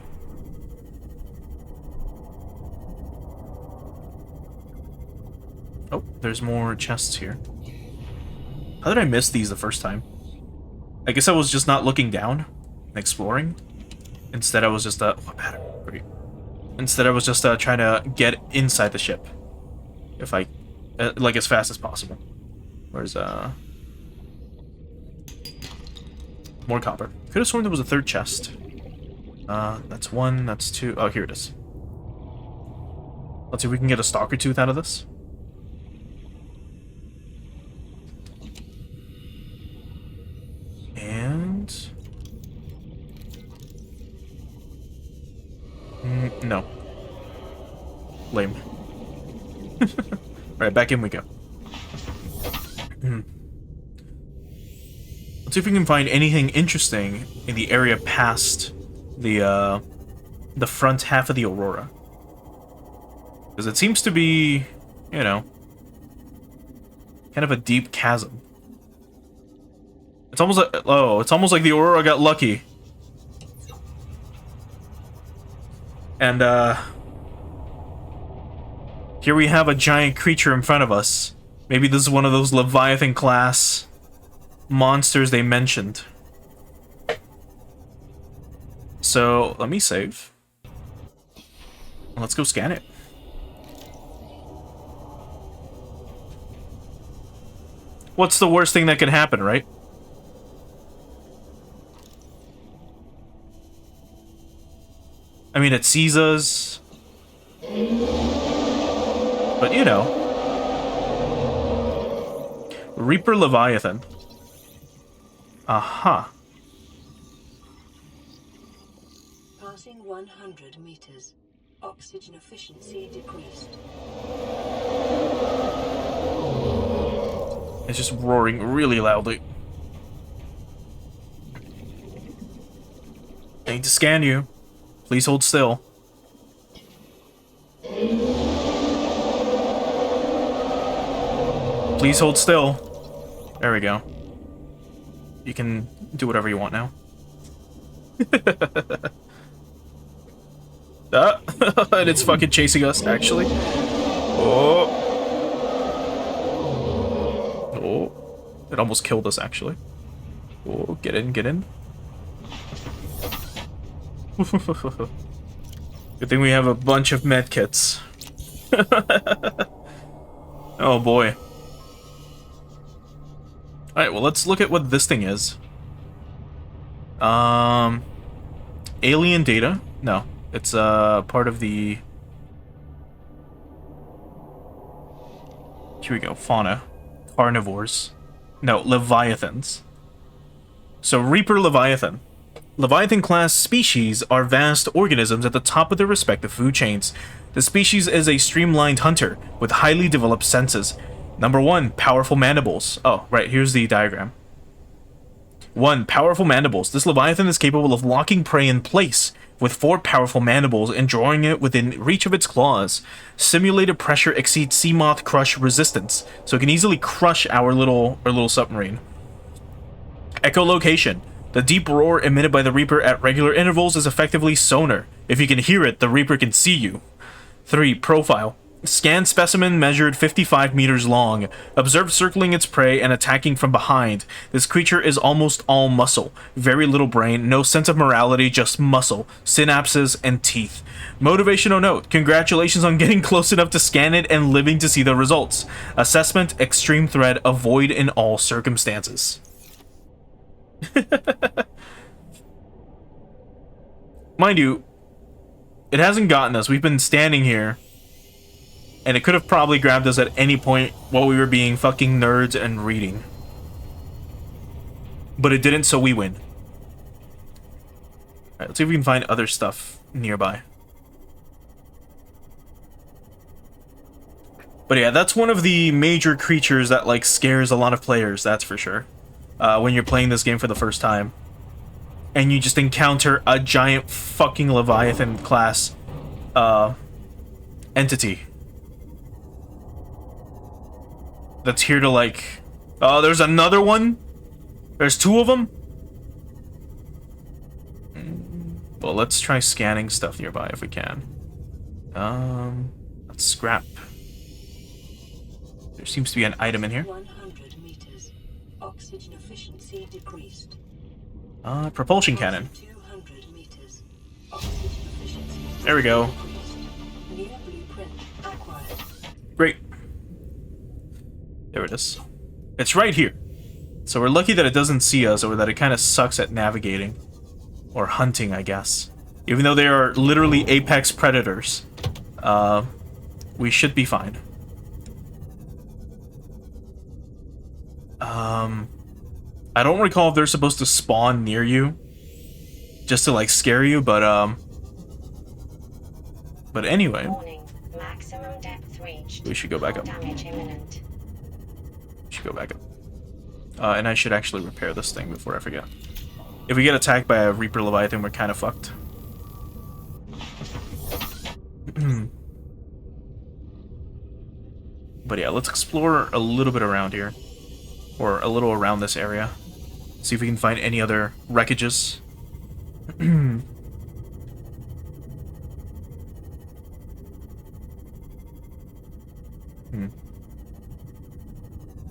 Oh, there's more chests here. How did I miss these the first time? I guess I was just not looking down and exploring. Instead, I was just, oh, battery. Great. Instead, I was just trying to get inside the ship. If I, like, as fast as possible. Where's, more copper. Could have sworn there was a third chest. That's one, that's two. Oh, here it is. Let's see if we can get a stalker tooth out of this. And... no. Lame. Alright, back in we go. Let's see if we can find anything interesting in the area past the front half of the Aurora. Because it seems to be, you know, kind of a deep chasm. It's almost like, oh, it's almost like the Aurora got lucky. And, here we have a giant creature in front of us. Maybe this is one of those Leviathan-class monsters they mentioned. So, let me save. Let's go scan it. What's the worst thing that can happen, right? I mean, it sees us. But, you know. Reaper Leviathan. Aha. Passing 100 meters. Oxygen efficiency decreased. It's just roaring really loudly. I need to scan you. Please hold still. Please hold still. There we go. You can do whatever you want now. And it's fucking chasing us, actually. Oh. Oh. It almost killed us, actually. Oh, get in, get in. Good thing we have a bunch of medkits. Oh boy. Alright, well let's look at what this thing is. Alien data? No. It's part of the... Here we go, fauna. Carnivores. No, leviathans. So, Reaper Leviathan. Leviathan-class species are vast organisms at the top of their respective food chains. The species is a streamlined hunter with highly developed senses. Number 1, powerful mandibles. Oh, right, here's the diagram. 1. Powerful mandibles. This Leviathan is capable of locking prey in place with 4 powerful mandibles and drawing it within reach of its claws. Simulated pressure exceeds sea moth crush resistance, so it can easily crush our little submarine. Echolocation. The deep roar emitted by the Reaper at regular intervals is effectively sonar. If you can hear it, the Reaper can see you. 3. Profile. Scanned specimen measured 55 meters long. Observed circling its prey and attacking from behind. This creature is almost all muscle. Very little brain, no sense of morality, just muscle, synapses, and teeth. Motivational note. Congratulations on getting close enough to scan it and living to see the results. Assessment. Extreme threat. Avoid in all circumstances. Mind you, it hasn't gotten us. We've been standing here. And it could have probably grabbed us at any point while we were being fucking nerds and reading. But it didn't, so we win. Alright, let's see if we can find other stuff nearby. But yeah, that's one of the major creatures that, like, scares a lot of players, that's for sure. When you're playing this game for the first time. And you just encounter a giant fucking Leviathan class entity. That's here to, like... Oh, there's another one? There's 2 of them? Well, let's try scanning stuff nearby if we can. Let's scrap. There seems to be an item in here. 100 meters. Oxygen efficiency decreased. Propulsion cannon. 200 meters. Oxygen efficiency There we go. decreased. New blueprint acquired. Great. There it is. It's right here. So we're lucky that it doesn't see us, or that it kind of sucks at navigating. Or hunting, I guess. Even though they are literally apex predators. We should be fine. I don't recall if they're supposed to spawn near you. Just to, like, scare you, but anyway. Warning. Maximum depth reached. We should go back up. Damage imminent. Should go back up. And I should actually repair this thing before I forget. If we get attacked by a Reaper Leviathan, we're kind of fucked. But yeah, let's explore a little bit around here. Or a little around this area. See if we can find any other wreckages.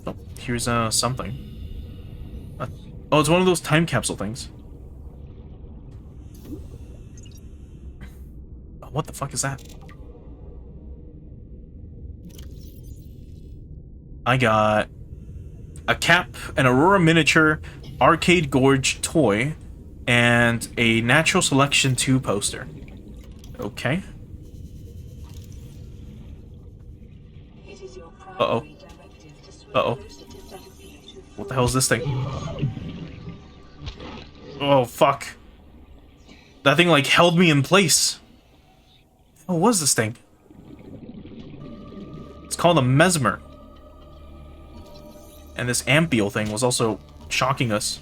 Oh, here's something. Oh, it's one of those time capsule things. Oh, what the fuck is that? I got a cap, an Aurora miniature, Arcade Gorge toy, and a Natural Selection 2 poster. Okay. Uh-oh. Uh-oh. What the hell is this thing? Oh, fuck. That thing, like, held me in place. Oh, what was this thing? It's called a mesmer. And this ampiel thing was also shocking us.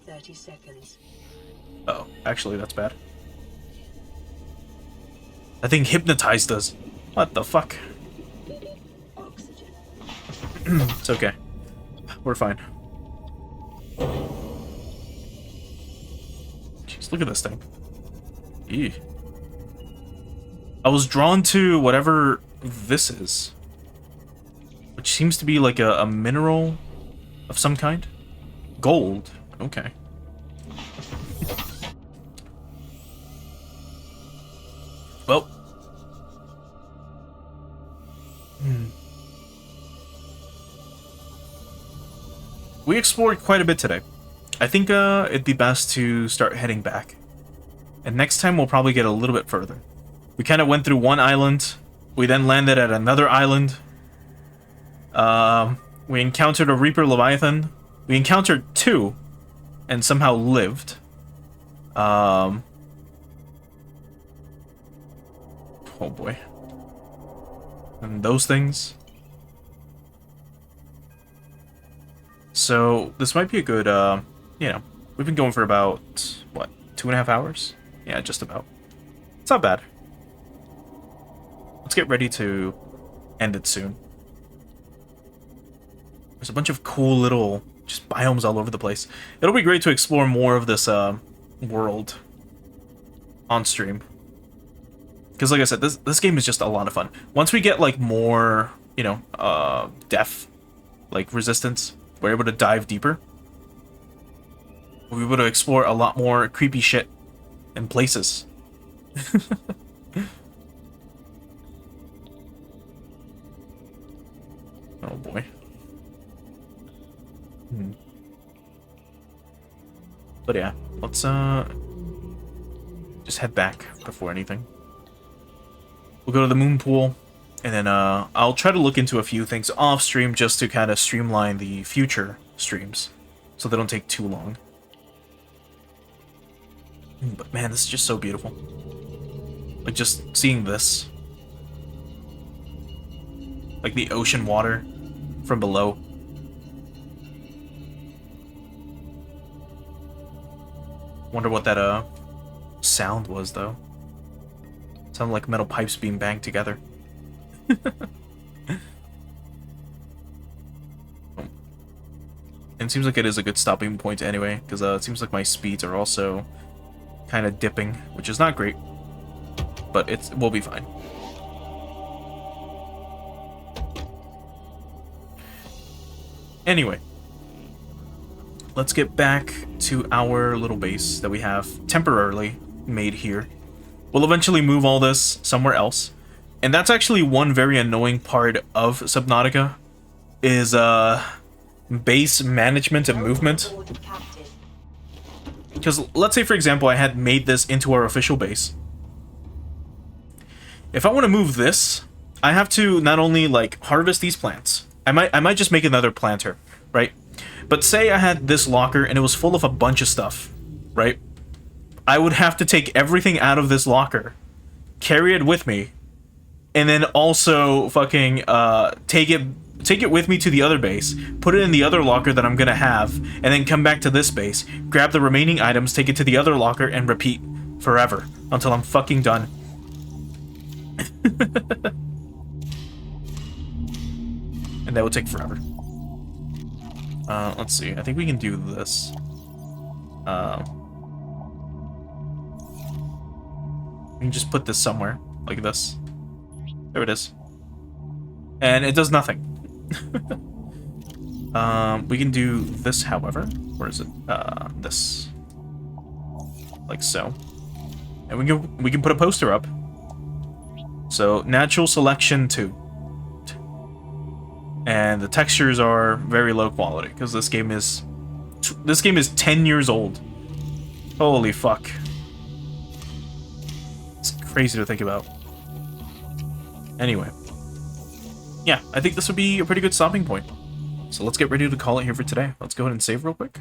30 seconds. Oh, actually, that's bad. That thing hypnotized us. What the fuck? Oxygen. It's okay. We're fine. Jeez, look at this thing. Ew. I was drawn to whatever this is. Which seems to be like a mineral of some kind. Gold. Okay. Well. We explored quite a bit today. I think it'd be best to start heading back. And next time we'll probably get a little bit further. We kind of went through one island. We then landed at another island. We encountered a Reaper Leviathan. We encountered two. And somehow lived. Oh boy. And those things. So, this might be a good, you know, we've been going for about, what, 2.5 hours? Yeah, just about. It's not bad. Let's get ready to end it soon. There's a bunch of cool little, just biomes all over the place. It'll be great to explore more of this, world on stream. Because like I said, this game is just a lot of fun. Once we get, like, more, you know, death, like, resistance, we're able to dive deeper. We're able to explore a lot more creepy shit and places. Oh boy. But yeah, let's just head back before anything. We'll go to the moon pool. And then I'll try to look into a few things off stream just to kind of streamline the future streams so they don't take too long. But man, this is just so beautiful. Like just seeing this. Like the ocean water from below. Wonder what that sound was though. Sounded like metal pipes being banged together. It seems like it is a good stopping point anyway, because it seems like my speeds are also kind of dipping, which is not great, but we'll be fine. Anyway, let's get back to our little base that we have temporarily made here. We'll eventually move all this somewhere else. And that's actually one very annoying part of Subnautica, is base management and movement. Because let's say, for example, I had made this into our official base. If I want to move this, I have to not only like harvest these plants. I might just make another planter, right? But say I had this locker and it was full of a bunch of stuff, right? I would have to take everything out of this locker, carry it with me, and then also fucking take it with me to the other base, put it in the other locker that I'm gonna have, and then come back to this base, grab the remaining items, take it to the other locker, and repeat forever until I'm fucking done. And that would take forever. Let's see. I think we can do this. We can just put this somewhere, like this. There it is. And it does nothing. We can do this, however. Where is it? This. Like so. And we can put a poster up. So, natural selection 2. And the textures are very low quality, because this game is 10 years old. Holy fuck. It's crazy to think about. Anyway. Yeah, I think this would be a pretty good stopping point. So let's get ready to call it here for today. Let's go ahead and save real quick.